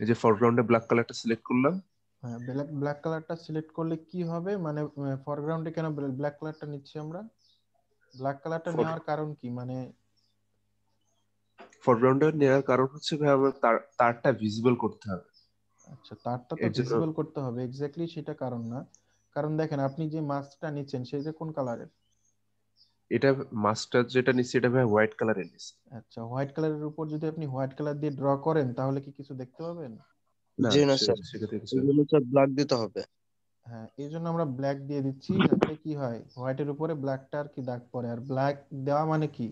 এই যে ফরগ্রাউন্ডে ব্ল্যাক কালারটা সিলেক্ট করলাম। হ্যাঁ, ব্ল্যাক কালারটা সিলেক্ট করলে কি হবে, মানে ফরগ্রাউন্ডে কেন ব্ল্যাক কালারটা নিচ্ছি আমরা? ব্ল্যাক কালারটা নেওয়ার কারণ কি, মানে ফরগ্রাউন্ডে নেওয়ার কারণ হচ্ছে ভাই আমার তারটা ভিজিবল করতে হবে। আচ্ছা, তারটা তো এর জন্য ভিজিবল করতে হবে, এক্স্যাক্টলি সেটা কারণ না। কারণ দেখেন, আপনি যে মাস্কটা নিচ্ছেন সেটা কোন কালারের? এটা মাস্টার যেটা নিচ্ছি এটা ভাই হোয়াইট কালারের নিচ্ছি। আচ্ছা, হোয়াইট কালারের উপর যদি আপনি হোয়াইট কালার দিয়ে ড্র করেন তাহলে কি কিছু দেখতে পাবেন? না, জি না স্যার, সেটা থেকে এই জন্য স্যার ব্ল্যাক দিতে হবে। হ্যাঁ, এই জন্য আমরা ব্ল্যাক দিয়ে দিচ্ছি, যাতে কি হয়, হোয়াইটের উপরে ব্ল্যাকটা আর কি দাগ পড়ে। আর ব্ল্যাক দেওয়া মানে কি,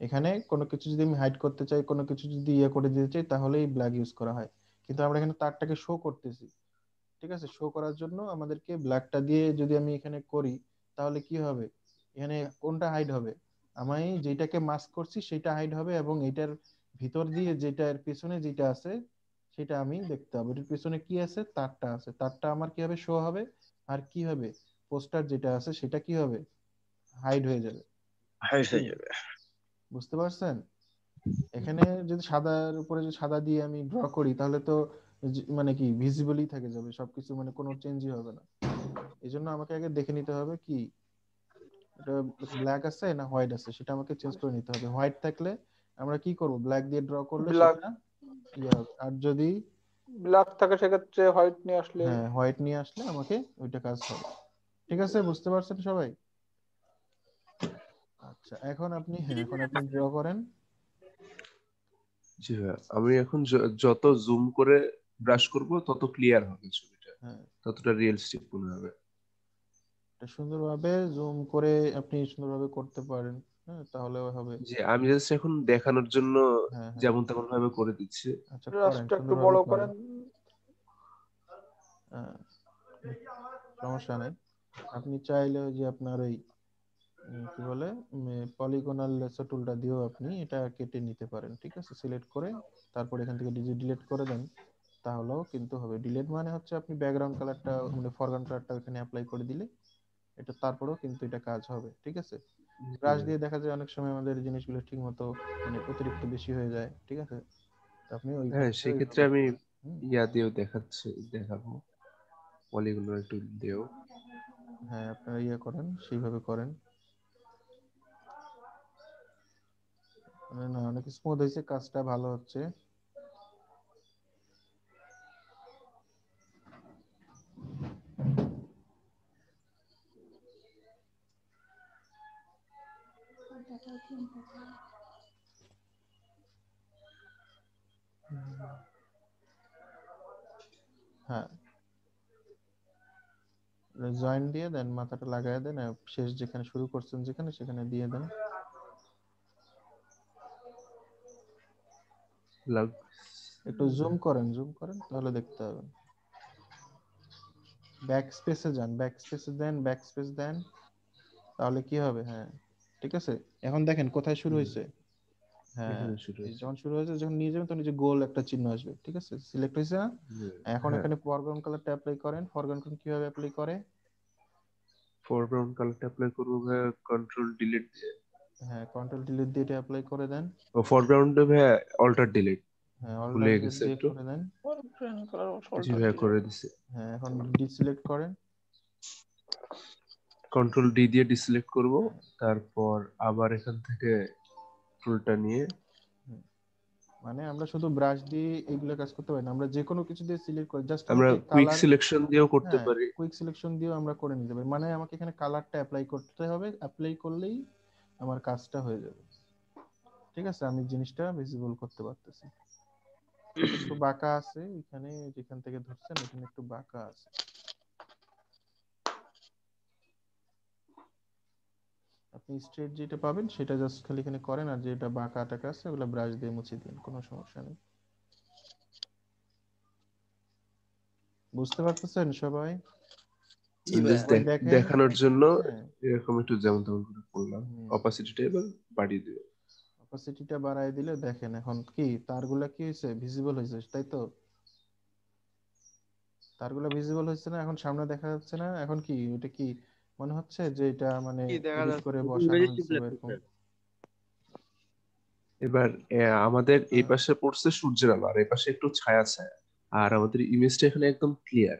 এখানে কোনো কিছু যদি আমি হাইড করতে চাই, কোনো কিছু যদি ইয়ে করে দিতে চাই, তাহলেই ব্ল্যাক ইউজ করা হয়। কিন্তু আমরা এখানে তারটাকে শো করতেছি, ঠিক আছে? শো করার জন্য আমাদেরকে ব্ল্যাকটা দিয়ে যদি আমি এখানে করি, তাহলে কি হবে, এখানে কোনটা হাইড হবে? আমি যেটাকে মাস্ক করছি সেটা হাইড হবে, এবং এটার ভিতর দিয়ে যেটা এর পিছনে যেটা আছে সেটা আমি দেখতে হবে। এটার পিছনে কি আছে, তারটা আছে, তারটা আমার কি হবে, শো হবে। আর কি হবে, পোস্টার যেটা আছে সেটা কি হবে, হাইড হয়ে যাবে। হাই কি হয়ে যাবে। বুঝতে পারছেন? এখানে যদি সাদার উপরে যদি সাদা দিয়ে আমি ড্র করি, তাহলে তো মানে কি ভিজিবলই থেকে যাবে সবকিছু, মানে কোনো চেঞ্জই হবে না। এই জন্য আমাকে আগে দেখে নিতে হবে কি এটা ব্ল্যাক আছে না হোয়াইট আছে, সেটা আমাকে চেঞ্জ করে নিতে হবে। হোয়াইট থাকলে আমরা কি করব, ব্ল্যাক দিয়ে ড্র করলে ব্ল্যাক সেটা ইয়ে হবে। আর যদি ব্ল্যাক থাকে সেক্ষেত্রে হোয়াইট নিয়ে আসলে। হ্যাঁ, হোয়াইট নিয়ে আসলে আমাকে ওইটা কাজ হবে। ঠিক আছে, বুঝতে পারছেন সবাই? আচ্ছা, এখন আপনি ড্র করেন। জি ভাই, আমি এখন যত জুম করে ব্রাশ করব তত ক্লিয়ার হবে ছবিটা, হ্যাঁ, ততটা রিয়েলিস্টিক মনে হবে। এটা সুন্দরভাবে জুম করে আপনি সুন্দরভাবে করতে পারেন। হ্যাঁ, তাহলে হবে। যে আমি জাস্ট এখন দেখানোর জন্য হ্যাঁ, হ্যাঁ, যেমন তেমন ভাবে করে দিচ্ছি। আচ্ছা, করেন, রাস্তা একটু সুন্দরভাবে বড় করেন। করেন। হ্যাঁ, সমস্যা নাই। আপনি চাইলে ওই যে আপনার ওই কি বলে, পলিগনাল লেসো টুলটা দিয়েও আপনি এটা কেটে নিতে পারেন। ঠিক আছে, সিলেক্ট করে তারপর এখান থেকে ডিলিট করে দেন, তাহলেও কিন্তু হবে। ডিলিট মানে হচ্ছে আপনি ব্যাকগ্রাউন্ড কালারটা, মানে ফরগ্রাউন্ড কালারটা ওখানে অ্যাপ্লাই করে দিলে এটা তারপরেও কিন্তু এটা কাজ হবে। ঠিক আছে, ব্রাশ দিয়ে দেখা যায় অনেক সময় আমাদের জিনিসগুলো ঠিক মতো মানে অতিরিক্ত বেশি হয়ে যায়। ঠিক আছে, তো আপনি ওই হ্যাঁ, ক্ষেত্রে সেক্ষেত্রে ওইভাবে আমি হুম, ইয়া দিয়েও দেখাবো, পলিগনাল টুল দিয়েও। হ্যাঁ, আপনারা ইয়ে করেন, সেইভাবে করেন। মানে না, অনেক স্মুথ হয়েছে, কাজটা ভালো হচ্ছে। হ্যাঁ, জয়েন দিয়ে দেন, মাথাটা লাগায় দেন, আর শেষ যেখানে শুরু করছেন যেখানে সেখানে দিয়ে দেন। লাগ একটু জুম করেন তাহলে দেখতে পাবেন। ব্যাক স্পেসে যান, ব্যাক স্পেসে দেন, ব্যাক স্পেস দেন, তাহলে কি হবে, হ্যাঁ ঠিক আছে। এখন দেখেন কোথায় শুরু হয়েছে। হ্যাঁ, এখানে শুরু এই হয়েছে। যখন শুরু হয়েছে, যখন নিয়ে যাবেন তখন এই যে গোল একটা চিহ্ন আসবে। ঠিক আছে, সিলেক্ট হয়েছে না? এখন হ্যাঁ, এখানে ফরগ্রাউন্ড কালারটা অ্যাপ্লাই করেন। ফরগ্রাউন্ড কালার কিভাবে অ্যাপ্লাই করে? ফরগ্রাউন্ড কালারটা অ্যাপ্লাই করবো ভাই কন্ট্রোল ডিলিট দিয়ে। হ্যাঁ, কন্ট্রোল ডিলিট দিয়ে এটা অ্যাপ্লাই করে দেন। ও ফরগ্রাউন্ডে ভাই অল্টার ডিলিট হ্যাঁ, ভুলে অল্টারনেট গেছে দিয়ে একটু। করে দেন। জি অল্টার ভাই, দিলে করে দিছে। হ্যাঁ, এখন ডিসিলেক্ট করেন। কন্ট্রোল ডি দিয়ে ডিসিলেক্ট করব, হ্যাঁ, তারপর আবার এখান থেকে টুলটা নিয়ে। হুম। মানে আমরা শুধু ব্রাশ দিয়ে এগুলো কাজ করতে পারি না, আমরা যে কোনো কিছু দিয়ে সিলেক্ট করে জাস্ট আমরা আমাকে কুইক কালার। সিলেকশন দিয়েও করতে হ্যাঁ, পারি। কুইক সিলেকশন দিয়েও আমরা করে নিতে পারি। মানে আমাকে এখানে কালারটা অ্যাপ্লাই করতে হবে, অ্যাপ্লাই করলেই আমার কাজটা হয়ে যাবে। ঠিক আছে, আমি জিনিসটা ভিজিবল করতে পারতেছি। এটা একটু বাঁকা আছে, এখানে যেখান থেকে ধরছেন এখানে একটু বাঁকা আছে। আপনি স্ট্রেট যেটা পাবেন সেটা জাস্ট খালি এখানে করেন, আর যেটা বাঁকা টাকা আছে ওগুলো ব্রাশ দিয়ে মুছে দিন, কোনো সমস্যা নেই। বুঝতে পারতেছেন সবাই? জি ভাই। জাস্ট সবাই দেখেন। দেখানোর জন্য হ্যাঁ, এরকম একটু যেমন তেমন করে করলাম। হুম, অপাসিটিটা এবার বাড়িয়ে দিবে। অপাসিটিটা বাড়ায় দিলে দেখেন এখন কি তারগুলা কি হয়েছে, ভিজিবল হয়েছে, তাই তো? তারগুলা ভিজিবল হয়েছে না? এখন সামনে দেখা যাচ্ছে না? এখন কি এটা কি মনে হচ্ছে যে এটা মানে কি দেখা এডিট যাচ্ছে? করে বসানো ইংরেজি হয়েছে টিপলে বা একটু এরকম? স্যার। এবার আমাদের এই আহ, পাশে পড়ছে সূর্যের আলো আর এই পাশে একটু ছায়া ছায়া, আর আমাদের ইমেজটা এখানে একদম ক্লিয়ার।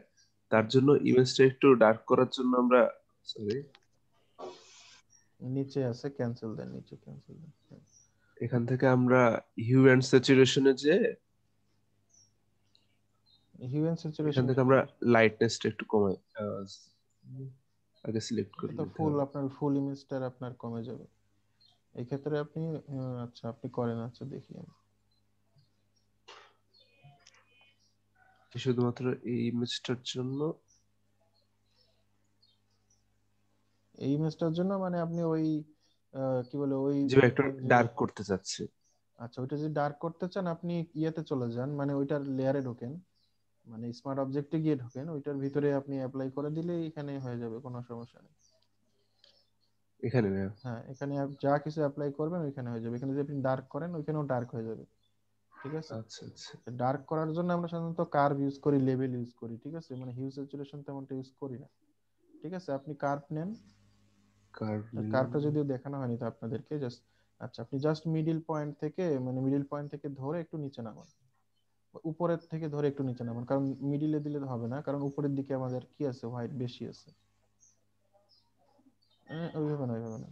তার জন্য ইমেজটা একটু ডার্ক করার জন্য আমরা, সরি, নিচে আছে ক্যান্সেল দেন, নিচে ক্যান্সেল দেন। এখান থেকে আমরা হিউ অ্যান্ড স্যাচুরেশনে যে হিউ এন্ড এখান স্যাচুরেশন থেকে আমরা লাইটনেসটা একটু কমাই, আগে সিলেক্ট এটা করে তো নিতে ফুল, হবে। আপনার ফুল ইমেজটার আপনার কমে যাবে এই ক্ষেত্রে আপনি আচ্ছা আপনি করেন, আচ্ছা দেখি আমি। শুধুমাত্র এই ইমেজটার জন্য। এই ইমেজটার জন্য মানে আপনি ওই কি বলে ওই যে একটু ধরেন যে, ডার্ক করতে চাচ্ছি। আচ্ছা ওইটা যদি ডার্ক করতে চান আপনি ইয়েতে চলে যান, মানে ওইটার লেয়ারে ঢোকেন, মানে স্মার্ট অবজেক্টে গিয়ে ঢোকেন, ওইটার ভিতরে আপনি অ্যাপ্লাই করে দিলেই এখানে হয়ে যাবে, কোনো সমস্যা নেই। এখানে না? হ্যাঁ এখানে যা কিছু অ্যাপ্লাই করবেন ওইখানে হয়ে যাবে, এখানে যদি আপনি ডার্ক করেন ওইখানেও ডার্ক হয়ে যাবে, ঠিক আছে। আচ্ছা আচ্ছা। ডার্ক করার জন্য আমরা সাধারণত কার্ভ ইউজ করি, লেভেল ইউজ করি, ঠিক আছে, মানে হিউ স্যাচুরেশন তেমনটা ইউজ করি না, ঠিক আছে। আপনি কার্ভ নেন, কার্ভ নিলাম। কার্ভটা যদিও দেখানো হয়নি তো আপনাদেরকে, জাস্ট আচ্ছা আপনি জাস্ট মিডিল পয়েন্ট থেকে, মানে মিডিল পয়েন্ট থেকে ধরে একটু নিচে নামান, উপরের থেকে ধরে একটু নিচে নামান, কারণ মিডিলে দিলে হবে না, কারণ উপরের দিকে আমাদের কি আছে, হোয়াইট বেশি আছে। ওইভাবে না, ওইভাবে না।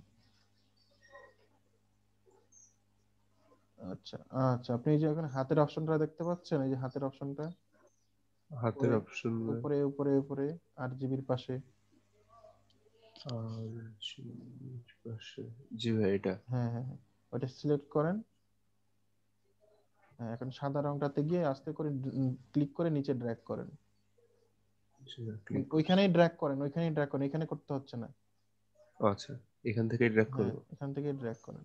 আচ্ছা আচ্ছা, আপনি এই যে এখানে হাতের অপশনটা দেখতে পাচ্ছেন, এই যে হাতের অপশনটা হাতের উপরে, অপশন। উপরে উপরে উপরে আর জিবির পাশে। আর পাশে, জি ভাই এটা। হ্যাঁ হ্যাঁ হ্যাঁ, ওটা সিলেক্ট করেন। হ্যাঁ এখন সাদা রংটাতে গিয়ে আস্তে করে ক্লিক করে নিচে ড্র্যাগ করেন, ক্লিক করছি। ওইখানেই ড্র্যাগ করেন, ওইখানেই ড্র্যাগ করেন, এখানে করতে হচ্ছে না। আচ্ছা, এখান থেকে ড্র্যাগ হ্যাঁ করব। এখান থেকে ড্র্যাগ করেন।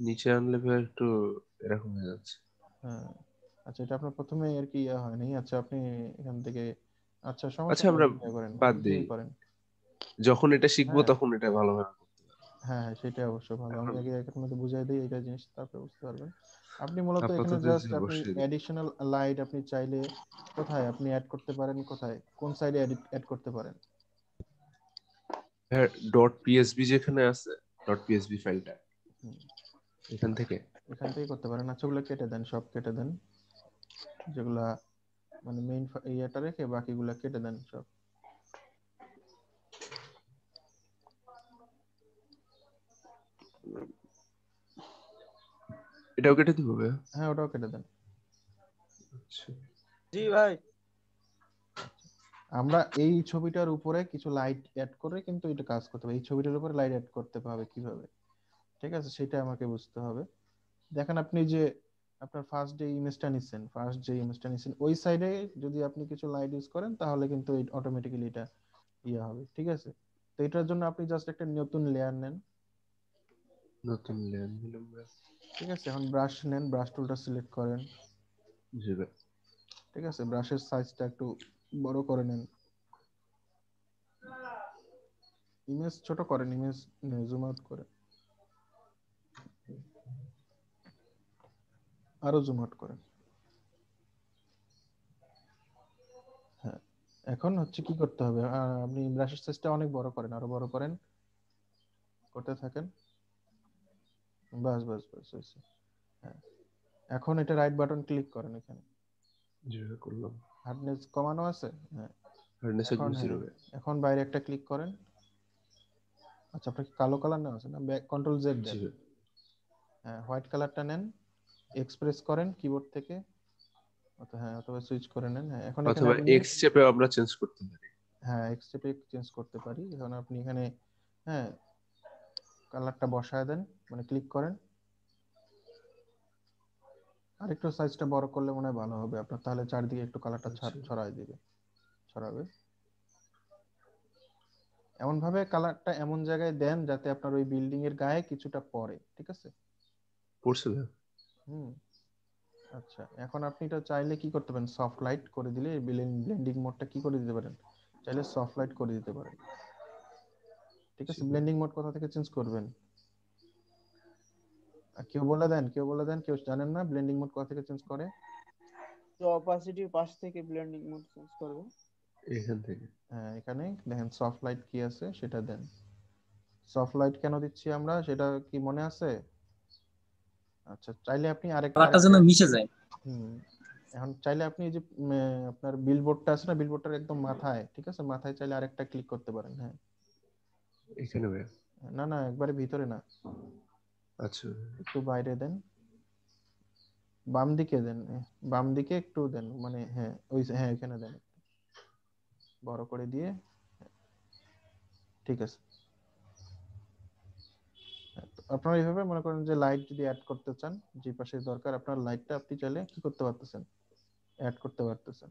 নিচে আনলে ভাই একটু এরকম হয়ে যাচ্ছে। হ্যাঁ আচ্ছা, এটা আপনার প্রথমে আর কি ইয়ে হয়নি, আচ্ছা আপনি এখান থেকে, আচ্ছা সমস্যা আচ্ছা নেই, আমরা ইয়ে করেন, বাদ দিই, বুঝেই করেন। যখন এটা শিখবো হ্যাঁ তখন এটা ভালোভাবে করতে পারবো। হ্যাঁ হ্যাঁ সেটাই অবশ্য ভালো, আমি এখন আগে একের মধ্যে বুঝাই দিই এটা জিনিস, তারপরে বুঝতে পারবেন। আপনি মূলত এখানে আপাতত জাস্ট যে আপনি বসিয়ে দিই। অ্যাডিশনাল লাইট আপনি চাইলে কোথায় আপনি অ্যাড করতে পারেন, কোথায় কোন সাইডে অ্যাড করতে পারেন। হ্যাঁ, ডট পিএসবি যেখানে আছে, ডট পিএসবি ফাইলটা হুম, এখান থেকে। আচ্ছা এখান থেকে করতে পারেন, আচ্ছা ওগুলো কেটে দেন, সব কেটে দেন, যেগুলা মানে মেইন ইয়েটা রেখে বাকিগুলা কেটে দেন সব। এটাও কেটে দিব ভাই? হ্যাঁ ওটাও কেটে দেন। আচ্ছা। জি ভাই। আমরা এই ছবিটার উপরে কিছু লাইট অ্যাড করে কিন্তু এটা কাজ করতে হবে, এই ছবিটার উপরে লাইট অ্যাড করতে হবে কিভাবে, ঠিক আছে, সেটা আমাকে বুঝতে হবে। দেখেন আপনি যে আপনার ফার্স্ট যে ইমেজটা নিচ্ছেন, ফার্স্ট যে ইমেজটা নিচ্ছেন ওই সাইডে যদি আপনি কিছু লাইট ইউজ করেন তাহলে কিন্তু অটোমেটিক্যালি এটা ইয়ে হবে, ঠিক আছে। তো এটার জন্য আপনি জাস্ট একটা নতুন লেয়ার নেন, নতুন লেয়ার নিলাম ভাই। ঠিক আছে। এখন ব্রাশ নেন, ব্রাশ টুলটা সিলেক্ট করেন, জি ভাই। ঠিক আছে, ব্রাশের সাইজটা একটু বড় করে নেন, ইমেজ ছোট করেন, ইমেজ জুম আউট করে, আরো জুম আউট করেন। হ্যাঁ এখন হচ্ছে কি করতে হবে, আপনি ব্রাশের সাইজটা অনেক বড় করেন, আরো বড় করেন, করতে থাকেন, বাস বাস বাস হয়েছে। হ্যাঁ এখন এটা রাইট বাটন ক্লিক করেন, এখানে জি ভাই করলাম। হার্ডনেস কমানো আছে, হ্যাঁ হার্ডনেস এখন, একদম জিরো হ্যাঁ ভাই। এখন বাইরে একটা ক্লিক করেন। আচ্ছা আপনার কি কালো কালার নেওয়া আছে না, কন্ট্রোল জেড জি দেন। ভাই। হ্যাঁ হোয়াইট কালারটা নেন, এক্সপ্রেস করেন কিবোর্ড থেকে, হ্যাঁ অথবা সুইচ করে নেন। হ্যাঁ এখন এখানে অথবা আপনি, এক্স চেপে আমরা চেঞ্জ করতে পারি। হ্যাঁ এক্সট্রা চেঞ্জ করতে পারি, এখন আপনি এখানে হ্যাঁ কালারটা বসায় দেন, মানে ক্লিক করেন, আর একটু সাইজটা বড় করলে মনে হয় ভালো হবে আপনার, তাহলে চারদিকে একটু কালারটা আচ্ছা। ছড়ায় দিবে, ছড়াবে। এমন ভাবে কালারটা এমন জায়গায় দেন যাতে আপনার ওই বিল্ডিং এর গায়ে কিছুটা পড়ে, ঠিক আছে। পড়ছে ভাই। হুম আচ্ছা এখন আপনি এটা চাইলে কি করতে পারেন, সফট লাইট করে দিলে ব্লেন্ডিং মোডটা কি করে দিতে পারেন, চাইলে সফট লাইট করে দিতে পারেন, ঠিক জি আছে। ভাই। ব্লেন্ডিং মোড কোথা থেকে চেঞ্জ করবেন, আর কেউ বলে দেন, কেউ বলে দেন, কেউ জানেন না ব্লেন্ডিং মোড কোথা থেকে চেঞ্জ করে। তো অপাসিটির পাশ থেকে ব্লেন্ডিং মোড চেঞ্জ করবে। এখান থেকে। হ্যাঁ এখানে দেখেন সফট লাইট কি আছে সেটা দেন। সফট লাইট কেন দিচ্ছি আমরা সেটা কি মনে আছে? আচ্ছা, চাইলে আপনি কালারটা আরেকটা যেন মিশে যায়। এখন চাইলে আপনি এই যে আপনার বিলবোর্ডটা আছে না, বিলবোর্ডটার একদম মাথায়, ঠিক আছে, মাথায় চাইলে আরেকটা ক্লিক করতে পারেন। হ্যাঁ, এখানে ভাইয়া। না না, একবারে ভিতরে না, আচ্ছা একটু বাইরে দেন, বাম দিকে দেন, বাম দিকে একটু দেন, মানে হ্যাঁ ওই, হ্যাঁ এখানে দেন, বড় করে দিয়ে, ঠিক আছে। তো আপনারা এইভাবে মনে করেন যে লাইট যদি অ্যাড করতে চান, যে পাশে দরকার আপনার লাইটটা, আপনি চাইলে কি করতে পারতেছেন, অ্যাড করতে পারতেছেন।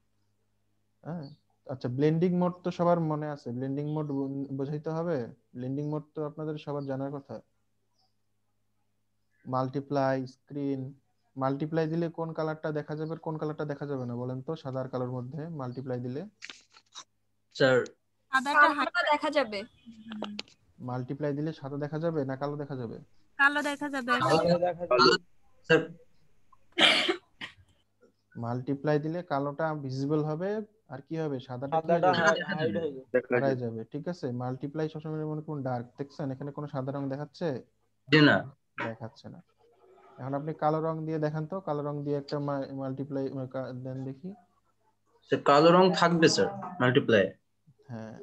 হ্যাঁ, আচ্ছা, ব্লেন্ডিং মোড তো সবার মনে আছে, ব্লেন্ডিং মোড বোঝাইতে হবে। ব্লেন্ডিং মোড তো আপনাদের সবার জানার কথা। মাল্টিপ্লাই স্ক্রিন, মাল্টিপ্লাই দিলে কোন কালারটা দেখা যাবে আর কোন কালারটা দেখা যাবে না বলেন তো, সাদা আর কালোর মধ্যে মাল্টিপ্লাই দিলে? স্যার সাদাটা হালকা দেখা যাবে, মাল্টিপ্লাই দিলে সাদা দেখা যাবে না কালো দেখা যাবে? কালো দেখা যাবে। ভালো দেখা যাবে। স্যার মাল্টিপ্লাই দিলে কালোটা ভিজিবল হবে, আর কি হবে, সাদাটা কি হয়ে সাদাটা যাবে, হাইড হয়ে যাবে। দেখা হারায় যায়। যাবে। ঠিক আছে, মাল্টিপ্লাই সবসময় মনে করুন ডার্ক, দেখছেন এখানে কোনো সাদা রং দেখাচ্ছে? জি না দেখাচ্ছে না। এখন আপনি কালো রং দিয়ে দেখান তো, কালো রং দিয়ে একটা মাল্টিপ্লাই দেন দেখি। স্যার কালো রং থাকবে স্যার মাল্টিপ্লাই। হ্যাঁ,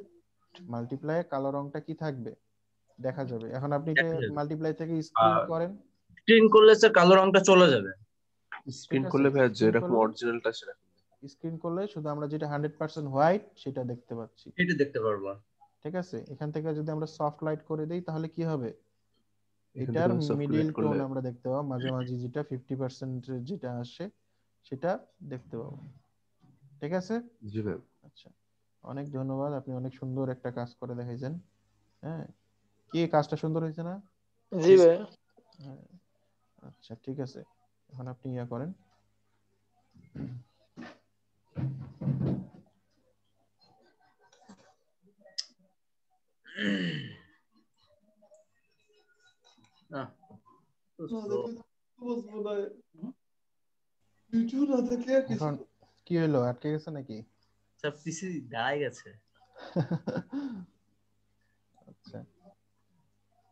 মাল্টিপ্লাই কালো রংটা কি থাকবে, দেখা যাবে। এখন আপনি দেখা যাবে। মাল্টিপ্লাই থেকে স্ক্রিন আর করেন, স্ক্রিন করলে স্যার কালো রংটা চলে যাবে। স্ক্রিন ঠিক আছে, করলে ভাইয়া স্ক্রিন যেরকম করলে, অরিজিনালটা সেরকম। স্ক্রিন করলে শুধু আমরা যেটা 100% হোয়াইট সেটা দেখতে পাচ্ছি। এটা দেখতে পারবো। ঠিক আছে, এখান থেকে যদি আমরা সফট লাইট করে দেই তাহলে কি হবে, এখান এটার থেকে সফট মিডিল লাইট টোন করলে আমরা দেখতে পাবো, মাঝামাঝি যেটা 50% যেটা আসে সেটা দেখতে পাবো। ঠিক আছে, জি ভাই। আচ্ছা, অনেক ধন্যবাদ, আপনি অনেক সুন্দর একটা কাজ করে দেখাইছেন। হ্যাঁ, কি কাজটা সুন্দর হয়েছে না? জি ভাই। হ্যাঁ, আচ্ছা ঠিক আছে, এখন আপনি ইয়া করেন। আহ, তো slow। এখন কি হলো, আটকে গেছে নাকি? স্যার পিসি দাঁড়ায় গেছে। আচ্ছা,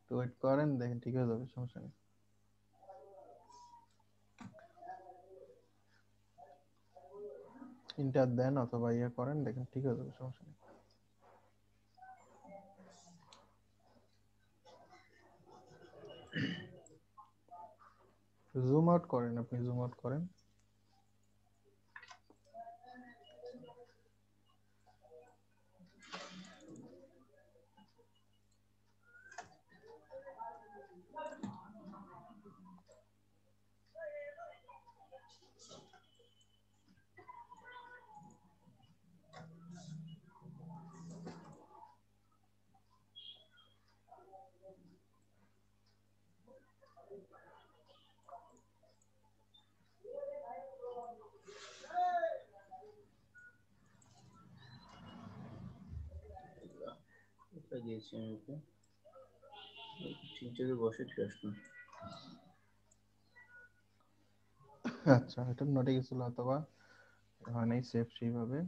তো ওয়েট করেন, দেখেন ঠিক হয়ে যাবে, সমস্যা নেই। ইন্টার দেন অথবা ইয়ে করেন, দেখেন ঠিক হয়ে যাবে, সমস্যা নেই। জুম আউট করেন, আপনি জুম আউট করেন। কোথায় গিয়েছি আমি ওকে? ঠিক জায়গায় বসে ঠিক আসলাম। আচ্ছা, এটা নোটে গেছিল অথবা হয় নাই সেভ সেইভাবে।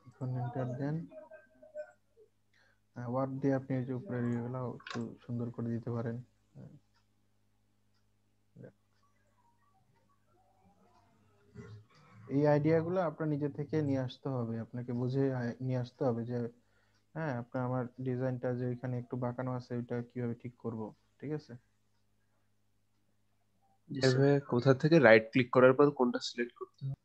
এখন এন্টার দেন। ওয়ার্ড দিয়ে আপনি এই যে উপরের ইয়েগুলো একটু সুন্দর করে দিতে পারেন। এই আইডিয়াগুলো আপনার নিজে থেকে নিয়ে আসতে হবে, আপনাকে বুঝে নিয়ে আসতে হবে যে হ্যাঁ, আপনার আমার ডিজাইনটা যে এখানে একটু বাঁকানো আছে ওইটা কিভাবে ঠিক করব। ঠিক আছে, জি স্যার। এভাবে কোথা থেকে রাইট ক্লিক করার পর কোনটা সিলেক্ট করতে হবে?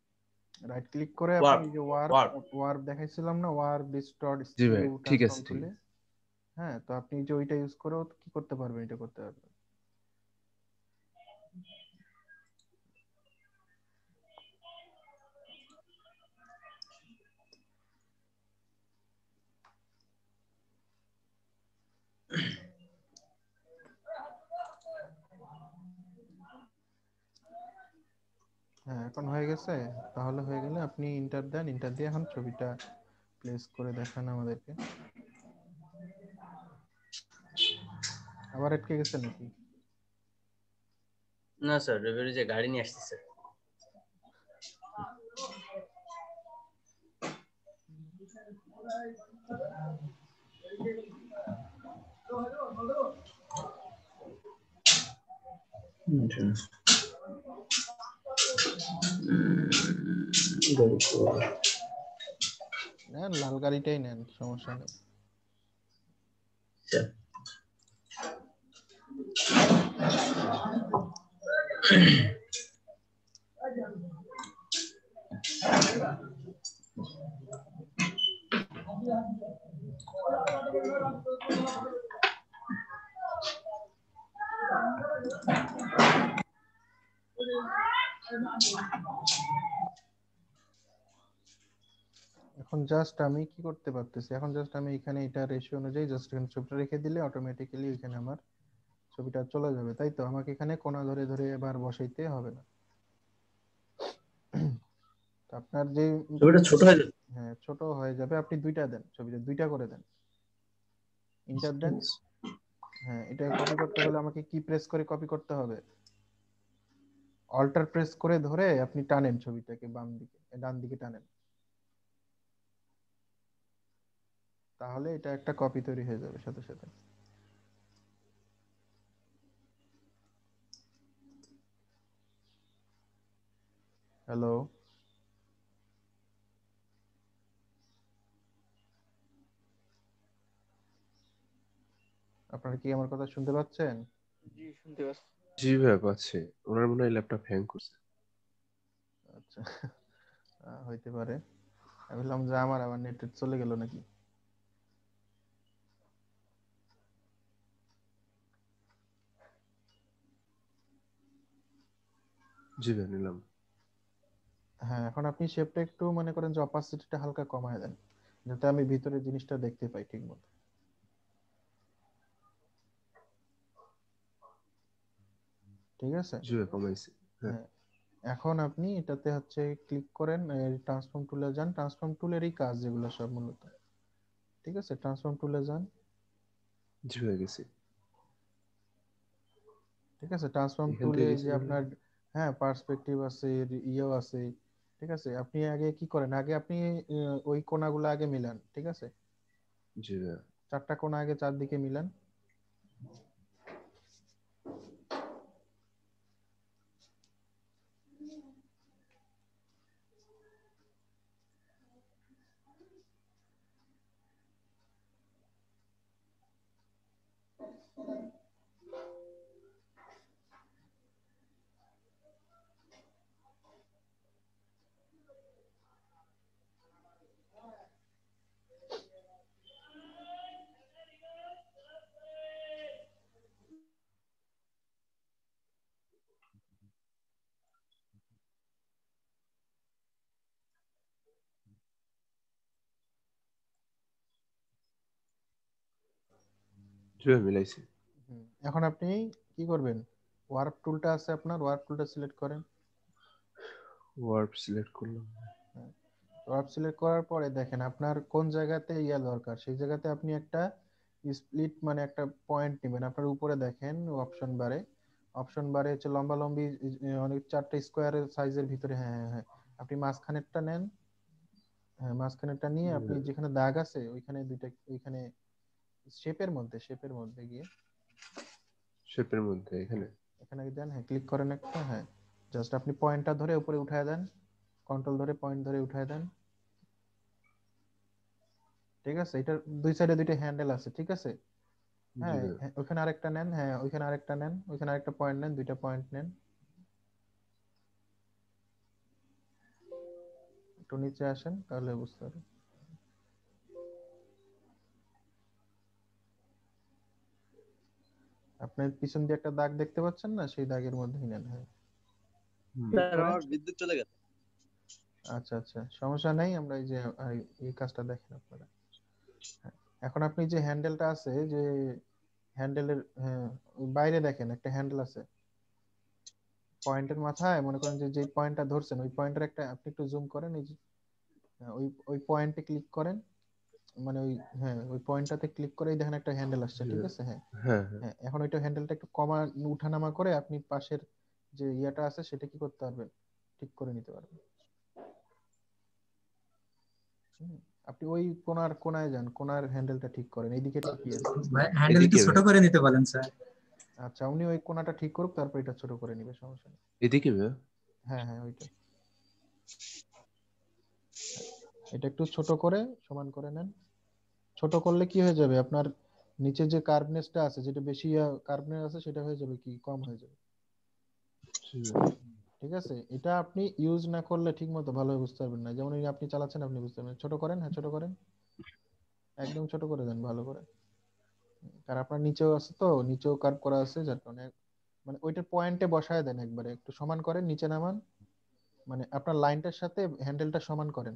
রাইট ক্লিক করে আপনি ওয়ার্প এই যে ওয়ার্প ওয়ার্প। ওয়ার্প দেখাইছিলাম না, ওয়ার্প ডিস্টর্ট জি ভাই, স্কিউ ঠিক আছে ট্রান্সফর্ম ঠিক টুলে। আছে। হ্যাঁ, তো আপনি যে ওইটা ইউজ করেও কি করতে পারবেন, এটা করতে পারবেন। হ্যাঁ, এখন হয়ে গেছে, তাহলে হয়ে গেলে আপনি ইন্টার দেন, ইন্টার দিয়ে এখন ছবিটা প্লেস করে দেখান আমাদেরকে। আবার আটকে গেছে নাকি? না স্যার, এবারে যে গাড়ি নিয়ে আসছি স্যার। নেন, লাল গাড়িটাই নেন, সমস্যা নেই। এখন জাস্ট আমি কি করতে পারতেছি, এখন জাস্ট আমি এখানে এটা রেশিও অনুযায়ী জাস্ট এখানে ছবিটা রেখে দিলে অটোমেটিক্যালি এখানে আমার ছবিটা চলে যাবে, তাই তো? আমাকে এখানে কোণা ধরে ধরে এবার বসাইতে হবে না। তো আপনার যে ছবিটা ছোট হয়ে যাবে। হ্যাঁ, ছোট হয়ে যাবে। আপনি দুইটা দেন, ছবিটা দুইটা করে দেন, ইন্টার দেন। হ্যাঁ, এটা কপি করতে হলে আমাকে কি প্রেস করে কপি করতে হবে? অল্টার প্রেস করে ধরে আপনি টানেন ছবিটাকে বাম দিকে, ডান দিকে টানেন, তাহলে এটা একটা কপি তৈরি হয়ে যাবে সাথে সাথে। হ্যালো, আপনারা কি আমার কথা শুনতে পাচ্ছেন? জি শুনতে পাচ্ছি। জি ভাইয়া পাচ্ছি। ওনার মনে হয় ল্যাপটপ হ্যাং করছে। আচ্ছা, হইতে পারে। আমি বললাম যে আমার আবার নেট চলে গেল নাকি। জি ভাইয়া নিলাম। হ্যাঁ, এখন আপনি শেপটা একটু মনে করেন যে অপাসিটিটা হালকা কমায় দেন, যাতে আমি ভিতরে জিনিসটা দেখতে পাই ঠিক মতো। ঠিক আছে? জি ভাইয়া কমাইছি। হ্যাঁ হ্যাঁ, এখন আপনি এটাতে হচ্ছে ক্লিক করেন, ট্রান্সফর্ম টুলে যান। ট্রান্সফর্ম টুলেরই কাজ যেগুলো সব মূলত। ঠিক আছে, ট্রান্সফর্ম টুলে যান। জি ভাইয়া গেছি। ঠিক আছে, ট্রান্সফর্ম এখান টুলে থেকে গেছি যে মানে? আপনার হ্যাঁ পার্সপেক্টিভ আছে, ইয়েও আছে। ঠিক আছে, আপনি আগে কি করেন, আগে আপনি ওই কোণাগুলো আগে মিলান। ঠিক আছে, জি ভাইয়া। চারটা কোণা আগে চারদিকে মিলান। জি ভাইয়া মিলাইছি। এখন আপনি কি করবেন, ওয়ার্প টুলটা আছে আপনার, ওয়ার্প টুলটা সিলেক্ট করেন। ওয়ার্প সিলেক্ট করলাম। ওয়ার্প সিলেক্ট করার পরে দেখেন আপনার কোন জায়গাতে ইয়া দরকার, সেই জায়গাতে আপনি একটা স্প্লিট মানে একটা পয়েন্ট নেবেন। আপনার উপরে দেখেন অপশন বারে, অপশন বারে হচ্ছে লম্বা লম্বি অনেক চারটা স্কোয়ারের সাইজের ভিতরে, হ্যাঁ হ্যাঁ হ্যাঁ, আপনি মাঝখানেরটা নেন। হ্যাঁ, মাঝখানেরটা নিয়ে আপনি যেখানে দাগ আছে ওইখানে দুইটা, ওইখানে শেপের মধ্যে গিয়ে শেপের মধ্যে এখানে। এখানে দেন, হ্যাঁ ক্লিক করেন একটা, হ্যাঁ জাস্ট আপনি পয়েন্টটা ধরে উপরে উঠায় দেন, কন্ট্রোল ধরে পয়েন্ট ধরে উঠায় দেন। ঠিক আছে, এটার দুই সাইডে দুইটা হ্যান্ডেল আছে। ঠিক আছে, জি হ্যাঁ ভাইয়া। হ্যাঁ, ওইখানে আরেকটা নেন, হ্যাঁ ওইখানে আরেকটা নেন, ওইখানে আরেকটা পয়েন্ট নেন, দুইটা পয়েন্ট নেন। একটু নিচে আসেন তাহলে বুঝতে পারবেন। আপনার পিছন দিয়ে একটা দাগ দেখতে পাচ্ছেন না, সেই দাগের মধ্যেই নেন। হ্যাঁ, ক্লিক স্যার করেন। আমার বিদ্যুৎ চলে গেছে। আচ্ছা আচ্ছা, সমস্যা নাই, আমরা এই যে এই কাজটা দেখেন আপনারা। হ্যাঁ, এখন আপনি যে হ্যান্ডেলটা আছে, যে হ্যান্ডেলের হ্যাঁ ওই বাইরে দেখেন একটা হ্যান্ডেল আছে, পয়েন্টের মাথায় মনে করেন যে যেই পয়েন্টটা ধরছেন ওই পয়েন্টের একটা, আপনি একটু জুম করেন, এই যে ওই ওই পয়েন্টে ক্লিক করেন, মানে ওই হ্যাঁ ওই পয়েন্টটাতে ক্লিক করেই দেখেন একটা হ্যান্ডেল আসছে। জি ঠিক ভাইয়া। আছে, হ্যাঁ হ্যাঁ হ্যাঁ। হ্যাঁ, এখন ওইটা হ্যান্ডেলটা একটু কমা উঠানামা করে আপনি পাশের যে ইয়াটা আছে সেটা কি করতে পারবেন, ঠিক করে নিতে পারবেন। হুম, আপনি ওই কোনায় যান, কোনার হ্যান্ডেলটা ঠিক করেন, এইদিকেরটা কি আছে? ভাই হ্যান্ডেল একটু এদিকে ছোট ভাই, করে নিতে বলেন স্যার। আচ্ছা, উনি ওই কোনাটা ঠিক করুক, তারপর এটা ছোট করে নিবে, সমস্যা নেই। এদিকে ভাই। হ্যাঁ হ্যাঁ, ওইটা। এটা একটু ছোট করে সমান করে নেন। ছোট করলে কি হয়ে যাবে, আপনার নিচে যে কার্ভনেসটা আছে, যেটা বেশি কার্ভনেস আছে, সেটা হয়ে যাবে কি, কম হয়ে যাবে। ঠিক আছে, এটা আপনি ইউজ না করলে ঠিক মতো ভালোভাবে বুঝতে পারবেন না। যেমন এই আপনি চালাচ্ছেন, আপনি বুঝতে পারবেন। ছোট করেন, হ্যাঁ ছোট করেন, একদম ছোট করে দেন ভালো করে। কারণ আপনার নিচেও আছে তো, নিচেও কার্ভ করা আছে, যার কারণে মানে ওইটার পয়েন্টে বসায় দেন, একবারে একটু সমান করেন, নিচে নামান, মানে আপনার লাইনটার সাথে হ্যান্ডেলটা সমান করেন,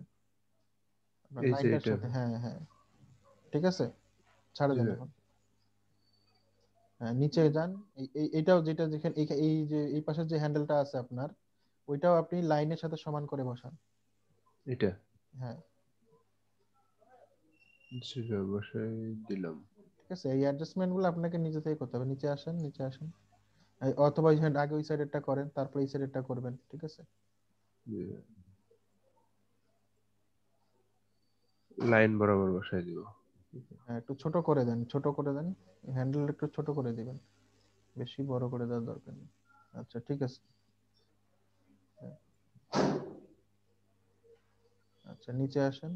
আপনার এই যে লাইনটার এটা সাথে। হ্যাঁ হ্যাঁ, ঠিক আছে, ছাড়ে জি দেন ভাই। এখন। হ্যাঁ, নিচে যান। এইটাও যেটা যেখানে এই যে এই পাশের যে হ্যান্ডেলটা আছে আপনার, ওইটাও আপনি লাইনের সাথে সমান করে বসান। এটা হ্যাঁ, জি ভাই, বসাই দিলাম। ঠিক আছে, এই অ্যাডজাস্টমেন্ট গুলো আপনাকে নিজে থেকে করতে হবে। নিচে আসেন, নিচে আসেন। অথবা আগে ওই সাইডেরটা করেন, তারপর এই সাইডেরটা করবেন, ঠিক আছে। জি ভাই। লাইন বরাবর বসাই দিব। হ্যাঁ, একটু ছোট করে দেন, ছোট করে দেন, হ্যান্ডেল একটু ছোট করে দিবেন, বেশি বড় করে দেওয়ার দরকার নেই। আচ্ছা, ঠিক আছে। হ্যাঁ, আচ্ছা, নিচে আসেন,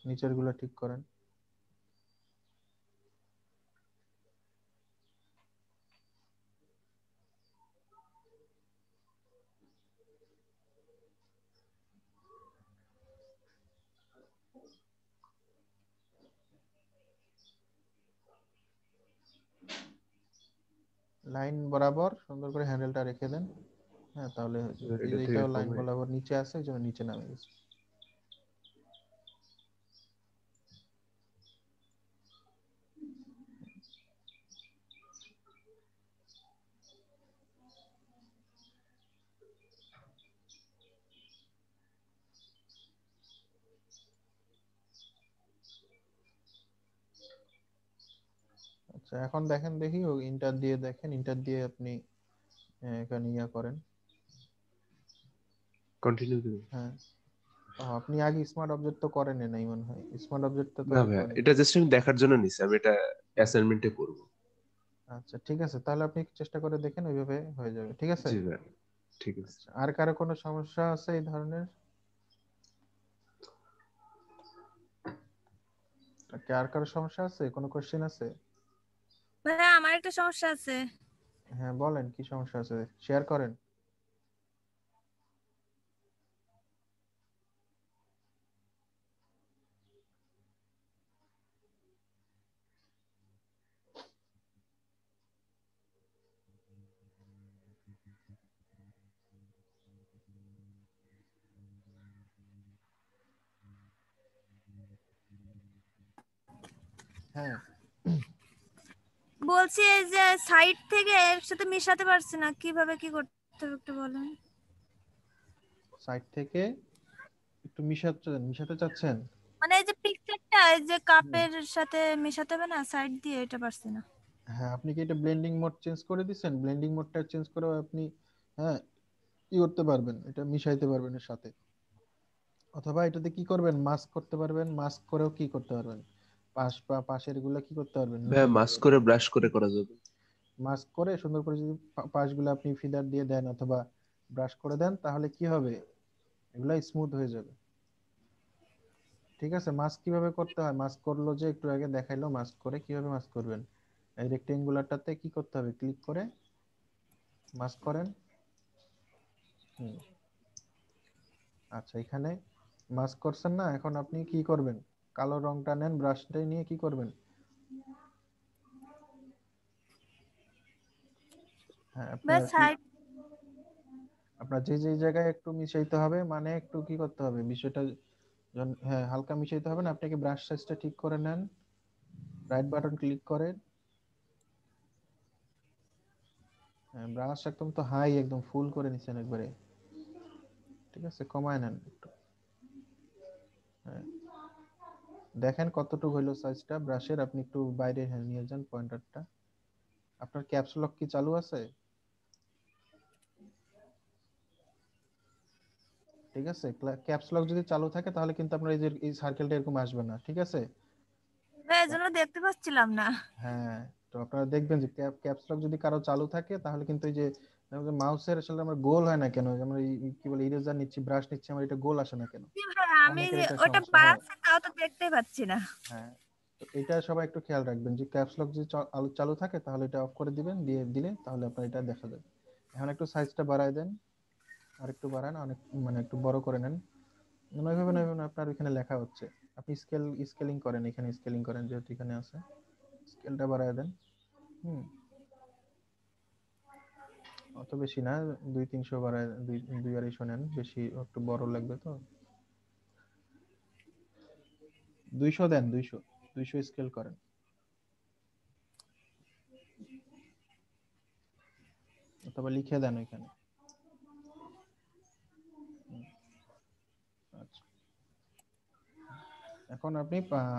নিচের গুলো ঠিক করেন। লাইন বরাবর সুন্দর করে হ্যান্ডেলটা রেখে দেন। হ্যাঁ, তাহলে হয়ে যাবে। এই এটা যে থেকে এটাও লাইন কমাই। বরাবর নিচে আছে, এই জন্য নিচে নামে গেছে। আচ্ছা, এখন দেখেন, দেখি ও ইন্টার দিয়ে দেখেন, ইন্টার দিয়ে আপনি এখানে ইয়া করেন। কন্টিনিউ দিব। হ্যাঁ, আপনি আগে স্মার্ট অবজেক্ট তো করেন নাই মনে হয়, স্মার্ট অবজেক্টটা তো না আগে ভাই, করে নিন। এটা জাস্ট আমি দেখার জন্য নিছি, আমি এটা অ্যাসাইনমেন্টে করব। আচ্ছা, ঠিক আছে, তাহলে আপনি চেষ্টা করে দেখেন, ওইভাবে হয়ে যাবে, ঠিক আছে। জি ভাই, ঠিক আছে। আচ্ছা, আর কারো কোনো সমস্যা আছে এই ধরনের? আর কারো সমস্যা আছে, কোনো কোশ্চেন আছে? ভাইয়া আমার একটা সমস্যা আছে। হ্যাঁ, বলেন, কি সমস্যা আছে, শেয়ার করেন। হ্যাঁ, বলছি এই যে সাইড থেকে এর সাথে মিশাতে পারছি না, কিভাবে কি করতে হবে একটু বলেন। সাইড থেকে একটু মিশাতে চাচ্ছেন? মানে এই যে পিকচারটা এই যে হুম। কাপের সাথে মেশাতে হবে না, সাইড দিয়ে, এটা পারছি না। হ্যাঁ, আপনি কি এটা ব্লেন্ডিং মোড চেঞ্জ করে দিছেন? ব্লেন্ডিং মোডটা চেঞ্জ করে আপনি, হ্যাঁ, কি করতে পারবেন, এটা মিশাইতে পারবেন এর সাথে। অথবা এটাতে কি করবেন, মাস্ক করতে পারবেন, মাস্ক করেও কি করতে পারবেন, পাশের গুলা কি করতে পারবেন, ভাই মিশাইতে মাস্ক পারবেন। করে ব্রাশ করে করা যাবে। মাস্ক করে সুন্দর করে যদি পাশগুলো আপনি ফিদার দিয়ে দেন অথবা ব্রাশ করে দেন, তাহলে কি হবে, এগুলা স্মুথ হয়ে যাবে। ঠিক আছে, মাস্ক কিভাবে করতে হয়, মাস্ক করলো যে একটু আগে দেখাইলো, মাস্ক করে কিভাবে মাস্ক করবেন। এই রেক্টেঙ্গুলারটাতে কি করতে হবে, ক্লিক করে মাস্ক করেন। হুম, আচ্ছা, এখানে মাস্ক করছেন না, এখন আপনি কি করবেন, কালো রংটা নেন, ব্রাশটা নিয়ে কি করবেন, হ্যাঁ, ব্যাস সাইড। আপনার যে যে জায়গায় একটু মিশাইতে হবে, মানে একটু কি করতে হবে বিষয়টা, হ্যাঁ, হালকা মিশাইতে হবে না, আপনাকে ব্রাশ সাইজটা ঠিক করে নেন, রাইট বাটন ক্লিক করে, হ্যাঁ, ব্রাশ একদম তো হাই, একদম ফুল করে নিছেন একবারে, ঠিক আছে, কমায় নেন একটু। হ্যাঁ, দেখেন কতটুকু হইলো সাইজটা ব্রাশের, আপনি একটু বাইরে, হ্যাঁ, নিয়ে যান পয়েন্টারটা। আপনার ক্যাপস লক কি চালু আছে? ঠিক আছে? ক্যাপস লক যদি চালু থাকে তাহলে কিন্তু আপনার এই যে এই সার্কেলটা এরকম আসবে না, ঠিক আছে? ভাই এই জন্য দেখতে পাচ্ছিলাম না। হ্যাঁ, তো আপনারা দেখবেন যে ক্যাপস লক যদি কারো চালু থাকে তাহলে কিন্তু এই যে মাউসের আসলে আমার গোল হয় না কেন, আমরা কি বলে ইরেজার নিচ্ছি, ব্রাশ নিচ্ছি, আমার এটা গোল আসে না কেন? জি ভাই, আমি অনেকের যে এটা ওটা সমস্যা হয়। বাড়াচ্ছি তাও তো দেখতে পাচ্ছি না। হ্যাঁ, তো এটা সবাই একটু খেয়াল রাখবেন যে ক্যাপস লক যদি চালু থাকে তাহলে এটা অফ করে দিবেন, দিয়ে দিলে তাহলে আপনার এটা দেখা যাবে। এখন একটু সাইজটা বাড়ায় দেন, আর একটু বাড়ান, অনেক মানে একটু বড় করে নেন। ওইভাবে না, ওইভাবে না, আপনার এখানে লেখা হচ্ছে, আপনি স্কেলিং করেন, এখানে স্কেলিং করেন যেহেতু এখানে আছে, স্কেলটা বাড়ায় দেন। হুম, অত বেশি না, 200-300 বাড়ায়, 200-250 নেন, বেশি একটু বড় লাগবে তো। 200 দেন, 200 স্কেল করেন। অথবা লিখে দেন ওইখানে। আচ্ছা, এখন আপনি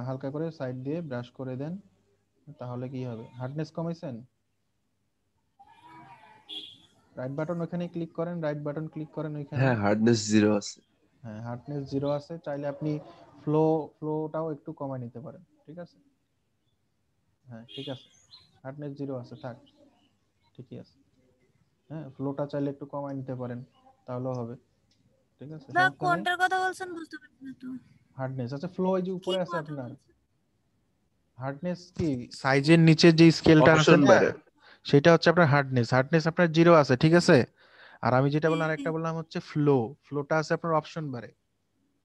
হালকা করে সাইড দিয়ে ব্রাশ করে দেন, তাহলে কি হবে, হার্ডনেস কমাইছেন, রাইট বাটন ওখানে ক্লিক করেন, রাইট বাটন ক্লিক করেন ওইখানে। হ্যাঁ, হার্ডনেস 0 আছে। হ্যাঁ, হার্ডনেস 0 আছে, চাইলে আপনি ফ্লোটাও একটু কমায় নিতে পারেন, ঠিক আছে? হ্যাঁ, ঠিক আছে, হার্ডনেস 0 আছে, থাক, ঠিকই আছে। হ্যাঁ, ফ্লোটা চাইলে একটু কমায় নিতে পারেন, তাহলেও হবে, ঠিক আছে, বা সমস্যা নেই। কোনটার কথা বলছেন বুঝতে পারছি না তো। হার্ডনেস আচ্ছা, ফ্লো এই যে কি উপরে আছে কথা আপনার, বলছেন? হার্ডনেস কি সাইজের নিচে যে স্কেলটা আছে অপশন না, বারে। সেটা হচ্ছে আপনার হার্ডনেস। হার্ডনেস আপনার 0 আছে, ঠিক আছে? আর আমি যেটা জি বললাম, জি। আরেকটা বললাম হচ্ছে ফ্লোটা আছে আপনার অপশন বারে,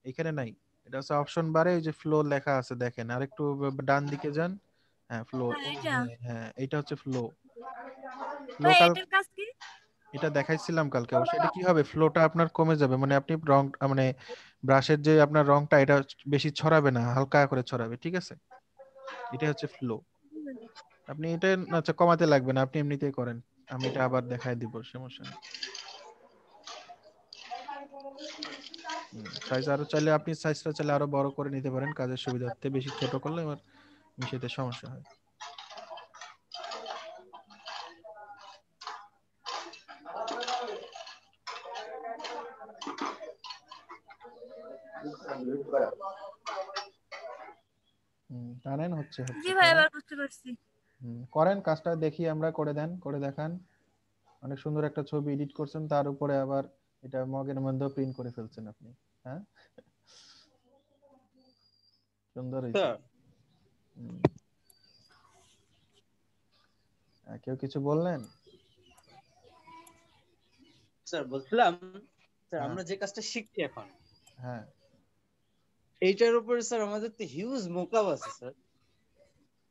এখানে নাই, এটা হচ্ছে অপশন বারে, ওই যে ফ্লো লেখা আছে দেখেন, আর একটু ডান দিকে যান। হ্যাঁ, ফ্লো, হ্যাঁ এটা। হ্যাঁ হ্যাঁ, এটা হচ্ছে ফ্লো। ফ্লো ভাই কাল এটার কাজ কি? এটা দেখাইছিলাম কালকে অবশ্য। এটা কি হবে, ফ্লোটা আপনার কমে যাবে, মানে আপনি রং মানে ব্রাশের যে আপনার রংটা এটা বেশি ছড়াবে না, হালকা করে ছড়াবে, ঠিক আছে? এটা হচ্ছে ফ্লো। আপনি এটা আচ্ছা কমাতে লাগবে না, আপনি এমনিতেই করেন, আমি এটা আবার দেখাই দিব, সমস্যা নেই। সাইজ আরো চাইলে আপনি সাইজটা চাইলে আরো বড় করে নিতে পারেন কাজের সুবিধার্থে, বেশি ছোট করলে আবার মিশাইতে সমস্যা হয়। টানেন, হচ্ছে হচ্ছে জি ভাই, করেন। এবার বুঝতে পারছি। করেন কাজটা, দেখি আমরা, করে দেন, করে দেখান। অনেক সুন্দর একটা ছবি এডিট করছেন, তার উপরে আবার এটা মগের মধ্যেও প্রিন্ট করে ফেলছেন আপনি। হ্যাঁ, সুন্দর হয়েছে। স্যার কেউ কিছু বললেন? স্যার বলছিলাম, স্যার হ্যাঁ আমরা যে কাজটা শিখছি এখন হ্যাঁ, এইটার উপরে স্যার আমাদের তো হিউজ মোকাব আছে স্যার।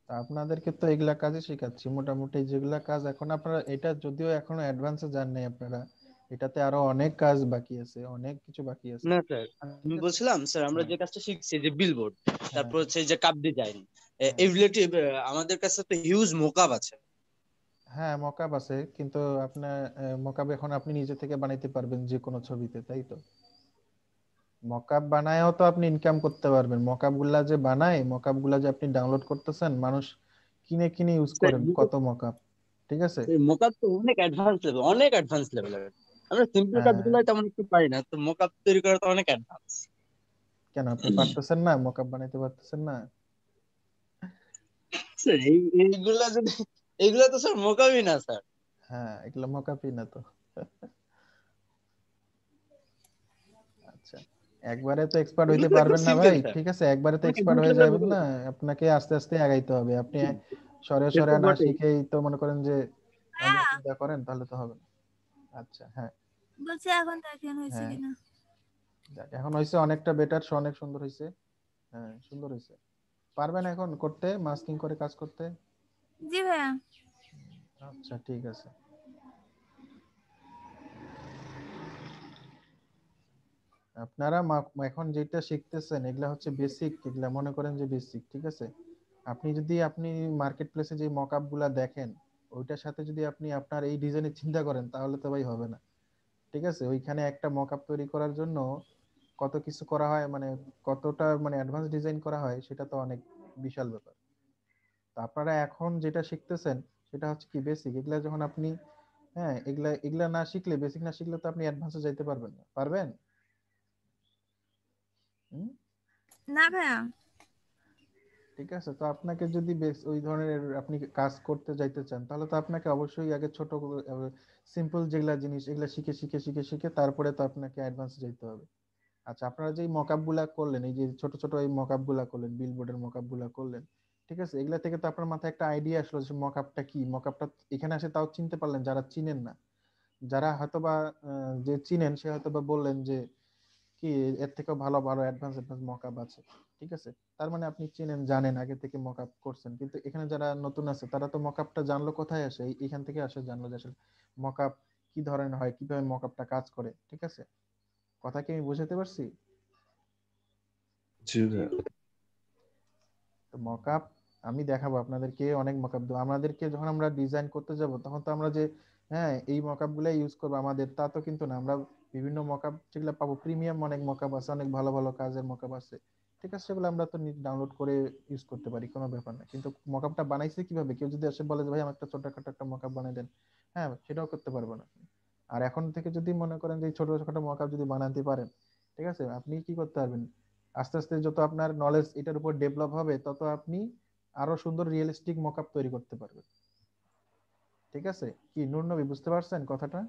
তা আপনাদেরকে তো এগুলা কাজই শেখাচ্ছি মোটামুটি, যেগুলা কাজ এখন আপনারা, এটা যদিও এখনো অ্যাডভান্সে যান নাই আপনারা, এটাতে আরো অনেক কাজ বাকি আছে, অনেক কিছু বাকি আছে, না স্যার, ঠিক আমি আছে? বলছিলাম স্যার আমরা হ্যাঁ যে কাজটা শিখছি, যে বিলবোর্ড, হ্যাঁ তারপর হচ্ছে যে কাপ ডিজাইন, হ্যাঁ এই রিলেটিভ আমাদের কাছে তো হিউজ মোকাব আছে। হ্যাঁ, মকআপ আছে, কিন্তু আপনার মকআপ এখন আপনি নিজে থেকে বানাইতে পারবেন যে কোনো ছবিতে, তাই তো? মকআপ বানায়ও তো আপনি ইনকাম করতে পারবেন, মকআপ গুলা যে বানায়, মকআপ গুলা যে আপনি ডাউনলোড করতেছেন, মানুষ কিনে কিনে ইউজ স্যার করেন কত মকআপ, ঠিক আছে? মোকাব তো অনেক অ্যাডভান্স লেভেল, অনেক অ্যাডভান্স লেভেলের। আমরা সিম্পল হ্যাঁ, কাজগুলো তেমন একটু পারি না, তো মোকাব তৈরি করা তো অনেক অ্যাডভান্স। কেন আপনি পারতেছেন না, মকআপ বানাইতে পারতেছেন না? স্যার এইগুলা যদি, এইগুলা তো স্যার মোকাবই না স্যার। হ্যাঁ, এগুলো মকআপই না তো। আচ্ছা, একবারে তো এক্সপার্ট এগুলো হইতে তো একদম পারবেন না সিম্পল ভাই, স্যার, ঠিক আছে? একবারে তো অনেক এক্সপার্ট অ্যাডভান্স হয়ে যাবেন লেভেলের। না, আপনাকে আস্তে আস্তে আগাইতে হবে। আপনি সরে সে সরে তো না বটেই। শিখেই তো মনে করেন যে আগে হ্যাঁ, চিন্তা করেন, তাহলে তো হবে না। আচ্ছা, হ্যাঁ বলছি এখন দেখেন হয়েছে হ্যাঁ, কিনা। যাক, এখন হয়েছে অনেকটা বেটার, অনেক সুন্দর হয়েছে। হ্যাঁ, সুন্দর হয়েছে। পারবেন এখন করতে, মাস্কিং করে কাজ করতে? জি ভাইয়া। আচ্ছা, ঠিক আছে। আপনারা এখন যেটা শিখতেছেন এগুলা হচ্ছে বেসিক, এগুলা মনে করেন যে বেসিক, ঠিক আছে? আপনি মার্কেট প্লেসে যে মকআপ গুলা দেখেন, ওইটার সাথে যদি আপনি আপনার এই ডিজাইনের চিন্তা করেন, তাহলে তো ভাই হবে না, ঠিক আছে? ওইখানে একটা মকআপ তৈরি করার জন্য কত কিছু করা হয়, মানে কতটা মানে অ্যাডভান্স ডিজাইন করা হয়, সেটা তো অনেক বিশাল ব্যাপার। তো আপনারা এখন যেটা শিখতেছেন সেটা হচ্ছে কি বেসিক, এগুলা যখন আপনি, হ্যাঁ, এগুলা এগুলা না শিখলে, বেসিক না শিখলে তো আপনি অ্যাডভান্সে যাইতে পারবেন না, পারবেন? হুম? না ভাইয়া। ঠিক আছে, তো আপনাকে যদি বেশ ওই ধরনের আপনি কাজ করতে যাইতে চান, তাহলে তো আপনাকে অবশ্যই আগে ছোট সিম্পল যেগুলা জিনিস এগুলা শিখে শিখে শিখে শিখে তারপরে তো আপনাকে অ্যাডভান্স যেতে হবে। আচ্ছা, আপনারা যে মকআপ গুলা করলেন, এই যে ছোট ছোট এই মকআপ গুলা করলেন, বিলবোর্ডের মকআপ গুলা করলেন, ঠিক আছে, এগুলা থেকে তো আপনার মাথায় একটা আইডিয়া আসলো যে মকআপটা কি। মকআপটা এখানে এসে তাও চিনতে পারলেন যারা চিনেন না। যারা হয়তোবা যে চিনেন সে হয়তোবা বললেন যে কি এর থেকেও ভালো ভালো অ্যাডভান্স অ্যাডভান্স মকআপ আছে। ঠিক আছে, তার মানে আপনি চিনেন, জানেন, আগে থেকে মকআপ করছেন। কিন্তু এখানে যারা নতুন আছে তারা তো মকআপটা জানলো কোথায় আসে, এখান থেকে আসে, জানলো যে আসলে মকআপ কি ধরনের হয়, কিভাবে মকআপটা কাজ করে। ঠিক আছে, কথা কি আমি বুঝাতে পারছি? জি জি ভাইয়া। তো মকআপ আমি দেখাবো আপনাদেরকে, অনেক মকআপ দেবো আমাদেরকে। যখন আমরা ডিজাইন করতে যাব তখন তো আমরা যে হ্যাঁ এই মকআপ গুলাই ইউজ করবো আমাদের, তা তো কিন্তু না। আমরা বিভিন্ন মকআপ যেগুলো পাবো, প্রিমিয়াম অনেক মকআপ আছে, অনেক ভালো ভালো কাজের মকআপ আছে। ঠিক আছে, সেগুলো আমরা তো ডাউনলোড করে ইউজ করতে পারি, কোনো ব্যাপার না। কিন্তু মকআপটা বানাইছে কিভাবে, কেউ যদি এসে বলে যে ভাই আমার একটা ছোটখাটো একটা মকআপ বানিয়ে দেন, হ্যাঁ সেটাও করতে পারবো না। আর এখন থেকে যদি মনে করেন যে এই ছোটখাটো মকআপ যদি বানাতে পারেন, ঠিক আছে, আপনি কি করতে পারবেন, আস্তে আস্তে যত আপনার নলেজ এটার উপর ডেভেলপ হবে তত আপনি আরো সুন্দর রিয়েলিস্টিক মকআপ তৈরি করতে পারবেন। ঠিক আছে, কি নূর নবী বুঝতে পারছেন কথাটা?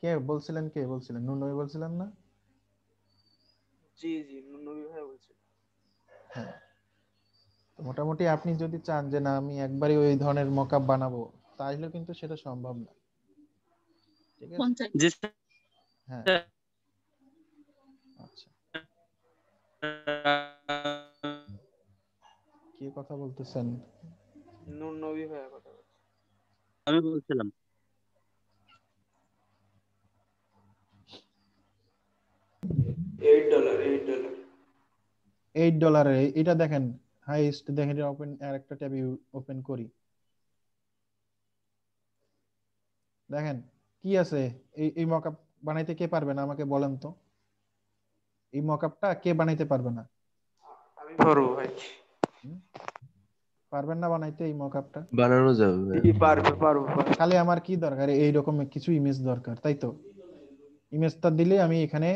কে বলছিলেন, কে বলছিলেন, নূর নবী বলছিলেন না? জি জি, নবী ভাই বলছি। হ্যাঁ, তো মোটামুটি আপনি যদি চান যে না আমি একবারই ওই ধরনের মকআপ বানাবো, তাহলে কিন্তু সেটা সম্ভব না। ঠিক আছে, জি হ্যাঁ, আচ্ছা, কি কথা বলতেছেন? নবী ভাইয়ের কথা বলছি। আমি বলছিলাম $8, $8। $8 এটা দেখেন, হাইস্ট দেখেন, ওপেন আর একটা ট্যাব ওপেন করি, দেখেন কি আছে। এই এই মকআপ বানাইতে কে পারবে না আমাকে বলেন তো, এই মকআপটা কে বানাইতে পারবে না? আমি পারবো ভাই। হুম? পারবেন না বানাইতে এই মকআপটা? বানানো যাবে জি ভাইয়া। পারবো। খালি আমার কি দরকার, এইরকম কিছু ইমেজ দরকার, তাই তো? ইমেজটা দিলে আমি এখানে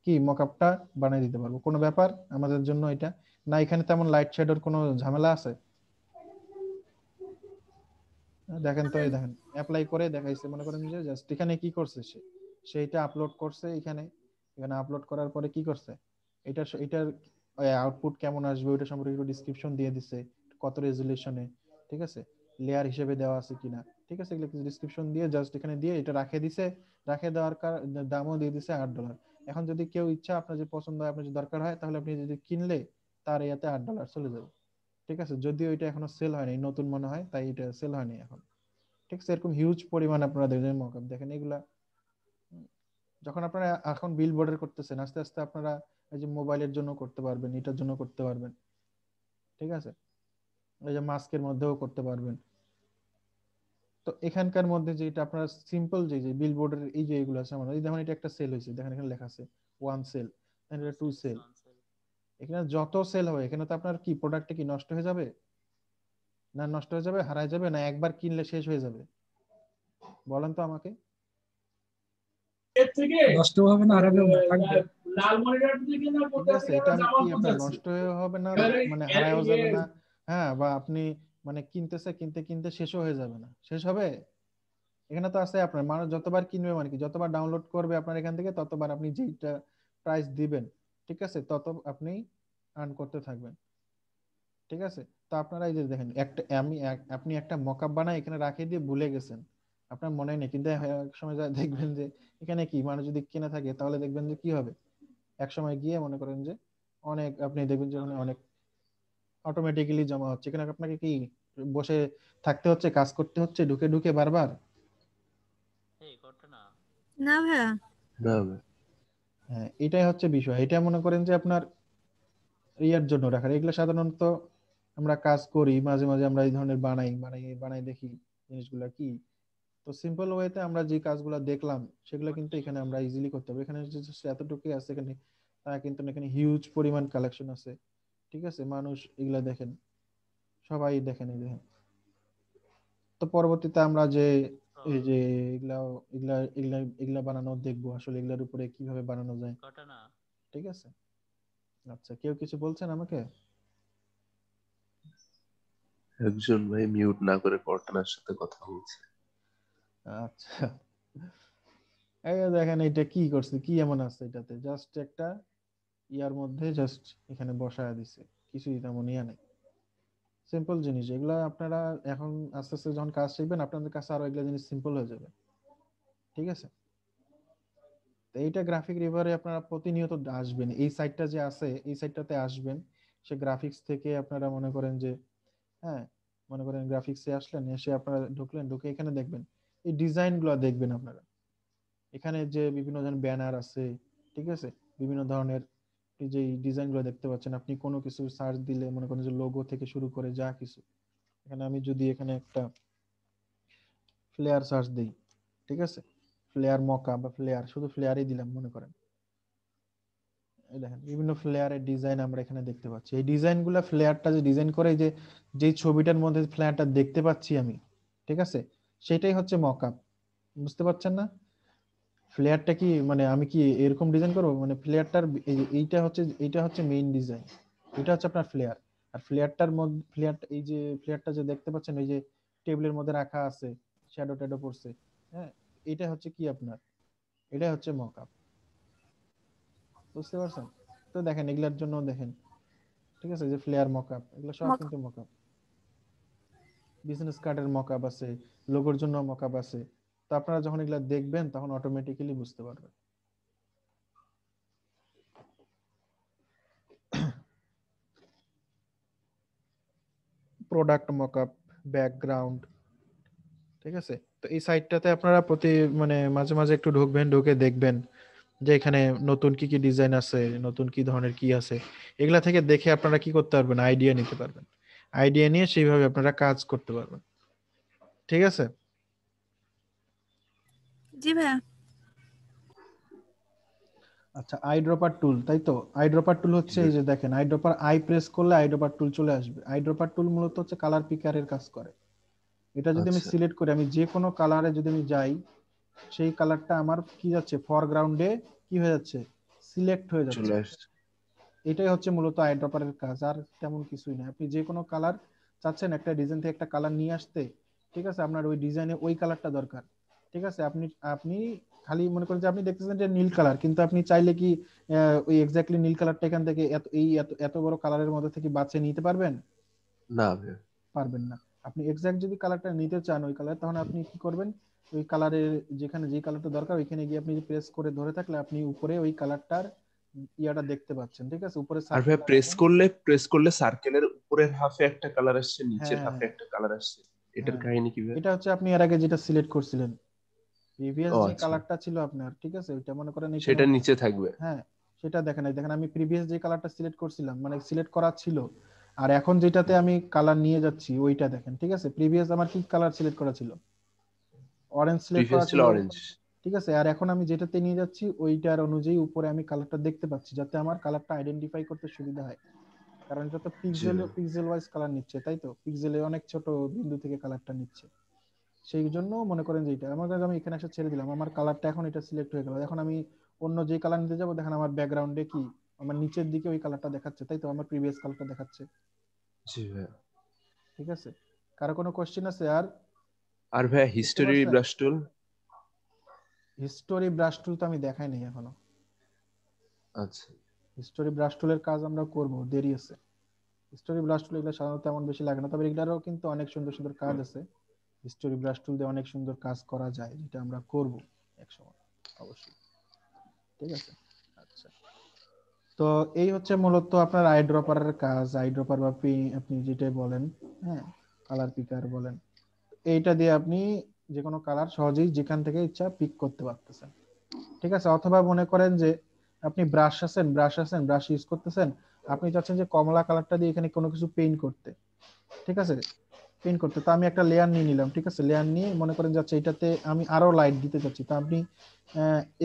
কি মকআপটা বানিয়ে দিতে পারবো, কোনো ব্যাপার আমাদের জন্য এটা না। এখানে তেমন লাইট শেডের কোনো ঝামেলা আছে? দেখেন তো, এই দেখেন অ্যাপ্লাই করে দেখাইছে, মনে করেন যে জাস্ট এখানে কি করছে সে, সেইটা আপলোড করছে এখানে। এখানে আপলোড করার পরে কি করছে, এটার আউটপুট কেমন আসবে ওইটা সম্পর্কে একটু ডিসক্রিপশন দিয়ে দিছে, কত রেজুলেশনে, ঠিক আছে, লেয়ার হিসেবে দেওয়া আছে কিনা, ঠিক আছে, এগুলো কিছু ডিসক্রিপশন দিয়ে জাস্ট এখানে দিয়ে এটা রাখে দিছে। রাখে দেওয়ার দামও দিয়ে দিছে $8। এখন যদি কেউ ইচ্ছা আপনার যে পছন্দ হয়, আপনার যদি দরকার হয়, তাহলে আপনি যদি কিনলে তার ইয়াতে $8 চলে যাবে। ঠিক আছে, যদিও এটা এখনো সেল হয়নি, নতুন মনে হয়, তাই এটা সেল হয়নি এখন। ঠিক আছে, এরকম হিউজ পরিমাণ আপনারা দেখবেন মকআপ, দেখেন এগুলা। যখন আপনারা এখন বিল বোর্ডের করতেছেন, আস্তে আস্তে আপনারা এই যে মোবাইলের জন্য করতে পারবেন, এটার জন্য করতে পারবেন। ঠিক আছে, এই যে মাস্কের মধ্যেও করতে পারবেন। তো এখানকার মধ্যে যেটা আপনারা সিম্পল যে যে বিল বোর্ডের এই যে এগুলো আছে আমাদের, এই দেখুন এটা একটা সেল হয়েছে, দেখেন এখানে লেখা আছে 1 সেল, এটা 2 সেল। এখানে যত সেল হবে এখানে তো আপনার কি প্রোডাক্টটা কি নষ্ট হয়ে যাবে? না নষ্ট হয়ে যাবে, হারায় যাবে, না একবার কিনলে শেষ হয়ে যাবে? বলেন তো আমাকে। নষ্ট হবে না, হারাবেও না, থাকবে। ঠিক আছে, এটা আমি কি আপনার নষ্ট হবে না, মানে হারায়ও যাবে না, হ্যাঁ, বা আপনি মানে কিনতেছে, কিনতে কিনতে শেষও হয়ে যাবে না, শেষ হবে? এখানে তো আছে আপনার মানুষ যতবার কিনবে, মানে কি যতবার ডাউনলোড করবে আপনার এখান থেকে, ততবার আপনি যেটা প্রাইস দিবেন, ঠিক আছে, তত আপনি আর্ন করতে থাকবেন। ঠিক আছে, তো আপনারা এই যে দেখেন একটা আপনি একটা মকআপ বানায় এখানে রাখিয়ে দিয়ে ভুলে গেছেন, আপনার মনে নেই, কিন্তু এক সময় যা দেখবেন যে এখানে কি মানুষ যদি কিনে থাকে, তাহলে দেখবেন যে কি হবে, এক সময় গিয়ে মনে করেন যে অনেক আপনি দেখবেন যে ওখানে অনেক অটোমেটিক্যালি জমা হচ্ছে। এখানে আপনাকে কি বসে থাকতে হচ্ছে, কাজ করতে হচ্ছে ঢুকে ঢুকে বারবার? না ভাইয়া। না ভাই। হ্যাঁ, এটাই হচ্ছে বিষয়। এটা মনে করেন যে আপনার ইয়ার জন্য রাখার, এগুলো সাধারণত আমরা কাজ করি মাঝে মাঝে, আমরা এই ধরনের বানাই বানাই বানাই দেখি জিনিসগুলা কি। তো সিম্পল ওয়েতে আমরা যে কাজগুলো দেখলাম সেগুলো কিন্তু এখানে আমরা ইজিলি করতে পারবো। এখানে just এতটুকুই আছে এখানে, কিন্তু না, এখানে হিউজ পরিমাণ কালেকশন আছে। ঠিক আছে, মানুষ এগুলা দেখেন, সবাই দেখেন, এই দেখেন। তো পরবর্তীতে আমরা যে এই যে এগুলা এগুলা এগুলা এগুলা বানানো দেখবো আসলে এগুলার উপরে কিভাবে বানানো যায়। কটা না? ঠিক আছে, আচ্ছা কেউ কিছু বলছেন আমাকে? একজন ভাই মিউট না করে কর্টানার সাথে কথা বলছে। আচ্ছা, এই যে দেখেন এটা কি করছে, কি এমন আছে এটাতে, জাস্ট একটা ইয়ার মধ্যে জাস্ট এখানে বসায় দিছে, কিছুই তেমন ইয়া নেই, সিম্পল জিনিস এগুলা। আপনারা এখন আস্তে আস্তে যখন কাজ শিখবেন আপনাদের কাছে আরো এগুলা জিনিস সিম্পল হয়ে যাবে। ঠিক আছে, তো এইটা গ্রাফিক রিভারে আপনারা প্রতিনিয়ত আসবেন, এই সাইটটা যে আছে এই সাইটটাতে আসবেন, সে গ্রাফিক্স থেকে আপনারা মনে করেন যে, হ্যাঁ মনে করেন গ্রাফিক্সে আসলেন, এসে আপনারা ঢুকলেন, ঢুকে এখানে দেখবেন এই ডিজাইন গুলো দেখবেন আপনারা, এখানে যে বিভিন্ন ধরনের ব্যানার আছে, ঠিক আছে, বিভিন্ন ধরনের এই যে ডিজাইন গুলো দেখতে পাচ্ছেন, আপনি কোনো কিছু সার্চ দিলে মনে করেন যে লোগো থেকে শুরু করে যা কিছু, এখানে আমি যদি এখানে একটা ফ্লেয়ার সার্চ দিই, ঠিক আছে, ফ্লেয়ার মকা বা ফ্লেয়ার, শুধু ফ্লেয়ারই দিলাম মনে করেন, এই দেখেন বিভিন্ন ফ্লেয়ারের ডিজাইন আমরা এখানে দেখতে পাচ্ছি। এই ডিজাইনগুলো ফ্লেয়ারটা যে ডিজাইন করে, যে যেই ছবিটার মধ্যে ফ্লেয়ারটা দেখতে পাচ্ছি আমি, ঠিক আছে, সেটাই হচ্ছে মকআপ। বুঝতে পারছেন না? ফ্লেয়ারটা কি মানে আমি কি এরকম ডিজাইন করব, মানে ফ্লেয়ারটার এইটা হচ্ছে মেইন ডিজাইন, এটা হচ্ছে আপনার ফ্লেয়ার। আর ফ্লেয়ারটার মধ্যে এই যে ফ্লেয়ারটা যে দেখতে পাচ্ছেন এই যে টেবিলের মধ্যে রাখা আছে, শ্যাডো ট্যাডো পড়ছে, হ্যাঁ, এটা হচ্ছে কি আপনার, এটা হচ্ছে মকআপ। বুঝতে পারছেন? তো দেখেন এগুলার জন্য দেখেন, ঠিক আছে, যে ফ্লেয়ার মকআপ, এগুলো সব কিন্তু মকআপ। বিজনেস কার্ডের মকআপ আছে, লোগোর জন্য মকআপ আছে। তো আপনারা যখন এগুলা দেখবেন তখন অটোমেটিক্যালি বুঝতে পারবেন। প্রোডাক্ট মকআপ, ব্যাকগ্রাউন্ড, ঠিক আছে। তো এই সাইটটাতে আপনারা মানে মাঝে মাঝে একটু ঢুকবেন, ঢুকে দেখবেন যে এখানে নতুন কি কি ডিজাইন আছে, নতুন কি ধরনের কি আছে, এগুলা থেকে দেখে আপনারা কি করতে পারবেন, আইডিয়া নিতে পারবেন। আইডিয়া নিয়ে সেইভাবে আপনারা কাজ করতে পারবেন। ঠিক আছে। জি ভাইয়া। আচ্ছা, আই ড্রপার টুল, তাই তো? আই ড্রপার টুল হচ্ছে এই যে দেখেন, আই ড্রপার, আই প্রেস করলে আই ড্রপার টুল চলে আসবে। আই ড্রপার টুল মূলত হচ্ছে কালার পিকারের কাজ করে। এটা যদি আমি আচ্ছা, সিলেক্ট করি, আমি যে কোনো কালারে যদি আমি যাই, সেই কালারটা আমার কি যাচ্ছে, ফরগ্রাউন্ডে কি হয়ে যাচ্ছে, সিলেক্ট হয়ে যাচ্ছে। চলে আসছে। এটাই হচ্ছে মূলত আই ড্রপারের কাজ, আর তেমন কিছুই না। আপনি যে কোনো কালার চাচ্ছেন, একটা ডিজাইন থেকে একটা কালার নিয়ে আসতে, ঠিক আছে, আপনার ওই ডিজাইনে ওই কালারটা দরকার, ঠিক আছে, আপনি আপনি খালি মনে করেন যে আপনি দেখতেছেন যে নীল কালার, কিন্তু আপনি চাইলে কি ওই এক্স্যাক্টলি নীল কালারটা এখান থেকে এত বড় কালারের মধ্যে থেকে বাছে নিতে পারবেন? না ভাই। পারবেন না। আপনি এক্স্যাক্ট যদি কালারটা নিতে চান ওই কালার, তখন আপনি কি করবেন, ওই কালারের যেখানে যে কালারটা দরকার ওইখানে গিয়ে আপনি প্রেস করে ধরে থাকলে আপনি উপরে ওই কালারটার ইয়াটা দেখতে পাচ্ছেন, ঠিক আছে, উপরে আর ভাই সার্কেল লাগাবেন। প্রেস করলে সার্কেলের উপরের হাফে একটা কালার আসছে, নিচের হ্যাঁ হাফে একটা কালার আসছে। এটার হ্যাঁ, কাহিনী কি ভাই? এটা হচ্ছে আপনি এর আগে যেটা সিলেক্ট করছিলেন, প্রিভিয়াস ও যে আচ্ছা, কালারটা ছিল আপনার, ঠিক আছে, ওইটা মনে করেন এখানে, সেটা নিচে থাকবে। হ্যাঁ সেটা দেখেন, এই দেখেন আমি প্রিভিয়াস যে কালারটা সিলেক্ট করছিলাম, মানে সিলেক্ট করা ছিল, আর এখন যেটাতে আমি কালার নিয়ে যাচ্ছি ওইটা দেখেন, ঠিক আছে। প্রিভিয়াস আমার কি কালার সিলেক্ট করা ছিল, অরেঞ্জ সিলেক্ট প্রিভিয়াস করা ছিল ছিল, অরেঞ্জ। ঠিক আছে। আর এখন আমি যেটাতে নিয়ে যাচ্ছি ওইটার অনুযায়ী উপরে আমি কালারটা দেখতে পাচ্ছি, যাতে আমার কালারটা আইডেন্টিফাই করতে সুবিধা হয়। কারণ এটা তো জি পিক্সেল ভাই। পিক্সেল ওয়াইজ কালার নিচ্ছে, তাই তো, পিক্সেলে অনেক ছোট বিন্দু থেকে কালারটা নিচ্ছে। সেই জন্য মনে করেন যে এটা আমি এখানে এসে ছেড়ে দিলাম, আমার কালারটা এখন এটা সিলেক্ট হয়ে গেল। এখন আমি অন্য যে কালার নিতে যাবো, দেখেন আমার ব্যাকগ্রাউন্ডে কি, আমার নিচের দিকে ওই কালারটা দেখাচ্ছে, তাই তো, আমার প্রিভিয়াস কালারটা দেখাচ্ছে। জি ভাই। ঠিক আছে, কারো কোনো কোশ্চেন আছে আর? আর ভাই বুঝতে হিস্টোরি পারছেন? ব্রাশ টুল? হিস্টোরি ব্রাশ টুল তো আমি দেখাই নাই এখনো। আচ্ছা, হিস্টোরি ব্রাশ টুলের কাজ আমরা করব, দেরি আছে। হিস্টোরি ব্রাশ টুল এগুলো সাধারণত তেমন বেশি লাগে না, তবে এগুলারও কিন্তু অনেক সুন্দর সুন্দর কাজ আছে। হিস্টোরি ব্রাশ টুল দিয়ে অনেক সুন্দর কাজ করা যায়, যেটা আমরা করব একসময় অবশ্যই। ঠিক আছে, আচ্ছা। তো এই হচ্ছে মূলত আপনার আই ড্রপারের কাজ, আই ড্রপার বা আপনি যেটাই বলেন, হ্যাঁ, কালার পিকার বলেন, এইটা দিয়ে আপনি যে কোনো কালার সহজেই যেখান থেকে ইচ্ছা পিক করতে পারতেছেন। ঠিক আছে, অথবা মনে করেন যে আপনি ব্রাশ ইউজ করতেছেন, আপনি চাচ্ছেন যে কমলা কালারটা দিয়ে এখানে কোনো কিছু পেইন্ট করতে, ঠিক আছে, পেইন্ট করতে, তো আমি একটা লেয়ার নিয়ে নিলাম, ঠিক আছে, লেয়ার নিয়ে মনে করেন যাচ্ছে এটাতে আমি আরো লাইট দিতে চাচ্ছি, তো আপনি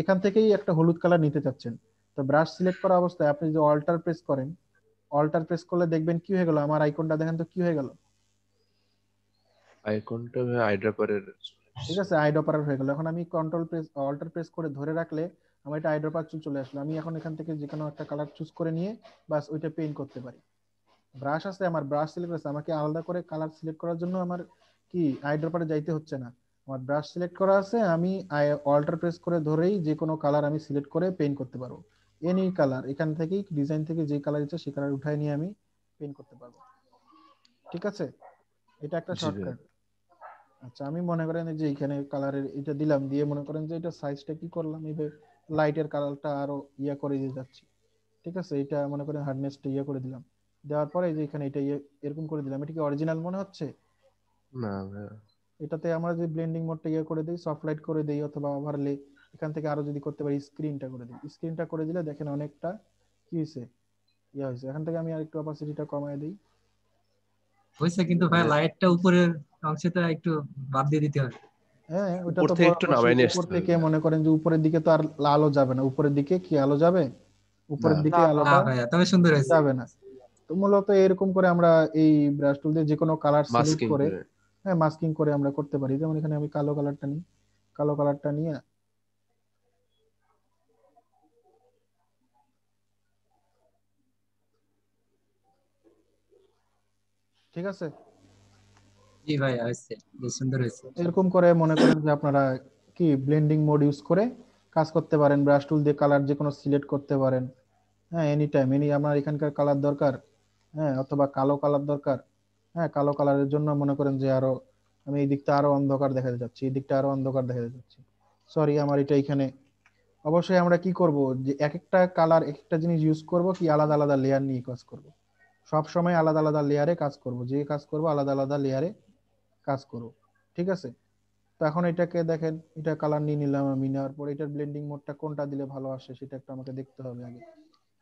এখান থেকেই একটা হলুদ কালার নিতে চাচ্ছেন, তো ব্রাশ সিলেক্ট করা অবস্থায় আপনি যদি অল্টার প্রেস করেন, অল্টার প্রেস করলে দেখবেন কি হয়ে গেল, আমার আইকনটা দেখেন তো কি হয়ে গেল। আইকনটা ভাই আইড্রপারের। ঠিক আছে, আইড্রপার হয়ে গেল। এখন আমি কন্ট্রোল প্রেস অল্টার প্রেস করে ধরে রাখলে আমার এটা আইড্রপার চলে আসলো। আমি এখন এখান থেকে যে কোনো একটা কালার চুজ করে নিয়ে বাস ওইটা পেইন্ট করতে পারি। ব্রাশ আছে, আমার ব্রাশ সিলেক্ট আছে, আমাকে আলাদা করে কালার সিলেক্ট করার জন্য আমার কি আইড্রপারে যাইতে হচ্ছে না। আমার ব্রাশ সিলেক্ট করা আছে, আমি অল্টার প্রেস করে ধরেই যে কোনো কালার আমি সিলেক্ট করে পেইন্ট করতে পারবো। এনি কালার এখান থেকেই ডিজাইন থেকে যে কালার ইচ্ছা সেই কালার উঠায় নিয়ে আমি পেইন্ট করতে পারবো। ঠিক আছে, এটা একটা জি ভাইয়া। শর্টকাট। আচ্ছা, আমি মনে করেন যে এখানে কালারের এটা দিলাম, দিয়ে মনে করেন যে এটা সাইজটা কি করলাম, এই লাইটের কালারটা আরো ইয়া করে দিয়ে যাচ্ছি। ঠিক আছে, এটা মনে করেন হার্ডনেসটা ইয়া করে দিলাম, দেওয়ার পরে এই যে এখানে এটা এরকম করে দিলাম। এটা কি অরিজিনাল মনে হচ্ছে? না ভাইয়া। এটাতে আমরা যে ব্লেন্ডিং মোডটা ইয়ে করে দিই, সফট লাইট করে দিই অথবা ওভারলে, এখান থেকে আরো যদি করতে পারি স্ক্রিনটা করে দিই। স্ক্রিনটা করে দিলে দেখেন অনেকটা কি হয়েছে, ইয়া হয়েছে। এখান থেকে আমি আরেকটু অপাসিটিটা কমায় দিই। হয়েছে, কিন্তু ভাই ভাইয়া, লাইটটা উপরের অংশটা একটু বাদ দিয়ে দিতে হবে। হ্যাঁ, ওটা উপর তো থেকে একটু অবশ্যই নামাই নিয়ে উপর আসতে থেকে হবে। মনে করেন যে উপরের দিকে তো আর আলো যাবে না। উপরের দিকে কি আলো যাবে? না। উপরের দিকে না না না আলোটা ভাইয়া, তবে সুন্দর হয়েছে। যাবে না। তো মূলত এরকম করে আমরা এই ব্রাশ টুল দিয়ে যে কোনো কালার সিলেক্ট মাস্কিং করে, করে। হ্যাঁ, মাস্কিং করে আমরা করতে পারি। যেমন এখানে আমি কালো কালারটা নিই, কালো কালারটা নিয়ে ঠিক আছে, জি ভাইয়া, হয়েছে, বেশ সুন্দর হয়েছে। এরকম করে মনে করেন যে আপনারা কি ব্লেন্ডিং মোড ইউজ করে কাজ করতে পারেন। ব্রাশ টুল দিয়ে কালার যে কোনো সিলেক্ট করতে পারেন। হ্যাঁ, এনি টাইম, আমার এখানকার কালার দরকার, হ্যাঁ, অথবা কালো কালার দরকার। হ্যাঁ, কালো কালারের জন্য মনে করেন যে আরো আমি এই দিকটা আরো অন্ধকার দেখাতে যাচ্ছি, এই দিকটা আরো অন্ধকার দেখাতে যাচ্ছি। সরি, আমার এটা এখানে অবশ্যই আমরা কি করব, যে এক একটা কালার এক একটা জিনিস ইউজ করব কি আলাদা আলাদা লেয়ার নিয়ে কাজ করব। সব সময় আলাদা আলাদা লেয়ারে কাজ করব, যে কাজ করব আলাদা আলাদা লেয়ারে কাজ করব। ঠিক আছে, তো এখন এটাকে দেখেন, এটা কালার নিয়ে নিলাম। আমি নেওয়ার পর এটার ব্লেন্ডিং মোডটা কোনটা দিলে ভালো আসে সেটা একটু আমাকে দেখতে হবে আগে।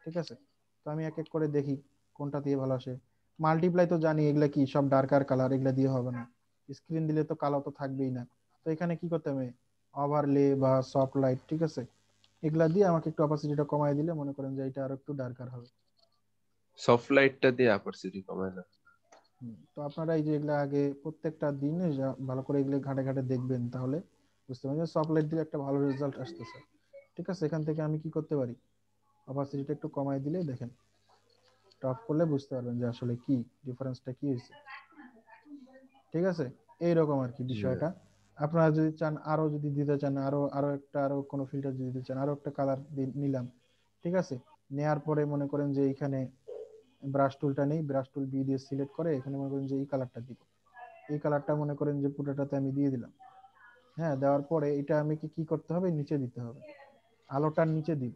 ঠিক আছে, তো আমি এক এক করে দেখি কোনটা দিয়ে ভালো আসে। মাল্টিপ্লাই তো জানি এগুলা কি সব ডার্কার কালার, এগুলা দিয়ে হবে না। স্ক্রিন দিলে তো কালো তো থাকবেই না। তো এখানে কি করতে হবে, ওভারলে বা সফট লাইট, ঠিক আছে, এগুলা দিয়ে আমাকে একটু অপাসিটিটা কমাই দিলে মনে করেন যে এটা আরো একটু ডার্কার হবে। সফট লাইটটা দিয়ে অ্যাপারসিটি কমায় না। তো আপনারা এই যে এগুলা আগে প্রত্যেকটা দিনে ভালো করে এগুলো ঘাটে ঘাটে দেখবেন, তাহলে বুঝতে পারবেন যে সফট লাইট দিলে একটা ভালো রেজাল্ট আসতেছে। ঠিক আছে, এখান থেকে আমি কি করতে পারি, অপাসিটিটা একটু কমাই দিলে দেখেন, টপ করলে বুঝতে পারবেন যে আসলে কি ডিফারেন্সটা কি হয়েছে। ঠিক আছে, এইরকম আর কি জি ভাইয়া। বিষয়টা। আপনারা যদি চান আরো যদি দিতে চান, আরো আরো একটা আরো কোনো ফিল্টার যদি দিতে চান, আরো একটা কালার নিলাম। ঠিক আছে, নেয়ার পরে মনে করেন যে এখানে ব্রাশ টুলটা নেই, ব্রাশ টুল বি দিয়ে সিলেক্ট করে এখানে মনে করেন যে এই কালারটা দিব। এই কালারটা মনে করেন যে পুরোটাতে আমি দিয়ে দিলাম। হ্যাঁ, দেওয়ার পরে এটা আমি কি কি করতে হবে, নিচে দিতে হবে, আলোটার নিচে দিব।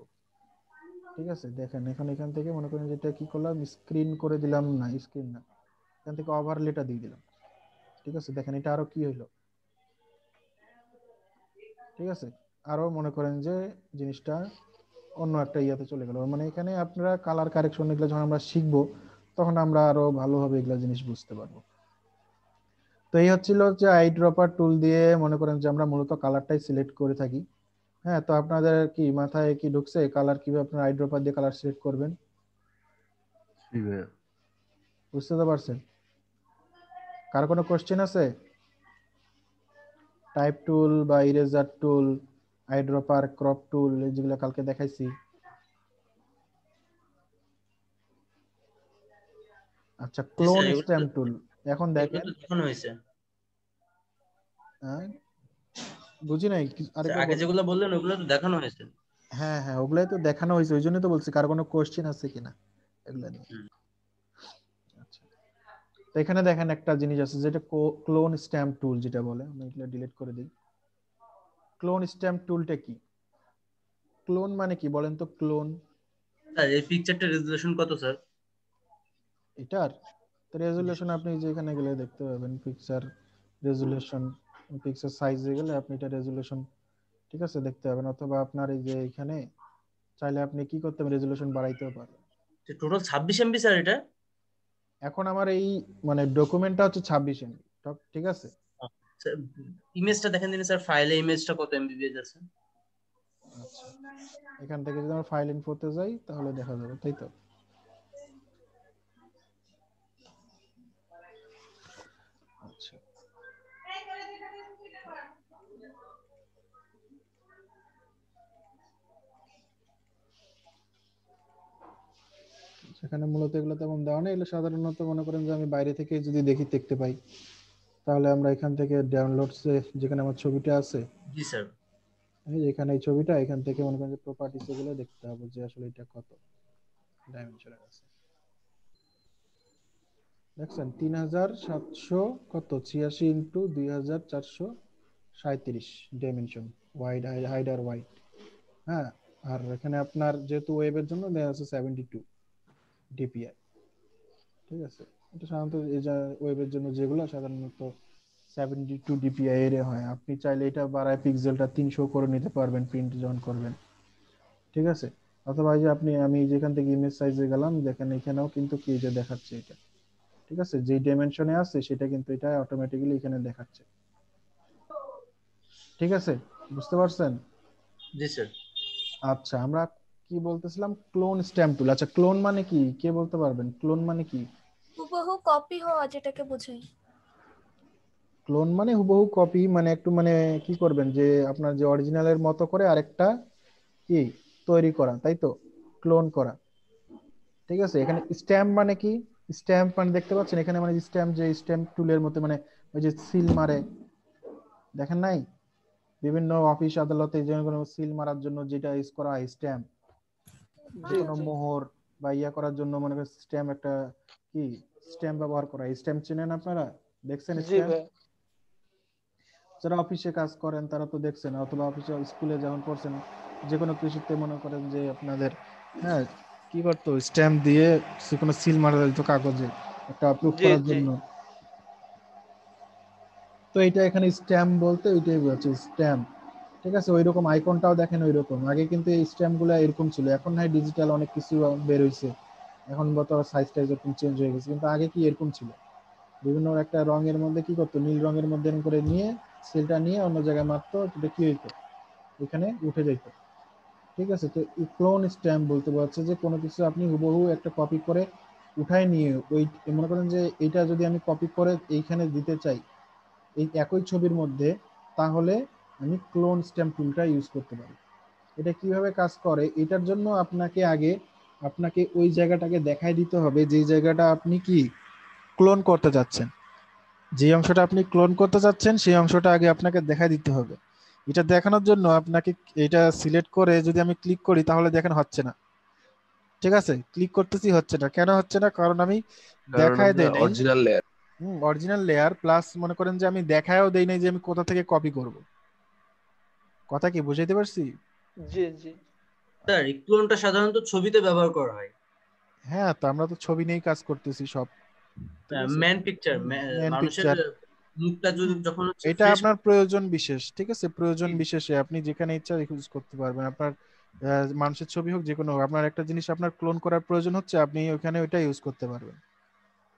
ঠিক আছে, দেখেন এখন এখান থেকে মনে করেন যেটা কি করলাম, স্ক্রিন করে দিলাম, না স্ক্রিন না, এখান থেকে ওভারলেটা দিয়ে দিলাম। ঠিক আছে, দেখেন এটা আরো কি হইলো। ঠিক আছে, আরো মনে করেন যে জিনিসটা অন্য একটা ইয়াতে চলে গেল। মানে এখানে আপনারা কালার কারেকশন এগুলো যখন আমরা শিখবো তখন আমরা আরো ভালোভাবে এগুলা জিনিস বুঝতে পারবো। তো এই হচ্ছিল যে আই ড্রপার টুল দিয়ে মনে করেন যে আমরা মূলত কালারটাই সিলেক্ট করে থাকি। হ্যাঁ, তো আপনাদের কি মাথায় কি ঢুকছে কালার কিভাবে আপনারা আই ড্রপার দিয়ে কালার সিলেক্ট করবেন? জি ভাইয়া। বুঝতে তো পারছেন? কার কোনো কোশ্চেন আছে? টাইপ টুল বা eraser tool, I dropper, crop টুল, যেগুলো কালকে দেখাইছি। আচ্ছা, জি ক্লোন স্যার, স্ট্যাম্প টুল, এখন এগুলো দেখেন। তো দেখানো হয়েছে। হ্যাঁ, বুঝি নাই, স্যার, আরেকবার আগে বলেন। যেগুলো বললেন ওগুলো তো দেখানো হয়েছে। হ্যাঁ হ্যাঁ, ওগুলাই তো দেখানো হয়েছে, ওই জন্য তো বলছি কার কোনো কোশ্চেন আছে কিনা এগুলা নিয়ে। হুম। আচ্ছা, তো এখানে দেখেন একটা জিনিস আছে যেটা ক্লোন স্ট্যাম্প টুল যেটা বলে, আমি এগুলো ডিলিট করে দিই। ক্লোন স্ট্যাম্প টুলটা কি? ক্লোন মানে কি বলেন তো? ক্লোন স্যার, এই পিকচারটার রেজুলেশন কত স্যার? এটার জি রেজুলেশন স্যার। আপনি যে এখানে গেলে দেখতে পাবেন পিকচার রেজুলেশন, পিকচার সাইজে গেলে আপনি এটা রেজুলেশন, ঠিক আছে, দেখতে পাবেন। অথবা আপনার এই যে এখানে চাইলে আপনি কি করতে পারেন, রেজুলেশন বাড়াইতেও পারেন। টোটাল 26 এমবি স্যার এটা? এখন আমার এই মানে ডকুমেন্টটা হচ্ছে 26 MB, ঠিক আছে। স্যার, ইমেজটা দেখেন দিন স্যার, ফাইলে ইমেজটা কত এমবিপিএস আছে? আচ্ছা, এখান থেকে যদি আমরা ফাইল ইনফোতে যাই তাহলে দেখা যাবে, তাই তো। আচ্ছা, সেখানে মূলত এগুলো তেমন দেওয়া নেই, এগুলো সাধারণত মনে করেন যে আমি বাইরে থেকে যদি দেখতে পাই, তাহলে আমরা এখান থেকে ডাউনলোডসে যেখানে আমার ছবিটা আছে, জি স্যার। এই যে এখানে এই ছবিটা, এখান থেকে মনে করেন যে প্রপার্টিস এগুলো দেখতে হবে যে আসলে এটা কত ডাইমেনশনের আছে। দেখছেন 3700 কত 86 ইন্টু 2437 ডাইমেনশন, ওয়াইড হাইড আর ওয়াইড। হ্যাঁ, আর এখানে আপনার যেহেতু ওয়েবের জন্য দেওয়া আছে 72 ডিপিআই। ঠিক আছে, এটা সাধারণত এই যে ওয়েবের জন্য যেগুলো সাধারণত 72 ডিপিআই এর হয়। আপনি চাইলে এটা বাড়ায় পিক্সেলটা 300 করে নিতে পারবেন প্রিন্ট যখন করবেন। ঠিক আছে, অথবা এই যে আমি যেখান থেকে ইমেজ সাইজে গেলাম, দেখেন এখানেও কিন্তু কি যে দেখাচ্ছে এটা। ঠিক আছে, যে ডাইমেনশনে আছে সেটা কিন্তু এটা অটোমেটিক্যালি এখানে দেখাচ্ছে। ঠিক আছে, বুঝতে পারছেন? জি স্যার। আচ্ছা, আমরা কি বলতেছিলাম? ক্লোন স্ট্যাম্প টুল। আচ্ছা, ক্লোন মানে কি কে বলতে পারবেন? ক্লোন মানে কি? হুবহু কপি হওয়া যেটাকে বোঝায়। ক্লোন মানে হুবহু কপি, মানে একটু মানে কি করবেন যে আপনার যে অরিজিনালের মতো করে আরেকটা কি তৈরি করা, তাই তো? ক্লোন করা। ঠিক আছে, এখানে স্ট্যাম্প মানে কি? স্ট্যাম্প মানে দেখতে পাচ্ছেন এখানে, মানে স্ট্যাম্প যে স্ট্যাম্প টুলের মতো, মানে ওই যে সিল মারে, দেখেন নাই? বিভিন্ন অফিস আদালতে যে কোনো সিল মারার জন্য যেটা ইউজ করা হয় স্ট্যাম্প, যে জি কোনো জি মোহর বা ইয়া করার জন্য মনে করেন স্ট্যাম্প একটা কি স্ট্যাম্প ব্যবহার করা হয়। স্ট্যাম্প চেনেন আপনারা? দেখছেন জি স্ট্যাম্প? ভাই। যারা অফিসে কাজ করেন তারা তো দেখছেন, অথবা অফিসে স্কুলে যখন পড়ছেন, যে কোনো কিছুতে মনে করেন যে আপনাদের হ্যাঁ কি করতো, স্ট্যাম্প দিয়ে সে কোনো সিল মারা দিত কাগজে একটা প্রুফ জি করার জি জন্য। তো এটা এখানে স্ট্যাম্প বলতে ওইটাই বোঝাচ্ছে, স্ট্যাম্প। ঠিক আছে, ওইরকম আইকনটাও দেখেন ওইরকম। আগে কিন্তু এই স্ট্যাম্প গুলো এরকম ছিল, এখন হয় ডিজিটাল অনেক কিছু বের হইছে, এখন বড় সাইজ টাইজ এরকম চেঞ্জ হয়ে গেছে, কিন্তু আগে কি এরকম ছিল, বিভিন্ন একটা রঙের মধ্যে কি করতো, নীল রঙের মধ্যে এরকম করে নিয়ে সিলটা নিয়ে অন্য জায়গায় মারতো, এটা কি হইতো, এখানে উঠে যেত। ঠিক আছে, তো ক্লোন স্ট্যাম্প বলতে বোঝাচ্ছে যে কোনো কিছু আপনি হুবহু একটা কপি করে উঠায় নিয়ে ওই, মনে করেন যে এটা যদি আমি কপি করে এইখানে দিতে চাই এই একই ছবির মধ্যে, তাহলে আমি ক্লোন স্ট্যাম্প টুলটা ইউজ করতে পারি। এটা কিভাবে কাজ করে, এটার জন্য আপনাকে ওই জায়গাটাকে দেখাই দিতে হবে, যে জায়গাটা আপনি কি ক্লোন করতে যাচ্ছেন, যে অংশটা আপনি ক্লোন করতে যাচ্ছেন সেই অংশটা আগে আপনাকে দেখাই দিতে হবে। এটা দেখানোর জন্য আপনাকে এটা সিলেক্ট করে যদি আমি ক্লিক করি, তাহলে দেখেন হচ্ছে না। ঠিক আছে, ক্লিক করতেছি হচ্ছে না, কেন হচ্ছে না? কারণ আমি কারণ দেখায় আমরা দেই নাই। Original layer. Original layer plus মনে করেন যে আমি দেখায়ও দেই নাই যে আমি কোথা থেকে কপি করব। কথা কি বুঝাইতে পারছি? জি জি স্যার এই ক্লোনটা সাধারণত ছবিতে ব্যবহার করা হয়। হ্যাঁ, তো আমরা তো ছবি নিয়েই কাজ করতেছি সব। ঠিক আছে, ম্যান পিকচার, মেন মানুষের পিকচার, মুখটা যদি যখন হচ্ছে এটা ফ্রেশ। আপনার প্রয়োজন বিশেষ। ঠিক আছে, প্রয়োজন জি বিশেষে আপনি যেখানে ইচ্ছা ইউজ করতে পারবেন। আপনার মানুষের ছবি হোক যে কোনো হোক, আপনার একটা জিনিস আপনার ক্লোন করার প্রয়োজন হচ্ছে, আপনি ওখানে ওইটা ইউজ করতে পারবেন।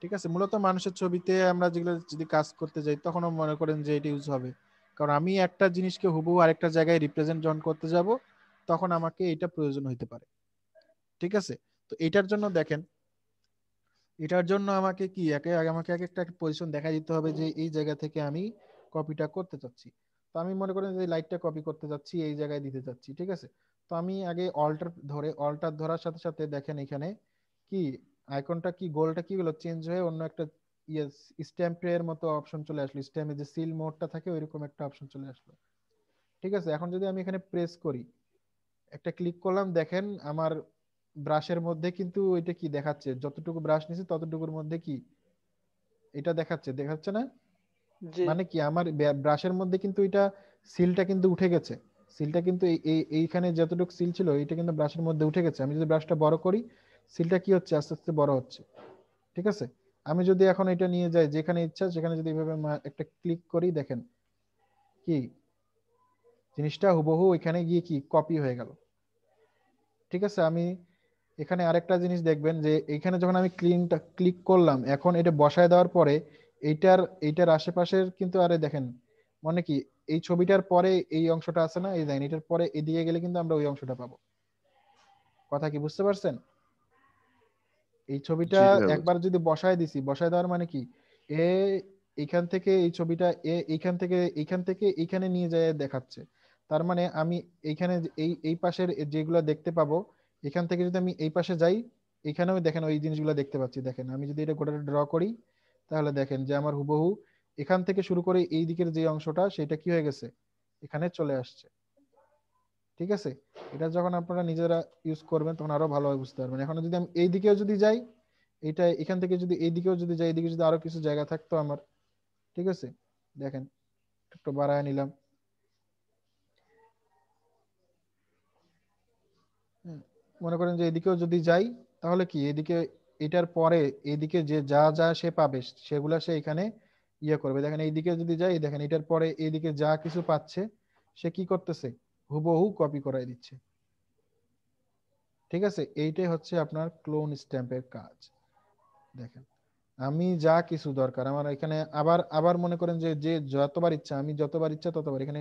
ঠিক আছে, মূলত মানুষের ছবিতে আমরা যেগুলো যদি কাজ করতে যাই তখনও মনে করেন যে এটা ইউজ হবে, কারণ আমি একটা জিনিসকে হুবহু আরেকটা জায়গায় রিপ্রেজেন্ট যখন করতে যাব, তখন আমাকে এটা প্রয়োজন হইতে পারে। ঠিক আছে, তো এটার জন্য দেখেন, এটার জন্য আমাকে কি আমাকে এক একটা পজিশন দেখা দিতে হবে যে এই জায়গা থেকে আমি কপিটা করতে চাচ্ছি। তো আমি মনে করেন যে লাইটটা কপি করতে যাচ্ছি, এই জায়গায় দিতে চাচ্ছি। ঠিক আছে, তো আমি আগে অল্টার ধরার সাথে সাথে দেখেন এখানে কি আইকনটা কি গোলটা কি হলো, চেঞ্জ হয়ে অন্য একটা ইয়ে স্ট্যাম্পের মতো অপশন চলে আসলো। স্ট্যাম্পে যে সিল মোডটা থাকে ওইরকম একটা অপশন চলে আসলো। ঠিক আছে, এখন যদি আমি এখানে প্রেস করি, একটা ক্লিক করলাম, দেখেন আমার ব্রাশের মধ্যে কিন্তু এটা কি দেখাচ্ছে, যতটুকু ব্রাশ নিয়েছি ততটুকুর মধ্যে কি এটা দেখাচ্ছে, দেখাচ্ছে না? জি মানে কি আমার ব্রাশের মধ্যে কিন্তু এটা সিলটা কিন্তু উঠে গেছে। সিলটা কিন্তু এইখানে যতটুকু সিল ছিল এটা কিন্তু ব্রাশের মধ্যে উঠে গেছে। আমি যদি ব্রাশটা বড় করি, সিলটা কি হচ্ছে, আস্তে আস্তে বড় হচ্ছে। ঠিক আছে, আমি যদি এখন এটা নিয়ে যাই যেখানে ইচ্ছা সেখানে যদি এইভাবে একটা ক্লিক করি, দেখেন কি জিনিসটা হুবহু এখানে গিয়ে কি কপি হয়ে গেল। ঠিক আছে, আমি এখানে আরেকটা জিনিস দেখবেন যে এখানে যখন আমি ক্লিক করলাম, এখন এটা বসায় দেওয়ার পরে এইটার আশেপাশের কিন্তু আরে দেখেন, মানে কি এই ছবিটার পরে এই অংশটা আছে না, এই দেখেন এটার পরে এদিকে গেলে কিন্তু আমরা ওই অংশটা পাবো। কথা কি বুঝতে পারছেন? এই ছবিটা জি ভাই বুঝছি। একবার যদি বসায় দিছি, বসায় দেওয়ার মানে কি এ এইখান থেকে এই ছবিটা এইখান থেকে এইখানে নিয়ে যায় দেখাচ্ছে। তার মানে আমি এইখানে এই এই পাশের যেগুলো দেখতে পাবো, এখান থেকে যদি আমি এই পাশে যাই, এখানেও দেখেন ওই জিনিসগুলো দেখতে পাচ্ছি। দেখেন আমি যদি এটা গোটাটা ড্র করি তাহলে দেখেন যে আমার হুবহু এখান থেকে শুরু করে এই দিকের যে অংশটা সেটা কি হয়ে গেছে, এখানে চলে আসছে। ঠিক আছে, এটা যখন আপনারা নিজেরা ইউজ করবেন তখন আরো ভালোভাবে বুঝতে পারবেন। এখন যদি আমি এই দিকেও যদি যাই, এটা এখান থেকে যদি এই দিকেও যদি যাই, এদিকে যদি আরো কিছু জায়গা থাকতো আমার, ঠিক আছে, দেখেন একটু বাড়ায় নিলাম। মনে করেন যে এদিকেও যদি যাই তাহলে কি এদিকে এটার পরে এদিকে যে যা যা সে পাবে সেগুলা সে এখানে ইয়ে করবে। দেখেন এইদিকে যদি যাই, দেখেন এটার পরে এইদিকে যা কিছু পাচ্ছে সে কি করতেছে, হুবহু কপি করাই দিচ্ছে। ঠিক আছে, এইটাই হচ্ছে আপনার ক্লোন স্ট্যাম্পের কাজ। দেখেন আমি যা কিছু দরকার আমার এখানে আবার আবার মনে করেন যে যে যতবার ইচ্ছা, আমি যতবার ইচ্ছা ততবার এখানে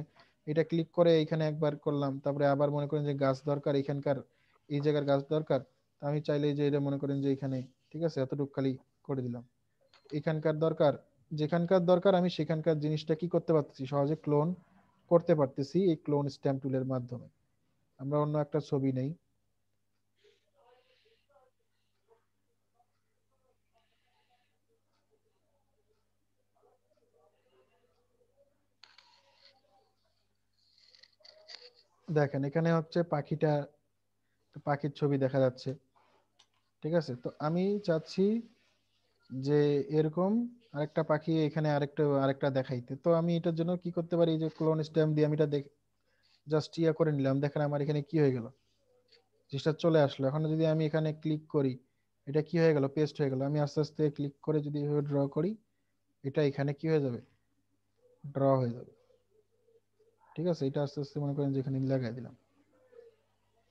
এটা ক্লিক করে এখানে একবার করলাম, তারপরে আবার মনে করেন যে গাছ দরকার এখানকার, এই জায়গার গাছ দরকার, তা আমি চাইলে যে এটা মনে করেন যে এখানে, ঠিক আছে, এতটুকু খালি করে দিলাম। এখানকার দরকার, যেখানকার দরকার আমি সেখানকার জিনিসটা কি করতে পারতেছি, সহজে ক্লোন করতে পারতেছি এই ক্লোন স্ট্যাম্প টুলের মাধ্যমে। আমরা অন্য একটা ছবি নেই। দেখেন এখানে হচ্ছে পাখিটা, পাখির ছবি দেখা যাচ্ছে। ঠিক আছে, তো আমি চাচ্ছি যে এরকম আরেকটা পাখি এখানে আরেকটা আরেকটা দেখাইতে। তো আমি এটার জন্য কি করতে পারি, এই যে ক্লোন স্ট্যাম্প দিয়ে আমি এটা জাস্ট ইয়া করে নিলাম। দেখেন আমার এখানে কি হয়ে গেল, জিনিসটা চলে আসলো। এখন যদি আমি এখানে ক্লিক করি, এটা কি হয়ে গেল, পেস্ট হয়ে গেল। আমি আস্তে আস্তে ক্লিক করে যদি এভাবে ড্র করি, এটা এখানে কি হয়ে যাবে, ড্র হয়ে যাবে। ঠিক আছে, এটা আস্তে আস্তে মনে করেন যে এখানে লাগাই দিলাম।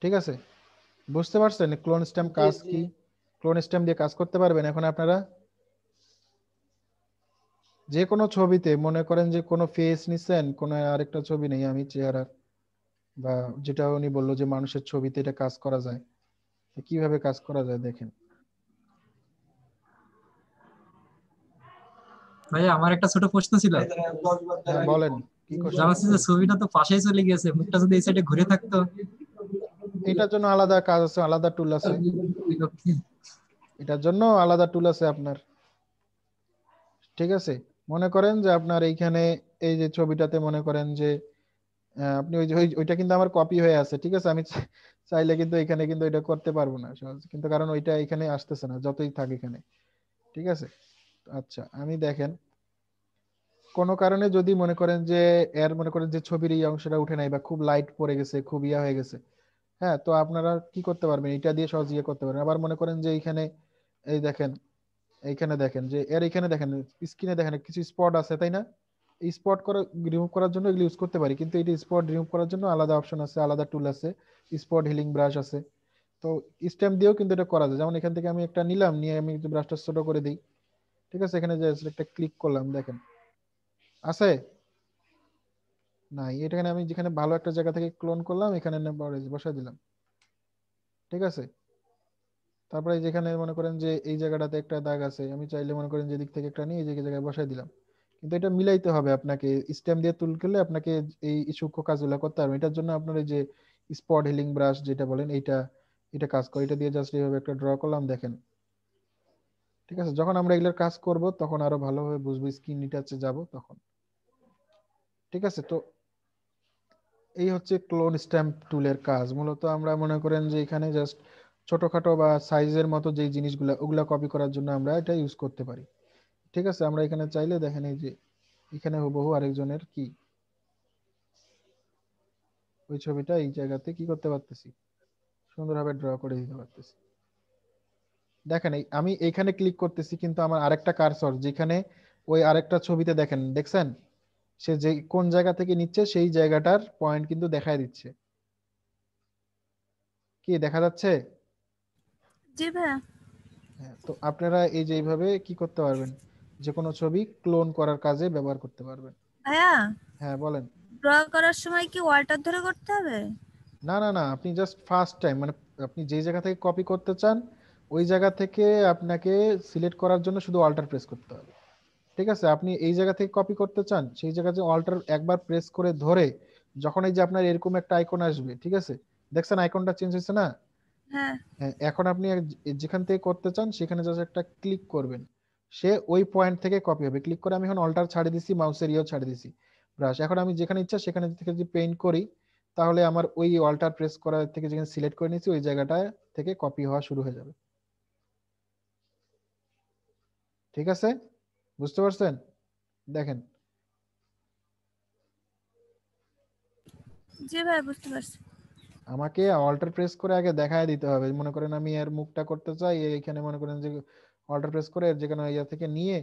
ঠিক আছে, বুঝতে পারছেন ক্লোন স্ট্যাম্প জি কাজ জি। কি? ক্লোন স্ট্যাম্প দিয়ে কাজ করতে পারবেন এখন আপনারা যে কোনো ছবিতে। মনে করেন যে কোনো ফেস নিছেন, কোনো আরেকটা ছবি নেই আমি চেহারার, বা যেটা উনি বললো যে মানুষের ছবিতে এটা কাজ করা যায়। তো কিভাবে কাজ করা যায় দেখেন। ভাই আমার একটা ছোট প্রশ্ন ছিল। হ্যাঁ বলেন, কি কোশ্চেন? জানা যাচ্ছে যে ছবিটা তো পাশেই চলে গিয়েছে, মুখটা যদি এই সাইডে ঘুরে থাকতো। এটার জন্য আলাদা কাজ আছে, আলাদা টুল আছে। এটার জন্য আলাদা টুল আছে আপনার। ঠিক আছে, মনে করেন যে আপনার এইখানে এই যে ছবিটাতে মনে করেন যে আপনি ওই যে ওইটা কিন্তু আমার কপি হয়ে আছে। ঠিক আছে, আমি চাইলে কিন্তু এখানে কিন্তু এটা করতে পারবো না সহজ, কিন্তু কারণ ওইটা এখানে আসতেছে না যতই থাক এখানে। ঠিক আছে, আচ্ছা আমি দেখেন কোনো কারণে যদি মনে করেন যে এর মনে করেন যে ছবির এই অংশটা উঠে নাই বা খুব লাইট পড়ে গেছে, খুব ইয়া হয়ে গেছে, হ্যাঁ, তো আপনারা কি করতে পারবেন, এটা দিয়ে সহজ ইয়ে করতে পারবেন। আবার মনে করেন যে এইখানে এই দেখেন, এইখানে দেখেন যে এর এখানে দেখেন স্ক্রিনে দেখেন কিছু স্পট আছে তাই না? এই স্পট করা রিমুভ করার জন্য এগুলো ইউজ করতে পারি, কিন্তু এই স্পট রিমুভ করার জন্য আলাদা অপশন আছে, আলাদা টুল আছে, স্পট হিলিং ব্রাশ আছে। তো স্ট্যাম্প দিয়েও কিন্তু এটা করা যায়। যেমন এখান থেকে আমি একটা নিলাম, নিয়ে আমি ব্রাশটা ছোট করে দিই। ঠিক আছে, এখানে যে একটা ক্লিক করলাম, দেখেন আছে নাই, এখানে আমি যেখানে ভালো একটা জায়গা থেকে ক্লোন করলাম এখানে বসাই দিলাম। ঠিক আছে, তারপরে যেখানে মনে করেন যে এই জায়গাটাতে একটা দাগ আছে, আমি চাইলে মনে করেন যে দিক থেকে একটা নিয়ে এই জায়গায় বসাই দিলাম। কিন্তু এটা মিলাইতে হবে আপনাকে, স্ট্যাম্প দিয়ে তুল করলে আপনাকে এই সূক্ষ্ম কাজগুলো করতে হবে। এটার জন্য আপনার এই যে স্পট হিলিং ব্রাশ যেটা বলেন এইটা, এটা কাজ করে। এটা দিয়ে জাস্ট এইভাবে একটা ড্র করলাম, দেখেন। ঠিক আছে, যখন আমরা এগুলোর কাজ করব তখন আরো ভালোভাবে বুঝবো, স্ক্রিন নিটাচে যাব তখন। ঠিক আছে, তো এই হচ্ছে ক্লোন স্ট্যাম্প টুলের কাজ। মূলত আমরা মনে করেন যে এখানে জাস্ট ছোটখাটো বা সাইজের মতো যে জিনিসগুলো ওগুলা কপি করার জন্য আমরা এটা ইউজ করতে পারি। ঠিক আছে, আমরা এখানে চাইলে দেখেন এই যে এখানে হুবহু আরেকজনের কি ওই ছবিটা এই জায়গাতে কি করতে পারতেছি, সুন্দরভাবে ড্র করে দিতে পারতেছি। দেখেন আমি এইখানে ক্লিক করতেছি, কিন্তু আমার আরেকটা কারসর যেখানে ওই আরেকটা ছবিতে দেখেন, দেখছেন সে যে কোন জায়গা থেকে নিচ্ছে সেই জায়গাটার পয়েন্ট কিন্তু দেখায় দিচ্ছে। কি দেখা যাচ্ছে? জি ভাইয়া। হ্যাঁ, তো আপনারা এই যে এইভাবে কি করতে পারবেন, যে কোনো ছবি ক্লোন করার কাজে ব্যবহার করতে পারবেন। ভাইয়া, হ্যাঁ বলেন। ড্র করার সময় কি ওয়ালটার ধরে করতে হবে? না না না, আপনি জাস্ট ফার্স্ট টাইম মানে আপনি যেই জায়গা থেকে কপি করতে চান ওই জায়গা থেকে আপনাকে সিলেক্ট করার জন্য শুধু অল্টার প্রেস করতে হবে। ঠিক আছে, আপনি এই জায়গা থেকে কপি করতে চান, সেই জায়গা যে অল্টার একবার প্রেস করে ধরে যখন এই যে আপনার এরকম একটা আইকন আসবে, ঠিক আছে, দেখছেন আইকনটা চেঞ্জ হয়েছে না? হ্যাঁ হ্যাঁ, এখন আপনি যেখান থেকে করতে চান সেখানে জাস্ট একটা ক্লিক করবেন, সে ওই পয়েন্ট থেকে কপি হবে। ক্লিক করে আমি এখন অল্টার ছাড়ে দিছি, মাউসের ইয়েও ছাড়ে দিছি, ব্রাশ। এখন আমি যেখানে ইচ্ছা সেখানে থেকে যদি পেইন্ট করি, তাহলে আমার ওই অল্টার প্রেস করা থেকে যেখানে সিলেক্ট করে নিয়েছি ওই জায়গাটা থেকে কপি হওয়া শুরু হয়ে যাবে। ঠিক আছে, বুঝতে পারছেন? দেখেন, জি ভাই বুঝতে পারছি। আমাকে অল্টার প্রেস করে আগে দেখায় দিতে হবে। মনে করেন আমি এর মুখটা করতে চাই, এইখানে মনে করেন যে অল্টার প্রেস করে যে কোনো ইয়া থেকে নিয়ে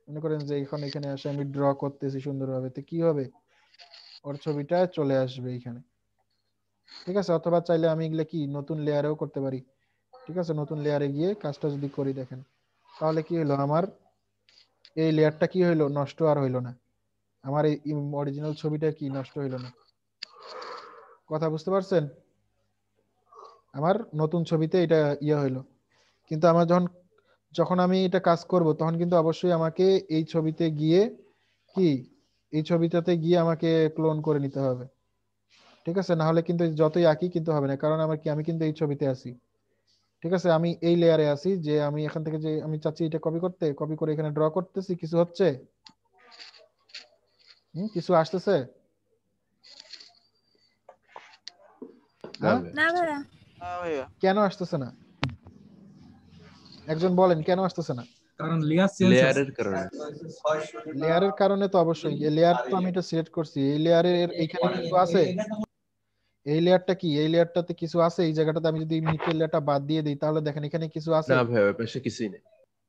মনে করেন যে এখন এখানে আসে আমি ড্র করতেছি সুন্দরভাবে, তো কি হবে, ওর ছবিটা চলে আসবে এইখানে। ঠিক আছে, অথবা চাইলে আমি এগুলো কি নতুন লেয়ারেও করতে পারি। ঠিক আছে, নতুন লেয়ারে গিয়ে কাজটা যদি করি, দেখেন তাহলে কি হলো, আমার এই লেয়ারটা কি হইলো, নষ্ট আর হইলো না। আমার এই অরিজিনাল ছবিটা কি নষ্ট হইলো না। কথা বুঝতে পারছেন? আমার নতুন ছবিতে এটা ইয়ে হইলো। কিন্তু আমার যখন যখন আমি এটা কাজ করব তখন কিন্তু অবশ্যই আমাকে এই ছবিতে গিয়ে কি এই ছবিটাতে গিয়ে আমাকে ক্লোন করে নিতে হবে। ঠিক আছে, না হলে কিন্তু যতই আঁকি কিন্তু হবে না, কারণ আমার কি আমি কিন্তু এই ছবিতে আছি। ঠিক আছে, আমি এই লেয়ারে আছি, যে আমি এখান থেকে যে আমি চাচ্ছি এটা কপি করতে, কপি করে এখানে ড্র করতেছি, কিছু হচ্ছে, কিছু আসতেছে? না হ্যাঁ, ভাই, না ভাইয়া, হ্যাঁ ভাইয়া। কেন আসতেছে না? একজন বলেন কেন আসতেছে না? কারণ লেয়ার চেঞ্জ আছে। লেয়ারের কারণে। লেয়ারের কারণে তো অবশ্যই, এই লেয়ার তো আমি এটা সিলেক্ট করছি, এই লেয়ারের এইখানে কিছু আছে, এই লেয়ারটা কি, এই লেয়ারটাতে কিছু আছে, এই জায়গাটাতে আমি যদি নিচের লেয়ারটা বাদ দিয়ে দিই তাহলে দেখেন এখানে কিছু আছে, না ভাই, ওই পাশে কিছুই নেই।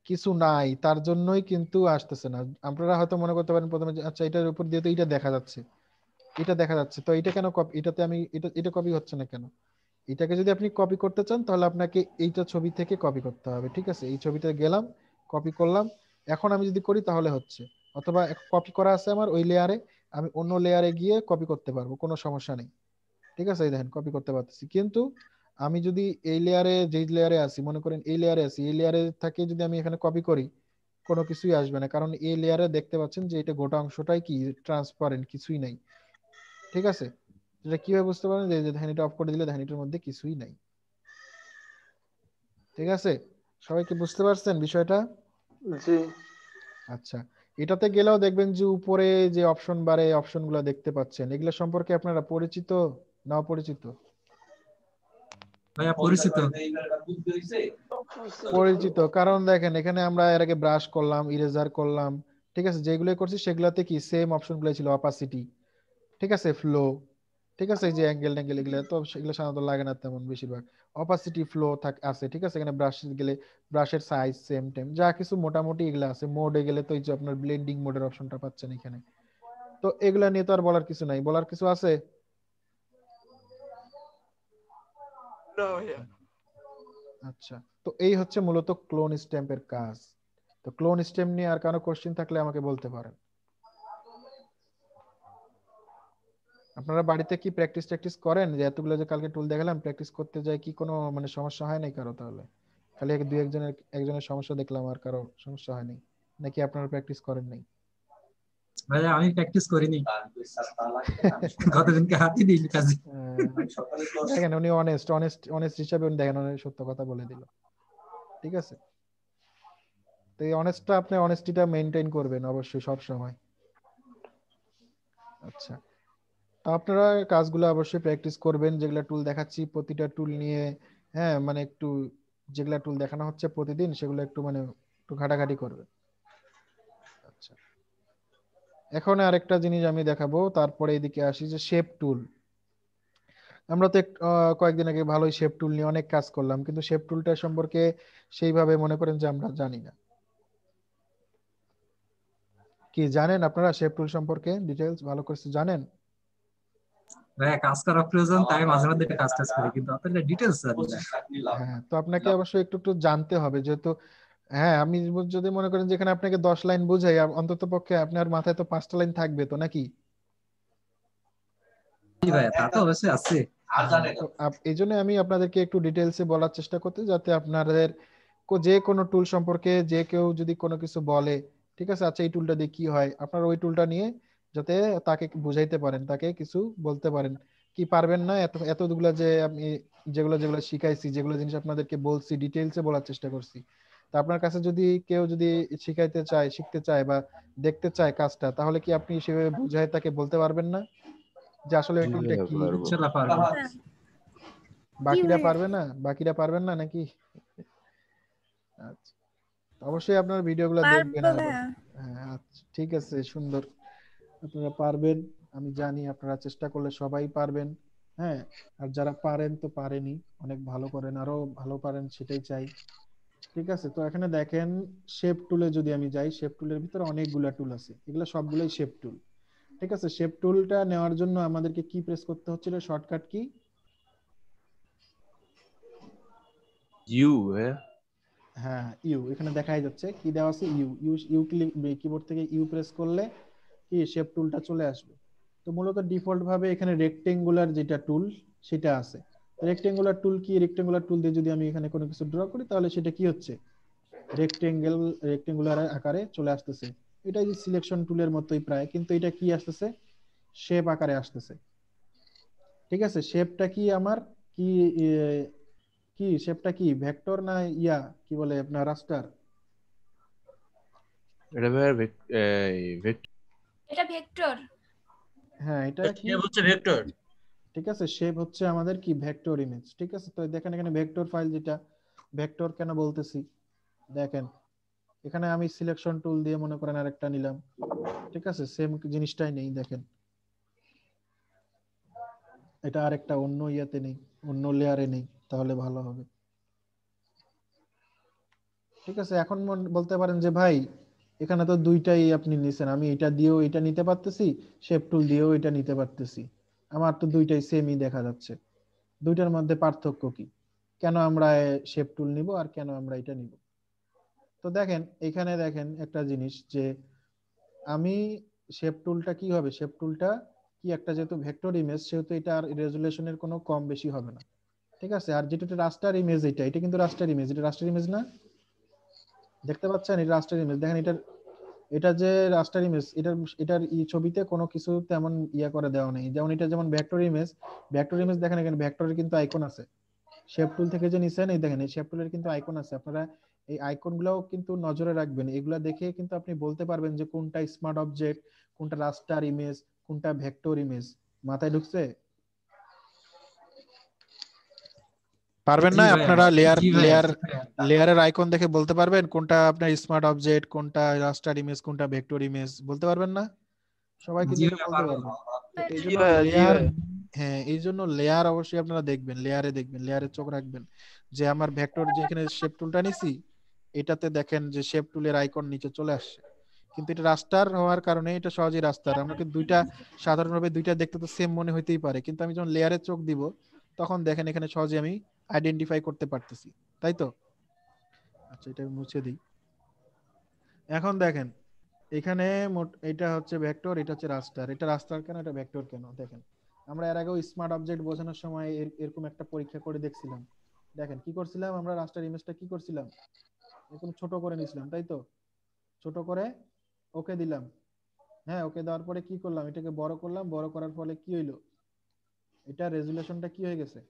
কিছু নাই, তার জন্যই কিন্তু আসতেছে না। আপনারা হয়তো মনে করতে পারেন প্রথমে যে আচ্ছা এটার উপর দিয়ে তো এটা দেখা যাচ্ছে, এটা দেখা যাচ্ছে, তো এটা কেন কপি, এটাতে আমি এটা এটা কপি হচ্ছে না কেন? এটাকে যদি আপনি কপি করতে চান তাহলে আপনাকে এইটা ছবি থেকে কপি করতে হবে। ঠিক আছে, এই ছবিতে গেলাম, কপি করলাম, এখন আমি যদি করি তাহলে হচ্ছে, অথবা কপি করা আছে আমার ওই লেয়ারে, আমি অন্য লেয়ারে গিয়ে কপি করতে পারবো, কোনো সমস্যা নেই। ঠিক আছে, এই দেখেন কপি করতে পারতেছি। কিন্তু আমি যদি এই লেয়ারে, যেই লেয়ারে আছি, মনে করেন এই লেয়ারে আছি, এই লেয়ারে থাকে যদি আমি এখানে কপি করি, কোনো কিছুই আসবে না, কারণ এই লেয়ারে দেখতে পাচ্ছেন যে এটা গোটা অংশটাই কি ট্রান্সপারেন্ট, কিছুই নাই। ঠিক আছে, এটা কিভাবে বুঝতে পারেন, যে যে দেখেন এটা অফ করে দিলে দেখেন এটার মধ্যে কিছুই নাই। ঠিক আছে, সবাই কি বুঝতে পারছেন বিষয়টা? জি। আচ্ছা, এটাতে গেলেও দেখবেন যে উপরে যে অপশন বারে অপশনগুলো দেখতে পাচ্ছেন, এগুলো সম্পর্কে আপনারা পরিচিত না অপরিচিত? ভাইয়া পরিচিত। পরিচিত, কারণ দেখেন এখানে আমরা এর আগে ব্রাশ করলাম, ইরেজার করলাম, ঠিক আছে, যেগুলো করছি সেগুলোতে কি সেম অপশনগুলো ছিল, অপাসিটি, ঠিক আছে, ফ্লো, ঠিক আছে, এই যে অ্যাঙ্গেল ট্যাঙ্গেল এগুলো তো সেগুলো সাধারণত লাগে না তেমন, বেশিরভাগ অপাসিটি ফ্লো আছে। ঠিক আছে, এখানে ব্রাশ গেলে ব্রাশের সাইজ সেম টেম যা কিছু মোটামুটি এগুলো আছে। মোডে গেলে তো এই যে আপনার ব্লেন্ডিং মোডের অপশনটা পাচ্ছেন এখানে। তো এগুলা নিয়ে তো আর বলার কিছু নাই, বলার কিছু আছে? না ভাইয়া। আচ্ছা, তো এই হচ্ছে মূলত ক্লোন স্ট্যাম্পের কাজ। তো ক্লোন স্ট্যাম্প নিয়ে আর কারো কোশ্চেন থাকলে আমাকে বলতে পারেন। আপনারা বাড়িতে কি প্র্যাকটিস ট্যাকটিস করেন, যে এতগুলো যে কালকে টুল দেখালাম প্র্যাকটিস করতে যায় কি কোনো মানে সমস্যা হয় নাই কারো? তাহলে খালি দুই একজনের সমস্যা দেখলাম, আর কারো সমস্যা হয়নি নাকি আপনারা প্র্যাকটিস করেন নাই? ভাইয়া আমি প্র্যাকটিস করিনি, গতদিনকে হাতে দিইনি কাজে। দেখেন উনি অনেস্ট অনেস্ট অনেস্ট হিসাবে উনি দেখেন উনি সত্য কথা বলে দিল। ঠিক আছে, তো এই অনেস্টটা আপনি অনেস্টিটা মেনটেন করবেন অবশ্যই সব সময়। আচ্ছা, তো আপনারা কাজগুলো অবশ্যই প্র্যাকটিস করবেন, যেগুলা টুল দেখাচ্ছি প্রতিটা টুল নিয়ে, হ্যাঁ মানে একটু যেগুলা টুল দেখানো হচ্ছে প্রতিদিন সেগুলো একটু মানে একটু ঘাটাঘাটি করবেন। আচ্ছা, এখন আরেকটা জিনিস আমি দেখাবো, তারপরে এদিকে আসি যে শেপ টুল। আমরা তো কয়েকদিন আগে ভালোই শেপ টুল নিয়ে অনেক কাজ করলাম, কিন্তু শেপ টুলটা সম্পর্কে সেইভাবে মনে করেন যে আমরা জানি না। কি জানেন আপনারা শেপ টুল সম্পর্কে ডিটেইলস ভালো করে জানেন? ভাইয়া কাজ করা প্রয়োজন, তাই মাঝে মধ্যে একটু কাজ টাজ করি, কিন্তু অতটা ডিটেলস জানি না। হ্যাঁ, তো আপনাকে অবশ্যই একটু একটু জানতে হবে, যেহেতু হ্যাঁ আমি যদি মনে করেন যেখানে আপনাকে 10 লাইন বুঝাই, অন্তত পক্ষে আপনার মাথায় তো 5টা লাইন থাকবে তো নাকি? জি ভাইয়া, তা তো অবশ্যই আছে। তো এই জন্য আমি আপনাদেরকে একটু ডিটেলসে বলার চেষ্টা করতে, যাতে আপনাদের যে কোনো টুল সম্পর্কে যে কেউ যদি কোনো কিছু বলে, ঠিক আছে আচ্ছা এই টুলটা দিয়ে কি হয়, আপনারা ওই টুলটা নিয়ে যাতে তাকে বুঝাইতে পারেন, তাকে কিছু বলতে পারেন, কি পারবেন না? এতগুলা যে আমি যেগুলো যেগুলো শিখাইছি, যেগুলো জিনিস আপনাদেরকে বলছি, ডিটেইলসে বলার চেষ্টা করছি, তা আপনার কাছে যদি কেউ যদি শিখাইতে চায়, শিখতে চায় বা দেখতে চায় কাজটা, তাহলে কি আপনি সেভাবে বুঝায় তাকে বলতে পারবেন না যে আসলে ওই জি টুলটা ভাইয়া কি? পারবো। ইনশাআল্লাহ পারবো। হ্যাঁ, বাকিরা ভাইয়া? পারবে না? বাকিরা পারবেন না নাকি? আচ্ছা, অবশ্যই আপনার ভিডিওগুলো দেখবেন পারবো আর ভাইয়া। হ্যাঁ, আচ্ছা ঠিক আছে, সুন্দর। আপনারা পারবেন, আমি জানি আপনারা চেষ্টা করলে সবাই পারবেন। হ্যাঁ, আর যারা পারেন তো পারেনই, অনেক ভালো করেন, আরো ভালো পারেন সেটাই চাই। ঠিক আছে, তো এখানে দেখেন শেপ টুলে যদি আমি যাই, শেপ টুলের ভিতরে অনেকগুলা টুল আছে, এগুলো সবগুলোই শেপ টুল। ঠিক আছে, শেপ টুলটা নেওয়ার জন্য আমাদেরকে কি প্রেস করতে হচ্ছিল? Shortcut key? ইউ ভাইয়া। হ্যাঁ, ইউ। এখানে দেখাই যাচ্ছে কি দেওয়া আছে, ইউ। ইউ ইউ কিবোর্ড থেকে ইউ প্রেস করলে কি শেপ টুলটা চলে আসবে। তো মূলত ডিফল্ট ভাবে এখানে রেক্টেঙ্গুলার যেটা টুল সেটা আছে। রেক্টেঙ্গুলার টুল কি? রেক্টেঙ্গুলার টুল দিয়ে যদি আমি এখানে কোনো কিছু ড্র করি, তাহলে সেটা কি হচ্ছে? রেক্টেঙ্গুলার আকারে চলে আসতেছে। এটা যে সিলেকশন টুলের মতোই প্রায়, কিন্তু এটা কি আসতেছে? শেপ আকারে আসতেছে। ঠিক আছে, শেপটা কি আমার কি কি শেপটা কি ভেক্টর না ইয়া কি বলে আপনার রাস্টার? এটা ভাইয়া এটা ভেক্টর। হ্যাঁ, এটা কি? শেপ হচ্ছে ভেক্টর। ঠিক আছে, শেপ হচ্ছে আমাদের কি ভেক্টর ইমেজ। ঠিক আছে, তো দেখেন এখানে ভেক্টর ফাইল, যেটা ভেক্টর কেন বলতেছি দেখেন, এখানে আমি সিলেকশন টুল দিয়ে মনে করেন আরেকটা নিলাম। ঠিক আছে, সেম জিনিসটাই নেই, দেখেন এটা আরেকটা অন্য ইয়াতে নেই, অন্য লেয়ারে নেই, তাহলে ভালো হবে। ঠিক আছে, এখন বলতে পারেন যে ভাই এখানে তো দুইটাই আপনি নিছেন, আমি এটা দিয়েও এটা নিতে পারতেছি, শেপ টুল দিয়েও এটা নিতে পারতেছি, আমার তো দুইটাই সেমই দেখা যাচ্ছে, দুইটার মধ্যে পার্থক্য কি? কেন আমরা শেপ টুল নিব আর কেন আমরা এটা নিব? তো দেখেন এখানে দেখেন একটা জিনিস, যে আমি শেপ টুলটা কি হবে, শেপ টুলটা কি একটা যেহেতু ভেক্টর ইমেজ, সেহেতু এটার রেজুলেশনের কোনো কম বেশি হবে না। ঠিক আছে, আর যেটা রাস্টার ইমেজ, এটা কিন্তু রাস্টার ইমেজ, এটা রাস্টার ইমেজ না? দেখতে পাচ্ছেন এটা রাস্টার ইমেজ, দেখেন এটা যে রাস্টার ইমেজ, এটার ছবিতে কোনো কিছু তেমন ইয়া করে দেওয়া নেই। যেমন এটা যেমন ভেক্টর ইমেজ, দেখেন এখানে ভেক্টরের কিন্তু আইকন আছে। শেপ টুল থেকে যে নিছেন, এই দেখেন এই শেপ টুলের কিন্তু আইকন আছে। আপনারা এই আইকন গুলাও কিন্তু নজরে রাখবেন, এগুলা দেখে কিন্তু আপনি বলতে পারবেন যে কোনটা স্মার্ট অবজেক্ট, কোনটা রাস্টার ইমেজ, কোনটা ভেক্টর ইমেজ। মাথায় ঢুকছে? পারবেন জি না? ভাইয়া, আপনারা লেয়ার জি ভাইয়া, লেয়ার জি ভাইয়া। লেয়ারের আইকন দেখে বলতে পারবেন কোনটা আপনার স্মার্ট অবজেক্ট, কোনটা রাস্টার ইমেজ, কোনটা ভেক্টর ইমেজ, বলতে পারবেন না? সবাই কিন্তু জি এটা ভাইয়া বলতে পারবো। পারবেন। তো এই জি জন্য ভাইয়া, জি লেয়ার, ভাইয়া। হ্যাঁ এই জন্য লেয়ার অবশ্যই আপনারা দেখবেন, লেয়ারে দেখবেন, লেয়ারে চোখ রাখবেন, যে আমার ভেক্টর যেখানে শেপ টুলটা নিছি, এটাতে দেখেন যে শেপ টুলের আইকন নিচে চলে আসছে। কিন্তু এটা রাস্টার হওয়ার কারণে এটা সহজেই রাস্টার, আমাকে দুইটা সাধারণভাবে দুইটা দেখতে তো সেম মনে হইতেই পারে, কিন্তু আমি যখন লেয়ারে চোখ দিব, তখন দেখেন এখানে সহজে আমি আইডেন্টিফাই করতে পারতেছি, তাই তো? আচ্ছা, এটা আমি মুছে দিই। এখন দেখেন এখানে এটা হচ্ছে ভেক্টর, এটা হচ্ছে রাস্টার। এটা রাস্টার কেন, এটা ভেক্টর কেন? দেখেন আমরা এর আগেও স্মার্ট অবজেক্ট বোঝানোর সময় এরকম একটা পরীক্ষা করে দেখছিলাম। দেখেন কি করছিলাম আমরা, রাস্টার ইমেজটা কি করছিলাম, এরকম ছোট করে নিছিলাম, তাই তো? ছোট করে ওকে দিলাম। হ্যাঁ, ওকে দেওয়ার পরে কি করলাম, এটাকে বড় করলাম, বড় করার ফলে কি হইলো, এটা রেজুলেশনটা কি হয়ে গেছে,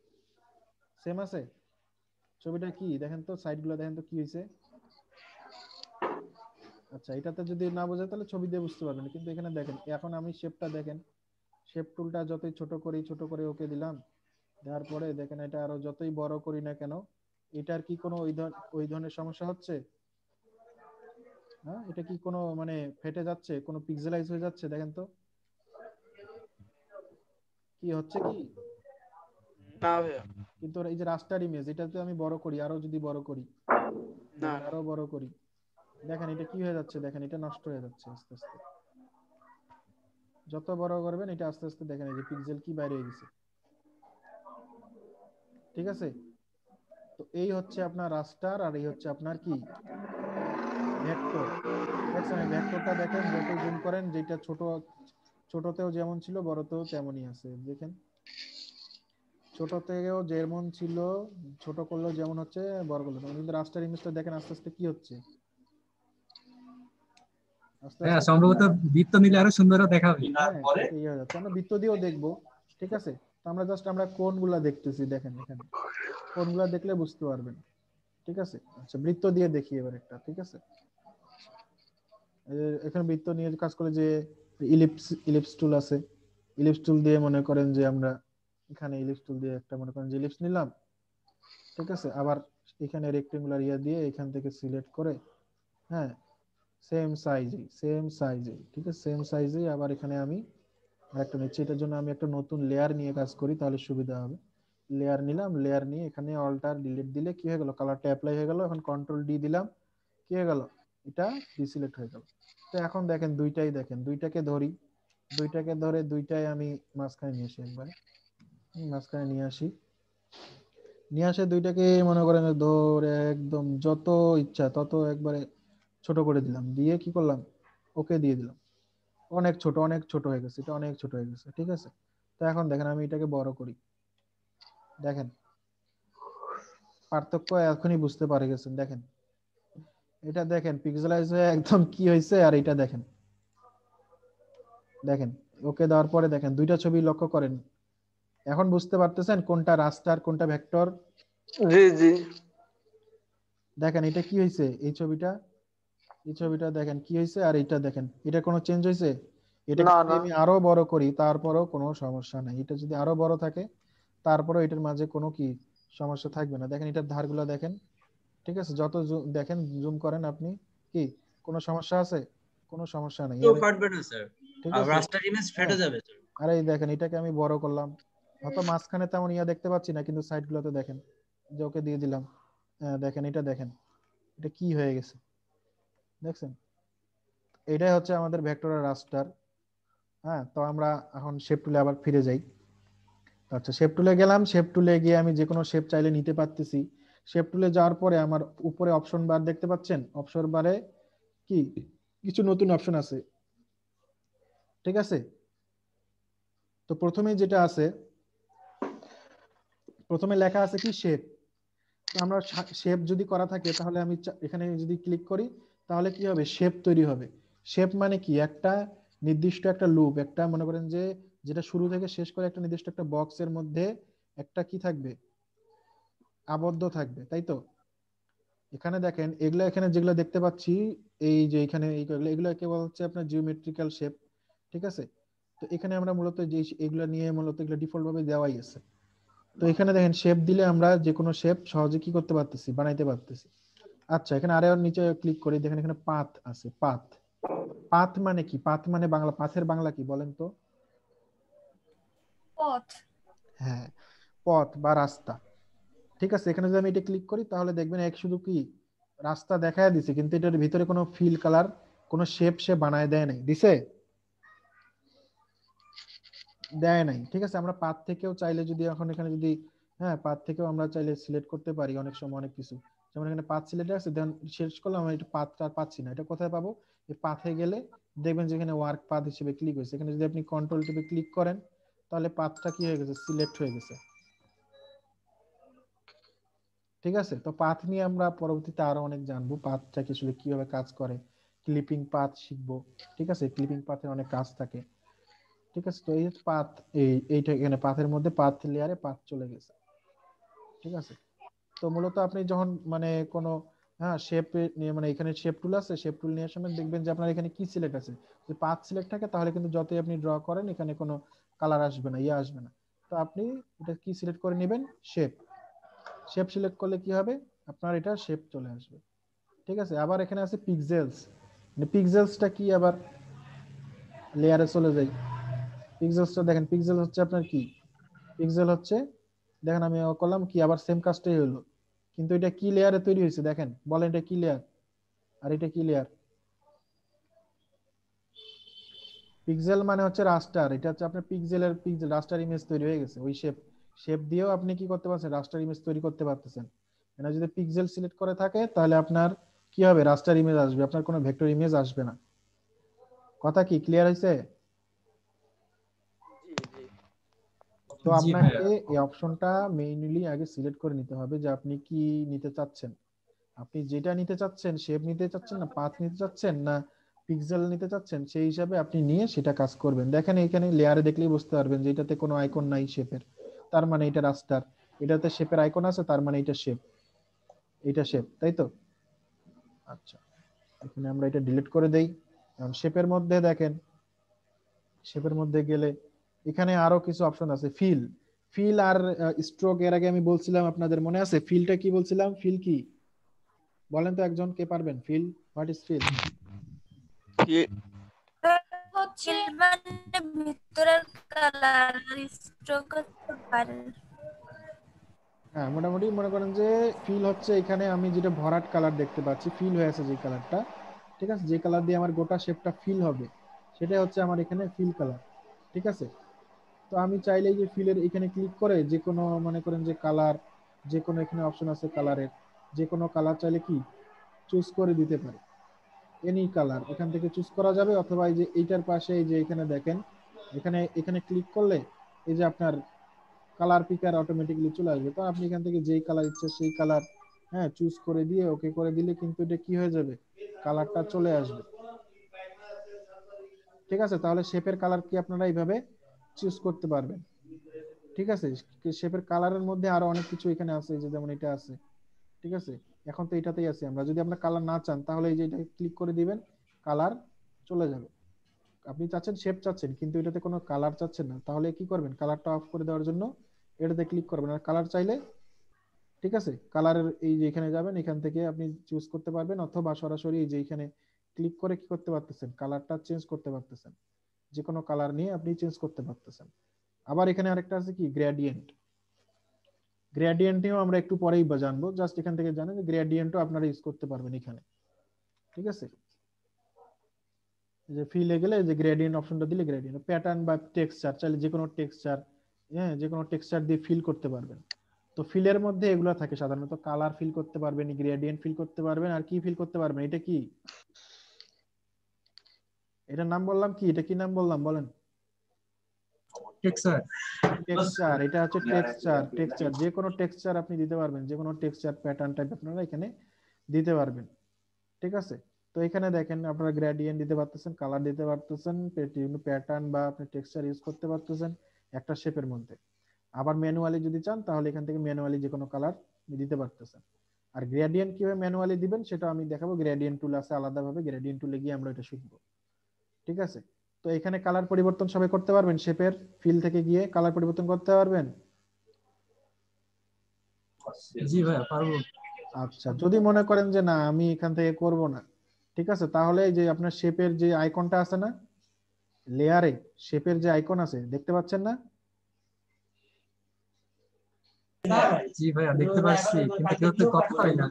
সেম আছে। ছবিটা কি দেখেন তো, সাইড গুলো দেখেন তো কি হয়েছে। আচ্ছা, এটাতে যদি না বোঝে তাহলে ছবি দিয়ে বুঝতে পারবেন, কিন্তু এখানে দেখেন এখন আমি শেপটা দেখেন, শেপ টুলটা যতই ছোট করে ওকে দিলাম, দেওয়ার পরে দেখেন এটা আরো যতই বড় করি না কেন, এটার কি কোনো ওই ধরনের সমস্যা হচ্ছে? হ্যাঁ, এটা কি কোনো মানে ফেটে যাচ্ছে, কোনো পিক্সেলাইজ হয়ে যাচ্ছে? দেখেন তো কি হচ্ছে কি? না ভাইয়া, কিন্তু এই যে রাস্টার ইমেজ, এটাতে আমি বড় করি, আরো যদি বড় করি, না দেখেন না। আরো বড় করি, দেখেন এটা কি হয়ে যাচ্ছে, দেখেন এটা নষ্ট হয়ে যাচ্ছে আস্তে আস্তে। যত বড় করবেন এটা আস্তে আস্তে দেখেন এই যে পিক্সেল কি বাইরে হয়ে গেছে। ঠিক আছে, তো এই হচ্ছে আপনার রাস্টার, আর এই হচ্ছে আপনার কি ভেক্টর। দেখছেন এই ভেক্টরটা দেখেন, যত জুম করেন যেটা ছোটতেও যেমন ছিল বড়তেও তেমনই আছে, দেখেন ছোটতেও যেমন ছিল, ছোট করলেও যেমন হচ্ছে, বড় করলেও তেমন। কিন্তু রাস্টার ইমেজটা দেখেন আস্তে আস্তে কি হচ্ছে, আস্তে হ্যাঁ, আস্তে কি, সম্ভবত বৃত্ত নিলে আরো সুন্দর দেখাবে। হ্যাঁ এই হয়ে যাচ্ছে। আমরা বৃত্ত দিয়েও দেখবো, ঠিক আছে? তো আমরা কোনগুলা দেখতেছি দেখেন, এখানে কোনগুলা দেখলে বুঝতে পারবেন। ঠিক আছে, আচ্ছা বৃত্ত দিয়ে দেখি এবার একটা। ঠিক আছে, এখানে বৃত্ত নিয়ে কাজ করে যে ইলিপস টুল আছে, ইলিপস টুল দিয়ে মনে করেন যে আমরা এখানে ইলিপস টুল দিয়ে একটা মনে করেন যে ইলিপস নিলাম। ঠিক আছে, আবার এখানে রেক্টেঙ্গুলার ইয়া দিয়ে এখান থেকে সিলেক্ট করে, হ্যাঁ সেম সাইজে, ঠিক আছে সেম সাইজে আবার এখানে আমি আরেকটা নিচ্ছি। এটার জন্য আমি একটা নতুন লেয়ার নিয়ে কাজ করি, তাহলে সুবিধা হবে। লেয়ার নিলাম, লেয়ার নিয়ে এখানে অল্টার ডিলিট দিলে কি হয়ে গেল, কালারটা অ্যাপ্লাই হয়ে গেল। এখন কন্ট্রোল ডি দিলাম, কি হয়ে গেল, এটা ডিসিলেক্ট হয়ে গেল। তো এখন দেখেন দুইটাই, দেখেন দুইটাকে ধরি, দুইটাকে ধরে দুইটাই আমি মাঝখানে নিয়ে আসি একবার, মাঝখানে নিয়ে আসি, নিয়ে আসে দুইটাকে মনে করেন ধরে একদম যত ইচ্ছা তত একবারে ছোট করে দিলাম, দিয়ে কি করলাম, ওকে দিয়ে দিলাম। অনেক ছোট হয়ে গেছে, এটা অনেক ছোট হয়ে গেছে। ঠিক আছে, তো এখন দেখেন আমি এটাকে বড় করি, দেখেন পার্থক্য এখনই বুঝতে পারে গেছেন। দেখেন এটা দেখেন পিক্সেলাইজ হয়ে একদম কি হয়েছে, আর এটা দেখেন, দেখেন ওকে দেওয়ার পরে দেখেন দুইটা ছবি লক্ষ্য করেন। এখন বুঝতে পারতেছেন কোনটা রাস্টার কোনটা ভেক্টর? জি জি। দেখেন এটা কি হয়েছে, এই ছবিটা দেখেন কি হয়েছে, আর এটা দেখেন এটা কোনো চেঞ্জ হয়েছে? এটাকে না যদি না। আমি আরো বড় করি তারপরেও কোনো সমস্যা নাই, এটা যদি আরো বড় থাকে তারপরেও এটার মাঝে কোনো কি সমস্যা থাকবে না। দেখেন এটার ধারগুলো দেখেন, ঠিক আছে যত দেখেন জুম করেন আপনি, কি কোনো সমস্যা আছে? কোনো সমস্যা নেই। তো ফাটবে না স্যার, ঠিক আর আছে, রাস্টার ইমেজ ফেটে হ্যাঁ যাবে স্যার। আর এই দেখেন এটাকে আমি বড় করলাম, হয়তো মাঝখানে তেমন ইয়া দেখতে পাচ্ছি না, কিন্তু সাইড গুলোতে দেখেন যে ওকে দিয়ে দিলাম। দেখেন এটা দেখেন এটা কি হয়ে গেছে, দেখছেন? এটাই হচ্ছে আমাদের ভেক্টরের রাস্টার। হ্যাঁ, তো আমরা এখন শেপ টুলে আবার ফিরে যাই। আচ্ছা শেপ টুলে গেলাম, শেপ টুলে গিয়ে আমি যে কোনো শেপ চাইলে নিতে পারতেছি। শেপ টুলে যাওয়ার পরে আমার উপরে অপশন বার দেখতে পাচ্ছেন, অপশন বারে কি কিছু নতুন অপশন আছে। ঠিক আছে, তো প্রথমে যেটা আছে, প্রথমে লেখা আছে কি শেপ। তো আমরা শেপ যদি করা থাকে তাহলে আমি এখানে যদি ক্লিক করি তাহলে কি হবে, শেপ তৈরি হবে। শেপ মানে কি, একটা নির্দিষ্ট একটা লুপ, একটা মনে করেন যে যেটা শুরু থেকে শেষ করে একটা নির্দিষ্ট একটা বক্সের মধ্যে একটা কি থাকবে, আবদ্ধ থাকবে, তাই তো? এখানে দেখেন এগুলা, এখানে যেগুলো দেখতে পাচ্ছি এই যে এখানে এগুলো কেবল হচ্ছে আপনার জিওমেট্রিক্যাল শেপ। ঠিক আছে, তো এখানে আমরা মূলত যে এগুলো নিয়ে মূলত এগুলো ডিফল্ট ভাবে দেওয়াই আছে। তো এখানে দেখেন শেপ দিলে আমরা যে কোনো শেপ সহজে কি করতে পারতেছি, বানাইতে পারতেছি। আচ্ছা এখানে আরো নিচে ক্লিক করি, দেখেন এখানে পাথ আছে। পাথ, পাথ মানে কি, পাথ মানে বাংলা, পাথের বাংলা কি বলেন তো? পথ। হ্যাঁ, পথ বা রাস্তা। ঠিক আছে, এখানে যদি আমি এটা ক্লিক করি তাহলে দেখবেন এক শুধু কি রাস্তা দেখায় দিছে, কিন্তু এটার ভিতরে কোনো ফিল কালার কোনো শেপ সে বানায় দেয় নাই, দিছে? দেয় নাই। ঠিক আছে, আমরা পাথ থেকেও চাইলে যদি এখন এখানে যদি, হ্যাঁ পাথ থেকেও আমরা চাইলে সিলেক্ট করতে পারি অনেক সময় অনেক কিছু। যেমন এখানে পাথ সিলেক্ট আছে, দেন শেষ করলাম, আমি এটা পাথটা আর পাচ্ছি না, এটা কোথায় পাবো? এই পাথে গেলে দেখবেন যে এখানে ওয়ার্ক পাথ হিসেবে ক্লিক হয়েছে, এখানে যদি আপনি কন্ট্রোল টিপে ক্লিক করেন তাহলে পাথটা কি হয়ে গেছে, সিলেক্ট হয়ে গেছে। ঠিক আছে, তো পাথ নিয়ে আমরা পরবর্তীতে আরো অনেক জানবো, পাথটা কি আসলে কিভাবে কাজ করে, ক্লিপিং পাথ শিখবো। ঠিক আছে, ক্লিপিং পাথের অনেক কাজ থাকে। ঠিক আছে, তো এই পাথ, এইটা এখানে পাথের মধ্যে পাথ লেয়ারে পাথ চলে গেছে। ঠিক আছে, তো মূলত আপনি যখন মানে কোনো, হ্যাঁ শেপ নিয়ে মানে এখানে শেপ টুল আছে, শেপ টুল নিয়ে সময় দেখবেন যে আপনার এখানে কি সিলেক্ট আছে, যদি পাথ সিলেক্ট থাকে তাহলে কিন্তু যতই আপনি ড্র করেন এখানে কোনো কালার আসবে না, ইয়ে আসবে না। তো আপনি এটা কি সিলেক্ট করে নেবেন, শেপ। শেপ সিলেক্ট করলে কি হবে, আপনার এটা শেপ চলে আসবে। ঠিক আছে, আবার এখানে আছে পিক্সেলস। মানে পিক্সেলসটা কি, আবার লেয়ারে চলে যাই। পিক্সেলসটা দেখেন, পিক্সেল হচ্ছে আপনার কি, পিক্সেল হচ্ছে, দেখেন আমি করলাম কি, আবার সেম কাজটাই হলো, কিন্তু এটা কি লেয়ারে তৈরি হয়েছে দেখেন, বলেন এটা কি লেয়ার, আর এটা কি লেয়ার? পিক্সেল মানে হচ্ছে রাস্টার, এটা হচ্ছে আপনার পিক্সেল রাস্টার ইমেজ তৈরি হয়ে গেছে। ওই শেপ, শেপ দিয়েও আপনি কি করতে পারছেন, রাস্টার ইমেজ তৈরি করতে পারতেছেন। এটা যদি পিক্সেল সিলেক্ট করে থাকে তাহলে আপনার কি হবে, রাস্টার ইমেজ আসবে, আপনার কোনো ভেক্টর ইমেজ আসবে না। কথা কি ক্লিয়ার হয়েছে? জি জি। তো জি ভাইয়া। আপনাকে এই অপশনটা মেইনলি আগে সিলেক্ট করে নিতে হবে যে আপনি কি নিতে চাচ্ছেন। আপনি যেটা নিতে চাচ্ছেন, শেপ নিতে চাচ্ছেন না পাথ নিতে চাচ্ছেন, না পিক্সেল নিতে চাচ্ছেন সেই হিসাবে আপনি নিয়ে সেটা কাজ করবেন। দেখেন এখানে লেয়ারে দেখলেই বুঝতে পারবেন যে এটাতে কোনো আইকন নাই শেপের, তার মানে এটা রাস্টার। এটাতে শেপের আইকন আছে, তার মানে এটা শেপ, এটা শেপ, তাই তো? আচ্ছা, এখানে আমরা এটা ডিলিট করে দেই। এখন শেপের মধ্যে দেখেন, শেপের মধ্যে গেলে এখানে আরো কিছু অপশন আছে। ফিল, ফিল আর স্ট্রোক, এর আগে আমি বলছিলাম আপনাদের মনে আছে ফিলটা কি বলছিলাম? ফিল কি বলেন তো, একজন কে পারবেন? Fill, what is fill? হচ্ছে মানে ভিতরের কালার স্ট্রোক হতে পারে। হ্যাঁ, মোটামুটি মনে করেন যে ফিল হচ্ছে এখানে আমি যেটা ভরাট কালার দেখতে পাচ্ছি, ফিল হয়ে আছে যে কালারটা, ঠিক আছে, যে কালার দিয়ে আমার গোটা শেপটা ফিল হবে সেটা হচ্ছে আমার এখানে ফিল কালার, ঠিক আছে। তো আমি চাইলেই যে ফিলের এখানে ক্লিক করে যে কোনো মনে করেন যে কালার, যে কোনো এখানে অপশন আছে কালারের, যে কোনো কালার চাইলে কি চুজ করে দিতে পারি, এনি কালার এখান থেকে চুজ করা যাবে। অথবা এই যে এইটার পাশে এই যে এখানে দেখেন, এখানে এখানে ক্লিক করলে এই যে আপনার কালার পিকার অটোমেটিক্যালি চলে আসবে। তো আপনি এখান থেকে যেই কালার ইচ্ছে সেই কালার, হ্যাঁ, চুজ করে দিয়ে ওকে করে দিলে কিন্তু এটা কি হয়ে যাবে, কালারটা চলে আসবে, ঠিক আছে। তাহলে শেপের কালার কি আপনারা এইভাবে চুজ করতে পারবেন, ঠিক আছে। শেপের কালারের মধ্যে আরো অনেক কিছু এখানে আছে, এই যে যেমন এটা আছে, ঠিক আছে। এখন তো এটাতেই আছি আমরা, যদি আমরা কালার না চান তাহলে এই যে এটা ক্লিক করে দিবেন, কালার চলে যাবে। আপনি চাচ্ছেন শেপ চাচ্ছেন কিন্তু এটাতে কোনো কালার চাচ্ছেন না, তাহলে কি করবেন, কালারটা অফ করে দেওয়ার জন্য এটাতে ক্লিক করবেন। আর কালার চাইলে, ঠিক আছে, কালারের এই যে এখানে যাবেন, এখান থেকে আপনি চুজ করতে পারবেন, অথবা সরাসরি এই যে এখানে ক্লিক করে কি করতে পারতেছেন, কালারটা চেঞ্জ করতে পারতেছেন, যে কোনো কালার নিয়ে আপনি চেঞ্জ করতে পারতেছেন। আবার এখানে আরেকটা আছে কি, গ্রেডিয়েন্ট। গ্রেডিয়েন্টেও আমরা একটু পরেই জানবো, জাস্ট এখান থেকে জানেন যে গ্রেডিয়েন্টও আপনারা ইউজ করতে পারবেন এখানে, ঠিক আছে। যে ফিলে গেলে যে গ্রেডিয়েন্ট অপশনটা দিলে গ্রেডিয়েন্ট, প্যাটার্ন বা টেক্সচার চাইলে যে কোনো টেক্সচার, হ্যাঁ, যে কোনো টেক্সচার দিয়ে ফিল করতে পারবেন। তো ফিলের মধ্যে এগুলো থাকে সাধারণত, কালার ফিল করতে পারবেন, গ্রেডিয়েন্ট ফিল করতে পারবেন, আর কি ফিল করতে পারবেন, এটা কি, এটার নাম বললাম কি, এটা কি নাম বললাম বলেন? টেক্সচার। টেক্সচার, এটা হচ্ছে টেক্সচার। টেক্সচার যে কোনো টেক্সচার আপনি দিতে পারবেন, যে কোনো টেক্সচার প্যাটার্ন টাইপ আপনারা এখানে দিতে পারবেন, ঠিক আছে। তো এখানে দেখেন আপনারা গ্রেডিয়েন্ট দিতে পারতেছেন, কালার দিতে পারতেছেন, প্যাটার্ন বা আপনি টেক্সচার ইউজ করতে পারতেছেন একটা শেপের মধ্যে। আবার ম্যানুয়ালি যদি চান তাহলে এখান থেকে ম্যানুয়ালি যে কোনো কালার দিতে পারতেছেন। আর গ্রেডিয়েন্ট কিভাবে ম্যানুয়ালি দিবেন সেটা আমি দেখাবো, গ্রেডিয়েন্ট টুল আছে আলাদাভাবে, গ্রেডিয়েন্ট টুলে গিয়ে আমরা এটা শিখবো, ঠিক আছে। তো এখানে কালার পরিবর্তন সবাই করতে পারবেন, শেপের ফিল থেকে গিয়ে কালার পরিবর্তন করতে পারবেন? জি ভাইয়া পারবো। আচ্ছা, যদি মনে করেন যে না আমি এখান থেকে করব না, ঠিক আছে, তাহলে এই যে আপনার শেপের যে আইকনটা আছে না, লেয়ারে শেপের যে আইকন আছে দেখতে পাচ্ছেন না? জি ভাইয়া দেখতে পাচ্ছি কিন্তু কেউ তো কথা হয় না।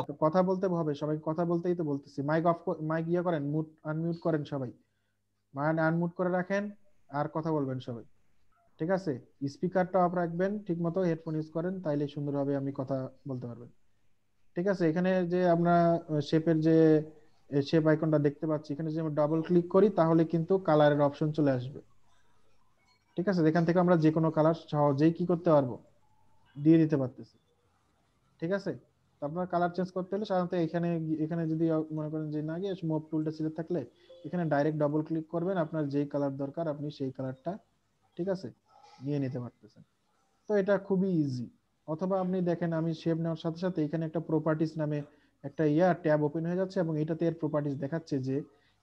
তো কথা বলতে হবে, সবাই কথা বলতেই তো বলতেছি। মাইক অফ, মাইক ইয়ে করেন, মুট আনমিউট করেন সবাই, মাইক আনমিউট করে রাখেন, আর কথা বলবেন সবাই, ঠিক আছে। স্পিকারটা অফ রাখবেন, ঠিক মতো হেডফোন ইউজ করেন, তাইলে সুন্দরভাবে আমি কথা বলতে পারবেন, ঠিক আছে। এখানে যে আমরা শেপের যে শেপ আইকনটা দেখতে পাচ্ছি, এখানে যদি আমরা ডাবল ক্লিক করি তাহলে কিন্তু কালারের অপশন চলে আসবে, ঠিক আছে। এখান থেকে আমরা যে কোনো কালার সহজেই কি করতে পারবো, দিয়ে দিতে পারতেছি, ঠিক আছে। তো আপনার কালার চেঞ্জ করতে হলে সাধারণত এখানে এখানে যদি মনে করেন যে না গিয়ে মুভ টুলটা সিলেক্ট থাকলে এখানে ডাইরেক্ট ডাবল ক্লিক করবেন, আপনার যেই কালার দরকার আপনি সেই কালারটা, ঠিক আছে, নিয়ে নিতে পারতেছেন। তো এটা খুবই ইজি। অথবা আপনি দেখেন আমি শেপ নেওয়ার সাথে সাথে এখানে একটা প্রপার্টিজ নামে একটা ট্যাব ওপেন হয়ে যাচ্ছে, এবং এটাতে এর প্রপার্টিজ দেখাচ্ছে যে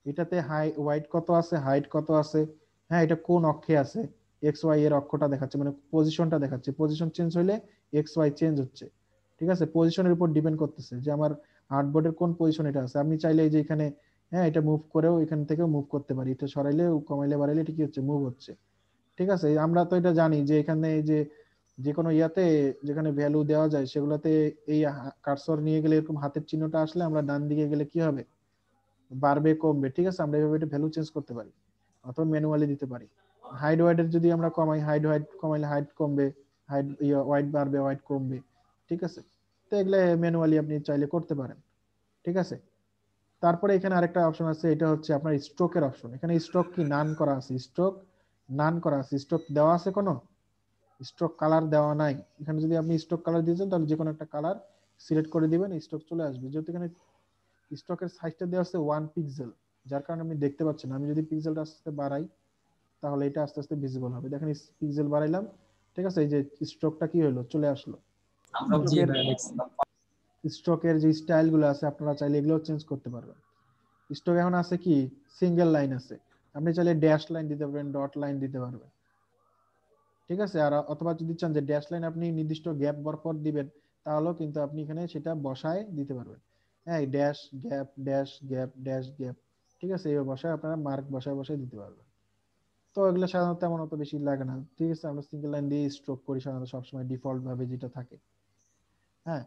এটাতে হাই ওয়াইড কত আছে, হাইট কত আছে, হ্যাঁ, এটা কোন অক্ষে আছে, এক্স ওয়াই এর অক্ষটা দেখাচ্ছে, মানে পজিশনটা দেখাচ্ছে, পজিশন চেঞ্জ হইলে এক্স ওয়াই চেঞ্জ হচ্ছে, ঠিক আছে। পজিশনের উপর ডিপেন্ড করতেছে যে আমার আর্টবোর্ডের কোন পজিশন এটা আছে। আমি চাইলে এই যে এখানে, হ্যাঁ, এটা মুভ করেও এখান থেকেও মুভ করতে পারি, এটা সরাইলে কমাইলে বাড়াইলে এটা কি হচ্ছে, মুভ হচ্ছে, ঠিক আছে। আমরা তো এটা জানি যে এখানে এই যে যে কোনো ইয়াতে যেখানে ভ্যালু দেওয়া যায় সেগুলোতে এই কার্সর নিয়ে গেলে এরকম হাতের চিহ্নটা আসলে আমরা ডান দিকে গেলে কি হবে, বাড়বে কমবে, ঠিক আছে। আমরা এইভাবে এটা ভ্যালু চেঞ্জ করতে পারি, অথবা ম্যানুয়ালি দিতে পারি। হাইড ওয়াইডের যদি আমরা কমাই, হাইড ওয়াইড কমাইলে হাইট কমবে, হাইড ওয়াইড বাড়বে, ওয়াইড কমবে, ঠিক আছে। তো এগুলো ম্যানুয়ালি আপনি চাইলে করতে পারেন, ঠিক আছে। তারপরে এখানে আরেকটা অপশন আছে, এটা হচ্ছে আপনার স্ট্রোকের অপশন। এখানে স্ট্রোক কি নান করা আছে, স্ট্রোক নান করা আছে, স্ট্রোক দেওয়া আছে কোনো, স্ট্রোক কালার দেওয়া নাই। এখানে যদি আপনি স্ট্রোক কালার দিয়েছেন তাহলে যে কোনো একটা কালার সিলেক্ট করে দিবেন, স্ট্রোক চলে আসবে। যেহেতু এখানে স্ট্রোকের সাইজটা দেওয়া আছে 1 পিক্সেল, যার কারণে আপনি দেখতে পাচ্ছেন। আমি যদি পিক্সেলটা আস্তে আস্তে বাড়াই তাহলে এটা আস্তে আস্তে ভিজিবল হবে। দেখেন পিক্সেল বাড়াইলাম, ঠিক আছে, এই যে স্ট্রোকটা কি হলো, চলে আসলো। জি ভাই দেখছি। স্ট্রোকের যে স্টাইল গুলো আছে আপনারা চাইলে এগুলো চেঞ্জ করতে পারবেন। স্ট্রোক এখন আছে কি সিঙ্গেল লাইন আছে, আপনি চাইলে ড্যাশ লাইন দিতে পারবেন, ডট লাইন দিতে পারবেন, ঠিক আছে। আর অথবা যদি চান যে ড্যাশ লাইন আপনি নির্দিষ্ট গ্যাপ বরপর দিবেন, তাহলেও কিন্তু আপনি এখানে সেটা বসায় দিতে পারবেন। হ্যাঁ, dash gap dash gap dash gap, ঠিক আছে, এই বসায় আপনারা মার্ক বসায় বসায় দিতে পারবেন। তো এগুলো সাধারণত তেমন অত বেশি লাগে না, ঠিক আছে। আমরা সিঙ্গেল লাইন দিয়ে স্ট্রোক করি সাধারণত সবসময় ডিফল্ট ভাবে যেটা থাকে। হ্যাঁ,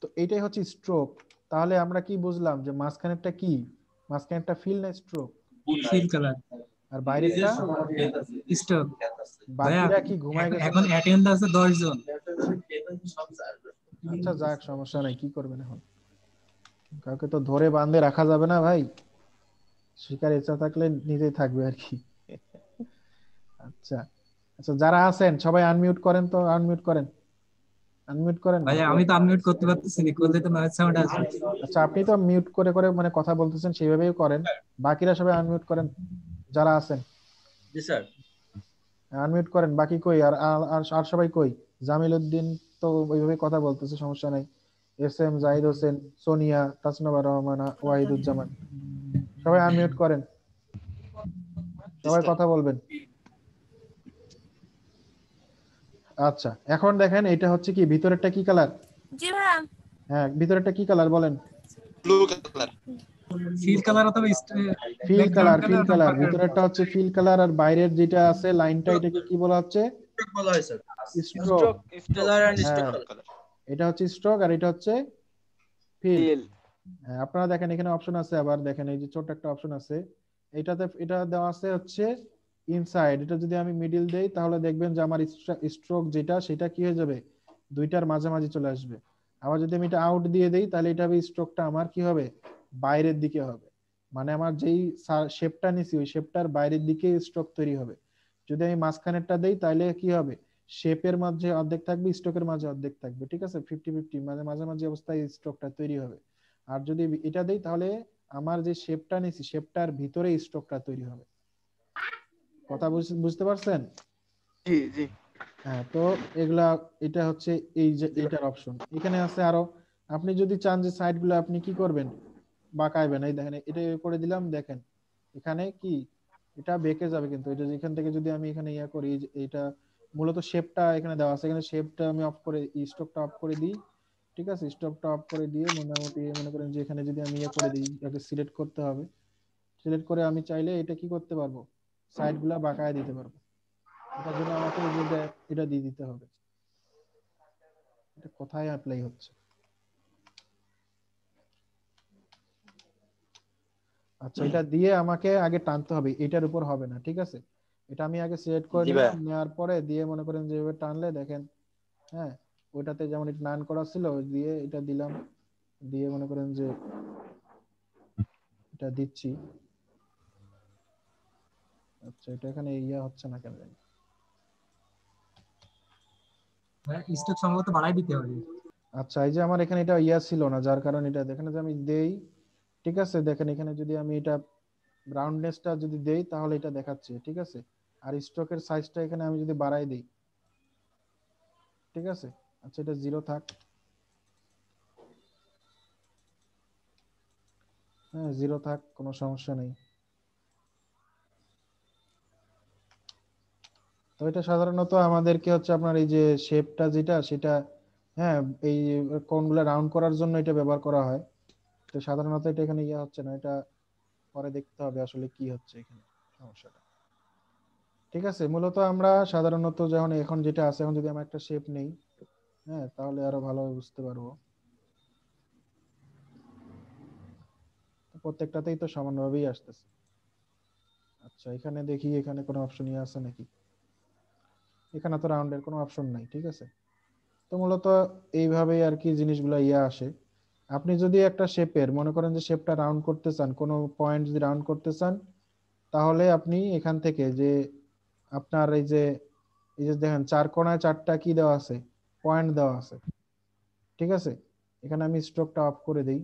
তো এইটাই হচ্ছে স্ট্রোক। তাহলে আমরা কি বুঝলাম যে মাঝখানেরটা কি, মাঝখানেরটা ফিল না স্ট্রোক, ফিল কালার আর বাইরেরটা স্টক। ভাইয়া বাকিরা কি ঘুমায় গেছে? এখন অ্যাটেন্ড আছে 10 জন। আচ্ছা যাক, সমস্যা নাই, কি করবেন এখন, কাউকে তো ধরে বাঁধে রাখা যাবে না ভাই, শিকার ইচ্ছা থাকলে নিজেই থাকবে আর কি। আচ্ছা আচ্ছা, যারা আছেন সবাই আনমিউট করেন, তো আনমিউট করেন, আনমিউট করেন। ভাইয়া আমি তো আনমিউট করতে পারতেছি না, করলে তো নয়েজ সাউন্ড আসবে। আচ্ছা, আপনি তো মিউট করে করে মানে কথা বলতেছেন, সেইভাবেই করেন। বাকিরা সবাই আনমিউট করেন যারা আছেন, জি স্যার। আনমিউট করেন। বাকি কই, আর আর আর সবাই কই? জামিল উদ্দিন তো ওইভাবে কথা বলতেছে, সমস্যা নাই। এস এম জাহিদ হোসেন, সোনিয়া, তাসনাবা রহমানা, ওয়াহিদুজ্জামান, সবাই আনমিউট করেন, সবাই কথা বলবেন। আচ্ছা, এখন দেখেন এটা হচ্ছে কি, ভিতরেরটা কি কালার? জি ভাইয়া। হ্যাঁ, ভিতরেরটা কি কালার বলেন? Blue colour. ফিল কালার অথবা fill colour, fill colour, background ভিতরেরটা হচ্ছে ফিল কালার, আর বাইরের যেটা আছে লাইনটা, এটাকে কি বলা হচ্ছে? বলা হয় স্যার। স্ট্রোক। কালার এন্ড হ্যাঁ, কালার। এটা হচ্ছে স্ট্রোক আর এটা হচ্ছে ফিল। ফিল। হ্যাঁ, আপনারা দেখেন এখানে অপশন আছে, আবার দেখেন এই যে ছোট একটা অপশন আছে, এটাতে এটা দেওয়া আছে হচ্ছে ইনসাইড। এটা যদি আমি মিডিল দেই তাহলে দেখবেন যে আমার স্ট্রোক যেটা সেটা কি হয়ে যাবে, দুইটার মাঝামাঝি চলে আসবে। আবার যদি আমি এটা আউট দিয়ে দেই তাহলে এটা হবে স্ট্রোকটা আমার কি হবে, বাইরের দিকে হবে। মানে আমার যেই শেপটা নিছি ওই শেপটার বাইরের দিকে স্ট্রোক তৈরি হবে। যদি আমি মাঝখানেরটা দেই তাহলে কি হবে, শেপের মাঝে অর্ধেক থাকবে, স্ট্রোকের মাঝে অর্ধেক থাকবে, ঠিক আছে, 50-50, মানে মাঝামাঝি অবস্থায় স্ট্রোকটা তৈরি হবে। আর যদি এটা দেই তাহলে আমার যে শেপটা নিছি শেপটার ভিতরে স্ট্রোকটা তৈরি হবে। কথা বুঝতে পারছেন? জি জি। হ্যাঁ, তো এগুলা, এটা হচ্ছে এই যে এটার অপশন। এখানে আছে আরো, আপনি যদি চান যে সাইড গুলো আপনি কি করবেন, বাঁকাইবেন, এই দেখেন এটা করে দিলাম, দেখেন এখানে কি এটা বেঁকে যাবে, কিন্তু এটা এখান থেকে যদি আমি এখানে ইয়া করি, এটা মূলত শেপটা এখানে দেওয়া আছে, এখানে শেপটা আমি অফ করে স্ট্রোকটা অফ করে দিই, ঠিক আছে, স্টপটা অফ করে দিয়ে মোটামুটি মনে করেন যে এখানে যদি আমি ইয়ে করে দিই, এটাকে সিলেক্ট করতে হবে, সিলেক্ট করে আমি চাইলে এটা কি করতে পারবো, সাইড গুলা বাঁকায় দিতে পারবো। এটার জন্য আমাকে এই যে এটা দিয়ে দিতে হবে। এটা কোথায় অ্যাপ্লাই হচ্ছে? আচ্ছা, এটা দিয়ে আমাকে আগে টানতে হবে, এটার উপর হবে না, ঠিক আছে। এটা আমি আগে সিলেক্ট করে নিলাম, নেওয়ার পরে দিয়ে মনে করেন যে এভাবে টানলে দেখেন, হ্যাঁ, ওইটাতে যেমন এটা নান করা ছিল দিয়ে এটা দিলাম, দিয়ে মনে করেন যে এটা দিচ্ছি। আচ্ছা, এটা এখানে ইয়া হচ্ছে না কেন জানি। স্টক সম্ভবত বাড়াই দিতে হবে। আচ্ছা, এই যে আমার এখানে এটা ইয়া ছিল না, যার কারণে এটা দেখেন যে আমি দেই, ঠিক আছে, দেখেন এখানে যদি আমি এটা রাউন্ডনেসটা যদি দেই তাহলে এটা দেখাচ্ছে, ঠিক আছে। আর স্ট্রোকের সাইজটা এখানে আমি যদি বাড়াই দিই, ঠিক আছে। আচ্ছা, এটা 0 থাক, হ্যাঁ 0 থাক, কোনো সমস্যা নেই। তো এটা সাধারণত আমাদেরকে হচ্ছে আপনার এই যে শেপটা যেটা সেটা, হ্যাঁ, এই কোণগুলো রাউন্ড করার জন্য এটা ব্যবহার করা হয়। তো সাধারণত এটা এখানে ইয়া হচ্ছে না, এটা পরে দেখতে হবে আসলে কি হচ্ছে এখানে সমস্যাটা, ঠিক আছে। মূলত আমরা সাধারণত যখন এখন যেটা আছে, এখন যদি আমরা একটা শেপ নেই, হ্যাঁ, তাহলে আরো ভালোভাবে বুঝতে পারবো। প্রত্যেকটাতেই তো সমানভাবেই আসতেছে। আচ্ছা, এখানে দেখি এখানে কোনো অপশন ইয়ে আছে নাকি, এখানে তো রাউন্ডের কোনো অপশন নাই, ঠিক আছে। তো মূলত এইভাবেই আর কি জিনিসগুলো ইয়ে আসে। আপনি যদি একটা শেপের মনে করেন যে শেপটা রাউন্ড করতে চান, কোনো পয়েন্ট যদি রাউন্ড করতে চান, তাহলে আপনি এখান থেকে যে আপনার এই যে দেখেন চার কোণায় চারটা কি দেওয়া আছে, পয়েন্ট দেওয়া আছে, ঠিক আছে। এখানে আমি স্ট্রোকটা অফ করে দিই।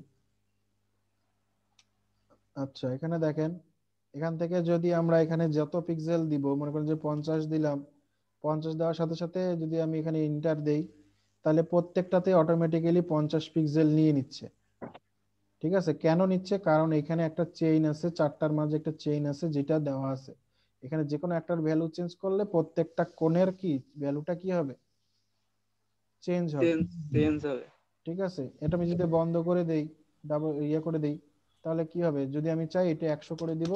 আচ্ছা এখানে দেখেন, এখান থেকে যদি আমরা এখানে যত পিক্সেল দিব, মনে করেন যে 50 দিলাম, 50 দেওয়ার সাথে সাথে যদি আমি এখানে ইন্টার দেই, তাহলে প্রত্যেকটাতে অটোমেটিক্যালি 50 পিক্সেল নিয়ে নিচ্ছে। ঠিক আছে, কেন নিচ্ছে? কারণ এখানে একটা চেইন আছে, চারটার মাঝে একটা চেইন আছে যেটা দেওয়া আছে। এখানে যে কোনো একটার ভ্যালু চেঞ্জ করলে প্রত্যেকটা কোণের কি ভ্যালুটা কি হবে, চেঞ্জ হবে। চেঞ্জ হবে। ঠিক আছে, এটা আমি যদি বন্ধ করে দেই, ডাবল করে দেই, তাহলে কি হবে? যদি আমি চাই এটা 100 করে দিব,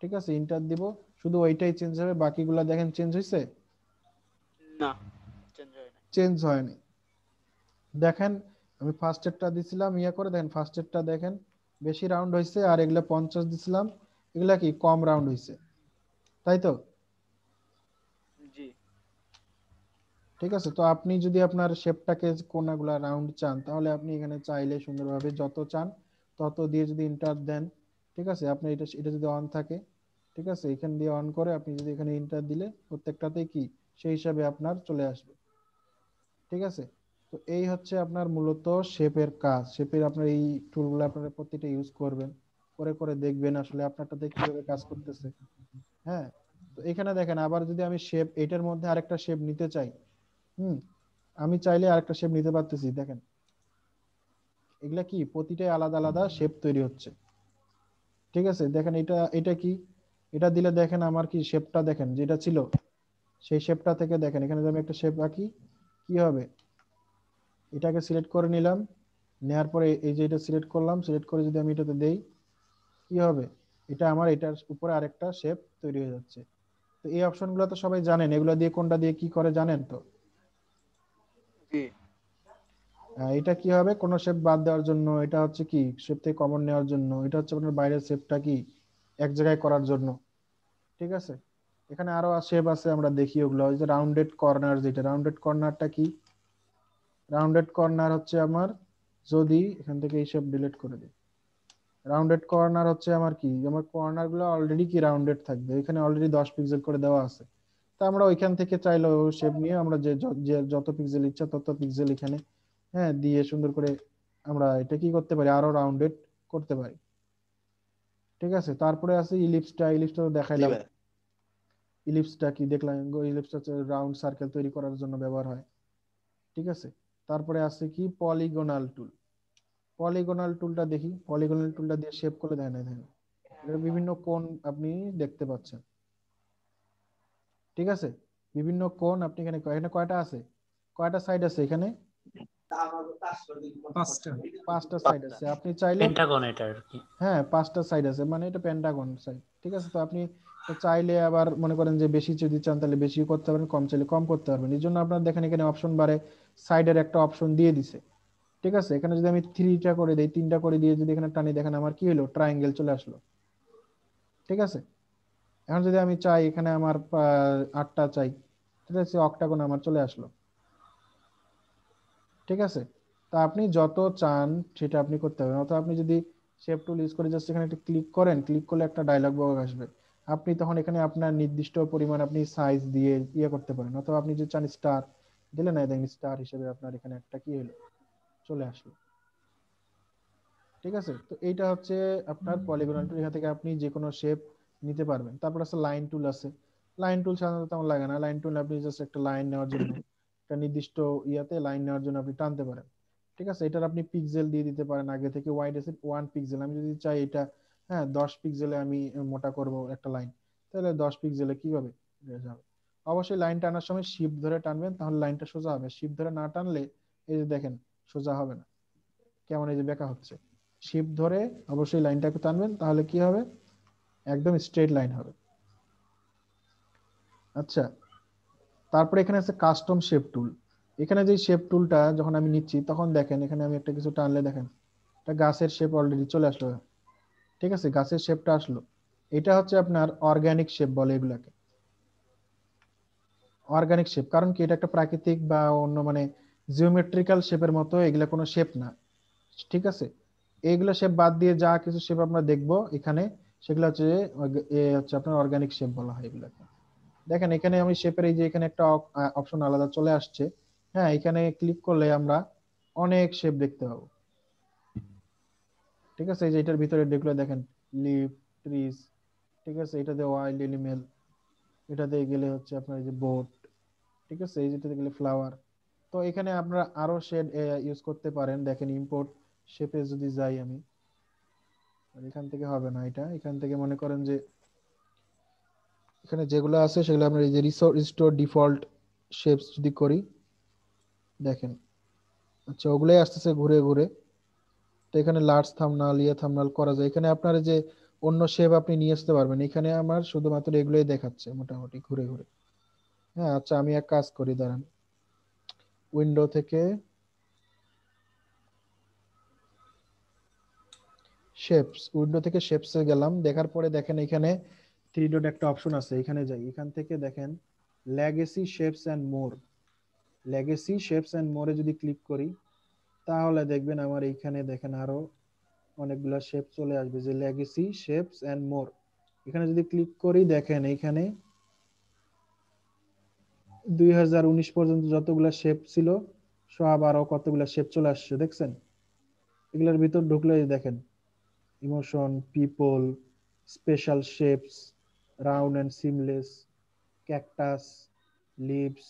ঠিক আছে, ইন্টার দিব, শুধু ওইটাই চেঞ্জ হবে, বাকিগুলা দেখেন চেঞ্জ হয়েছে? না, চেঞ্জ হয় না। চেঞ্জ হয়নি। দেখেন আমি ফার্স্ট এরটা দিছিলাম করে, দেখেন ফার্স্ট এরটা দেখেন বেশি রাউন্ড হয়েছে, আর এগুলা 50 দিছিলাম, এগুলা কি কম রাউন্ড হয়েছে, তাই তো? জি। ঠিক আছে, তো আপনি যদি আপনার শেপটাকে কোনাগুলা রাউন্ড চান, তাহলে আপনি এখানে চাইলে সুন্দরভাবে যত চান তত দিয়ে যদি ইন্টার দেন, ঠিক আছে, আপনি এটা এটা যদি অন থাকে, ঠিক আছে, এখান দিয়ে অন করে আপনি যদি এখানে ইন্টার দিলে প্রত্যেকটাতেই কি সেই হিসাবে আপনার চলে আসবে। ঠিক আছে, তো এই হচ্ছে আপনার মূলত শেপের কাজ। শেপের আপনার এই টুলগুলো আপনারা প্রতিটা ইউজ করবেন, করে করে দেখবেন আসলে আপনারটাতে কিভাবে কাজ করতেছে। হ্যাঁ, তো এখানে দেখেন আবার যদি আমি শেপ এটার মধ্যে আরেকটা শেপ নিতে চাই, আমি চাইলে আরেকটা শেপ নিতে পারতেছি। দেখেন এগুলা কি প্রতিটাই আলাদা আলাদা শেপ তৈরি হচ্ছে। ঠিক আছে, দেখেন এটা এটা কি, এটা দিলে দেখেন আমার কি শেপটা দেখেন যেটা ছিল সেই শেপটা থেকে দেখেন এখানে যদি আমি একটা শেপ আঁকি কি হবে, এটাকে সিলেক্ট করে নিলাম, নেওয়ার পরে এই যে এটা সিলেক্ট করলাম, সিলেক্ট করে যদি আমি এটাতে দেই কি হবে, এটা আমার এটার উপরে আরেকটা শেপ তৈরি হয়ে যাচ্ছে। তো এই অপশনগুলো তো সবাই জানেন, এগুলো দিয়ে কোনটা দিয়ে কি করে জানেন তো? জি। এটা কি হবে, কোন শেপ বাদ দেওয়ার জন্য, এটা হচ্ছে কি শেপ থেকে কমন নেওয়ার জন্য, এটা হচ্ছে আপনার বাইরের শেপটা কি এক জায়গায় করার জন্য। ঠিক আছে, এখানে আরো শেপ আছে আমরা দেখি ওগুলো। ওই যে রাউন্ডেড কর্নার, যেটা রাউন্ডেড কর্নারটা কি, রাউন্ডেড কর্নার হচ্ছে আমার, যদি এখান থেকে এই শেপ ডিলিট করে দিই, রাউন্ডেড কর্নার হচ্ছে আমার কি, আমার কর্নার গুলো অলরেডি কি রাউন্ডেড থাকবে, এখানে অলরেডি 10 পিক্সেল করে দেওয়া আছে। তো আমরা ওইখান থেকে চাইলে শেপ নিয়ে আমরা যে যত পিক্সেল ইচ্ছা তত পিক্সেল এখানে দিয়ে সুন্দর করে আমরা এটা কি করতে পারি, আরো রাউন্ডেড করতে পারি। ঠিক আছে, তারপরে আছে ইলিপসটা। ইলিপসটা তো জি দেখাইলাম, ভাই। ইলিপসটা কি দেখলাম, ইলিপসটা হচ্ছে রাউন্ড সার্কেল তৈরি করার জন্য ব্যবহার হয়। ঠিক আছে, তারপরে আছে কি পলিগোনাল টুল। পলিগোনাল টুলটা দেখি, পলিগোনাল টুলটা দিয়ে শেপ করে দেয় না, দেখেন এর বিভিন্ন কোণ আপনি দেখতে পাচ্ছেন। ঠিক আছে, বিভিন্ন কোণ আপনি এখানে এখানে কয়টা আছে, কয়টা সাইড আছে এখানে? 5টা। 5টা সাইড আছে। আপনি চাইলে পেন্টাগন এটা আর কি। হ্যাঁ 5টা সাইড আছে, মানে এটা পেন্টাগন সাইড। ঠিক আছে, তো আপনি চাইলে আবার মনে করেন যে বেশি যদি চান তাহলে বেশি করতে পারেন, কম চাইলে কম করতে পারবেন। এই জন্য আপনার দেখেন এখানে অপশন বারে সাইডের একটা অপশন দিয়ে দিছে। ঠিক আছে, এখানে যদি আমি 3টা করে দিই, 3টা করে দিয়ে যদি এখানে টানি, দেখেন আমার কি হলো, ট্রায়াঙ্গেল চলে আসলো। ঠিক আছে, এখন যদি আমি চাই এখানে আমার 8টা চাই, ঠিক আছে, অক্টাগন আমার চলে আসলো। ঠিক আছে, তা আপনি যত চান সেটা আপনি করতে পারেন। অথবা আপনি যদি শেপ টুল ইউজ করে জাস্ট এখানে একটা ক্লিক করেন, ক্লিক করলে একটা ডায়লগ বক্স আসবে, আপনি তখন এখানে আপনার নির্দিষ্ট পরিমাণ আপনি সাইজ দিয়ে করতে পারেন। অথবা আপনি যদি চান স্টার দিলে, না দেখেন স্টার হিসেবে আপনার এখানে একটা কি হলো, চলে আসলো। ঠিক আছে, তো এইটা হচ্ছে আপনার পলিগন টুল। এখান থেকে আপনি যে কোনো শেপ নিতে পারবেন। তারপর আছে লাইন টুল আছে। লাইন টুল সাধারণত তেমন লাগে না। লাইন টুল আপনি জাস্ট একটা লাইন নেওয়ার জন্য, একটা নির্দিষ্ট লাইন নেওয়ার জন্য আপনি টানতে পারেন। ঠিক আছে, এটার আপনি পিক্সেল দিয়ে দিতে পারেন আগে থেকে, ওয়াইড আছে 1 পিক্সেল। আমি যদি চাই এটা 10 পিক্সেলে আমি মোটা করব একটা লাইন, তাহলে 10 পিক্সেলে কিভাবে যাবে। অবশ্যই লাইন টানার সময় শিফট ধরে টানবেন, তাহলে লাইনটা সোজা হবে। শিফট ধরে না টানলে এই যে দেখেন সোজা হবে না, কেমন এই যে বেঁকা হচ্ছে। শিফট ধরে অবশ্যই লাইনটাকে টানবেন, তাহলে কি হবে, একদম স্ট্রেট লাইন হবে। আচ্ছা, তারপরে এখানে আছে কাস্টম শেপ টুল। এখানে যে শেপ টুলটা যখন আমি নিচ্ছি তখন দেখেন এখানে আমি একটা কিছু টানলে দেখেন একটা গাছের শেপ অলরেডি চলে আসলো। ঠিক আছে, গাছের শেপটা আসলো। এটা হচ্ছে আপনার অর্গানিক শেপ বলে এগুলাকে, অর্গানিক শেপ। কারণ কি, এটা একটা প্রাকৃতিক বা অন্য মানে জিওমেট্রিক্যাল শেপের মতো, এগুলা কোনো শেপ না। ঠিক আছে, এইগুলো শেপ বাদ দিয়ে যা কিছু শেপ আমরা দেখবো এখানে, সেগুলো হচ্ছে হচ্ছে আপনার অর্গানিক শেপ বলা হয় এগুলাকে। দেখেন এখানে আমি শেপের এই যে এখানে একটা অপশন আলাদা চলে আসছে। এখানে ক্লিক করলে আমরা অনেক শেপ দেখতে পাবো। ঠিক আছে, এই যে এটার ভিতরে দেখলে দেখেন লিভ, ট্রিজ, ঠিক আছে। এটা দিয়ে ওয়াইল্ড এনিমেল, এটা দিয়ে গেলে হচ্ছে আপনার এই যে বোট, ঠিক আছে। এই যেটাতে গেলে ফ্লাওয়ার। তো এখানে আপনারা আরো শেড ইউজ করতে পারেন। দেখেন ইম্পোর্ট শেপে যদি যাই আমি, এখান থেকে হবে না এটা। এখান থেকে মনে করেন যে এখানে যেগুলো আছে সেগুলো আপনার এই যে রিস্টোর ডিফল্ট শেপস যদি করি, দেখেন আচ্ছা ওগুলোই আসতেছে ঘুরে ঘুরে। তো এখানে লার্জ থাম্বনেল, থাম্বনেল করা যায়। এখানে আপনার যে অন্য শেপ আপনি নিয়ে আসতে পারবেন। এখানে আমার শুধুমাত্র এগুলোই দেখাচ্ছে মোটামুটি ঘুরে ঘুরে। হ্যাঁ আচ্ছা আমি এক কাজ করি, দাঁড়ান, উইন্ডো থেকে শেপস, উইন্ডো থেকে শেপসে গেলাম। দেখার পরে দেখেন এখানে থ্রি ডট একটা অপশন আছে, এখানে যাই। এখান থেকে দেখেন legacy shapes and more, legacy shapes and মোরে যদি ক্লিক করি তাহলে দেখবেন আমার এইখানে দেখেন আরো অনেকগুলা শেপ চলে আসবে, যে লেগেসি শেপস এন্ড মোর। এখানে যদি ক্লিক করি দেখেন এইখানে 2019 পর্যন্ত যতগুলা শেপ ছিল সব আরো কতগুলা শেপ চলে আসছে, দেখছেন? এগুলোর ভিতর ঢুকলে দেখেন emotion, people, special shapes, round and seamless, cactus, leaves,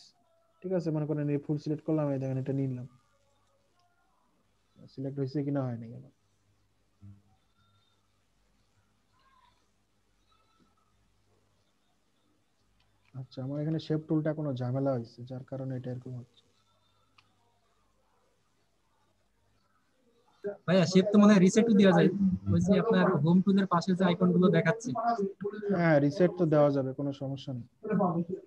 ঠিক আছে। মনে করেন এই ফুল সিলেক্ট করলাম, এই দেখেন এটা নিলাম, সিলেক্ট হয়েছে কিনা হয়নি কেন। আচ্ছা আমার এখানে শেপ টুলটা কোনো ঝামেলা হয়েছে যার কারণে এটা এরকম হচ্ছে। ভাইয়া শেপ তো মনে হয় রিসেটও দেওয়া যায়, ওই যে আপনার হোম টুলের পাশে যে আইকন গুলো দেখাচ্ছে। হ্যাঁ রিসেট তো দেওয়া যাবে, কোনো সমস্যা নেই।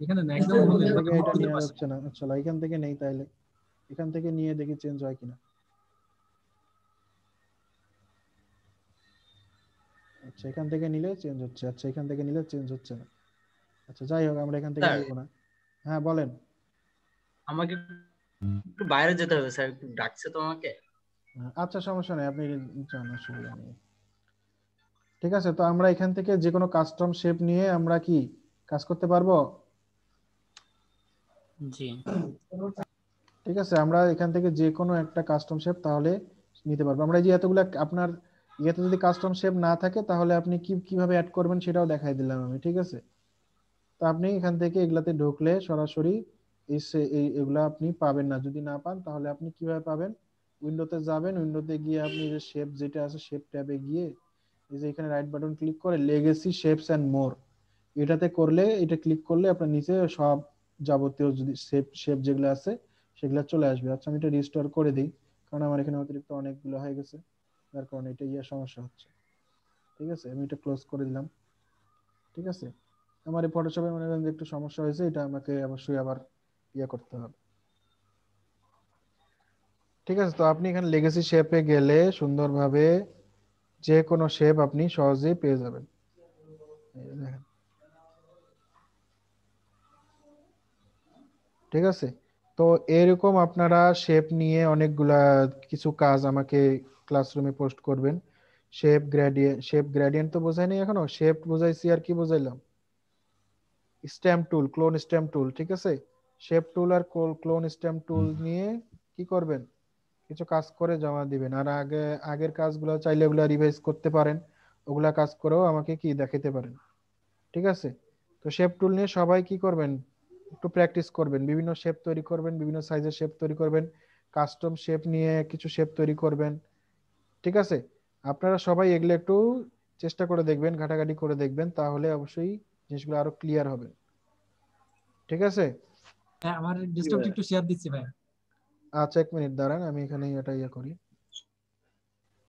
এখানে না, একদম এখান হোম থেকে এটা টুলের নেওয়া পাশে। যাচ্ছে না, আচ্ছা এখান থেকে নেই, তাইলে এখান থেকে নিয়ে দেখি চেঞ্জ হয় কিনা। আচ্ছা এখান থেকে নিলে চেঞ্জ হচ্ছে, আচ্ছা এখান থেকে নিলে চেঞ্জ হচ্ছে না। আচ্ছা যাই হোক আমরা এখান থেকে স্যার নিব না। হ্যাঁ বলেন। আমাকে একটু বাইরে যেতে হবে স্যার, একটু ডাকছে তো আমাকে। আচ্ছা সমস্যা নেই, আপনি যান, অসুবিধা নেই। ঠিক আছে, তো আমরা এখান থেকে যে কোনো কাস্টম শেপ নিয়ে আমরা কি কাজ করতে পারবো? জি ঠিক আছে, আমরা এখান থেকে যে কোনো একটা কাস্টম শেপ তাহলে নিতে পারবো। আমরা এই যে এতগুলা আপনার ইয়েতে যদি কাস্টম শেপ না থাকে তাহলে আপনি কিভাবে অ্যাড করবেন সেটাও দেখাই দিলাম আমি, ঠিক আছে। তো আপনি এখান থেকে এগুলাতে ঢুকলে সরাসরি এগুলা আপনি পাবেন না। যদি না পান তাহলে আপনি কিভাবে পাবেন? উইন্ডোতে যাবেন, উইন্ডোতে গিয়ে আপনি যে শেপ যেটা আছে শেপ ট্যাবে গিয়ে এই যে এখানে রাইট বাটন ক্লিক করে লেগেসি শেপস এন্ড মোর, এটাতে করলে, এটা ক্লিক করলে আপনার নিচে সব যাবতীয় যদি শেপ শেপ যেগুলো আছে সেগুলো চলে আসবে। আচ্ছা আমি এটা রিস্টোর করে দিই, কারণ আমার এখানে অতিরিক্ত অনেকগুলো হয়ে গেছে, যার কারণে এটা সমস্যা হচ্ছে। ঠিক আছে আমি এটা ক্লোজ করে দিলাম। ঠিক আছে, আমার এই ফটোশপে মনে করেন যে একটু সমস্যা হয়েছে, এটা আমাকে অবশ্যই আবার করতে হবে। ঠিক আছে, তো আপনি এখানে লেগেসি শেপে গেলে সুন্দরভাবে যে কোনো শেপ আপনি সহজেই পেয়ে যাবেন। এই যে দেখেন, ঠিক আছে। তো এরকম আপনারা শেপ নিয়ে অনেকগুলা কিছু কাজ আমাকে ক্লাসরুমে পোস্ট করবেন। শেপ গ্রেডিয়েন্ট তো বোঝাইনি এখনো, শেপ বোঝাইছি, আর কি বোঝাইলাম? Stamp tool, clone stamp tool, ঠিক আছে। শেপ টুল আর ক্লোন স্ট্যাম্প টুল নিয়ে কি করবেন? কিছু কাজ করে জমা দিবেন। আর আগের কাজগুলো চাইলে ওগুলা রিভাইজ করতে পারেন, ওগুলা কাজ করেও আমাকে কি দেখাতে পারেন। ঠিক আছে, তো শেপ টুল নিয়ে সবাই কি করবেন? একটু প্র্যাকটিস করবেন, বিভিন্ন শেপ তৈরি করবেন, বিভিন্ন সাইজের শেপ তৈরি করবেন, কাস্টম শেপ নিয়ে কিছু শেপ তৈরি করবেন। ঠিক আছে, আপনারা সবাই এগুলো একটু চেষ্টা করে দেখবেন, ঘাটাঘাটি করে দেখবেন, তাহলে অবশ্যই জিনিসগুলো আরো ক্লিয়ার হবে। ঠিক আছে, হ্যাঁ আমার ডেস্কটপটা একটু শেয়ার দিচ্ছি ভাই। আচ্ছা এক মিনিট দাঁড়ান, আমি এখানে এটা করি।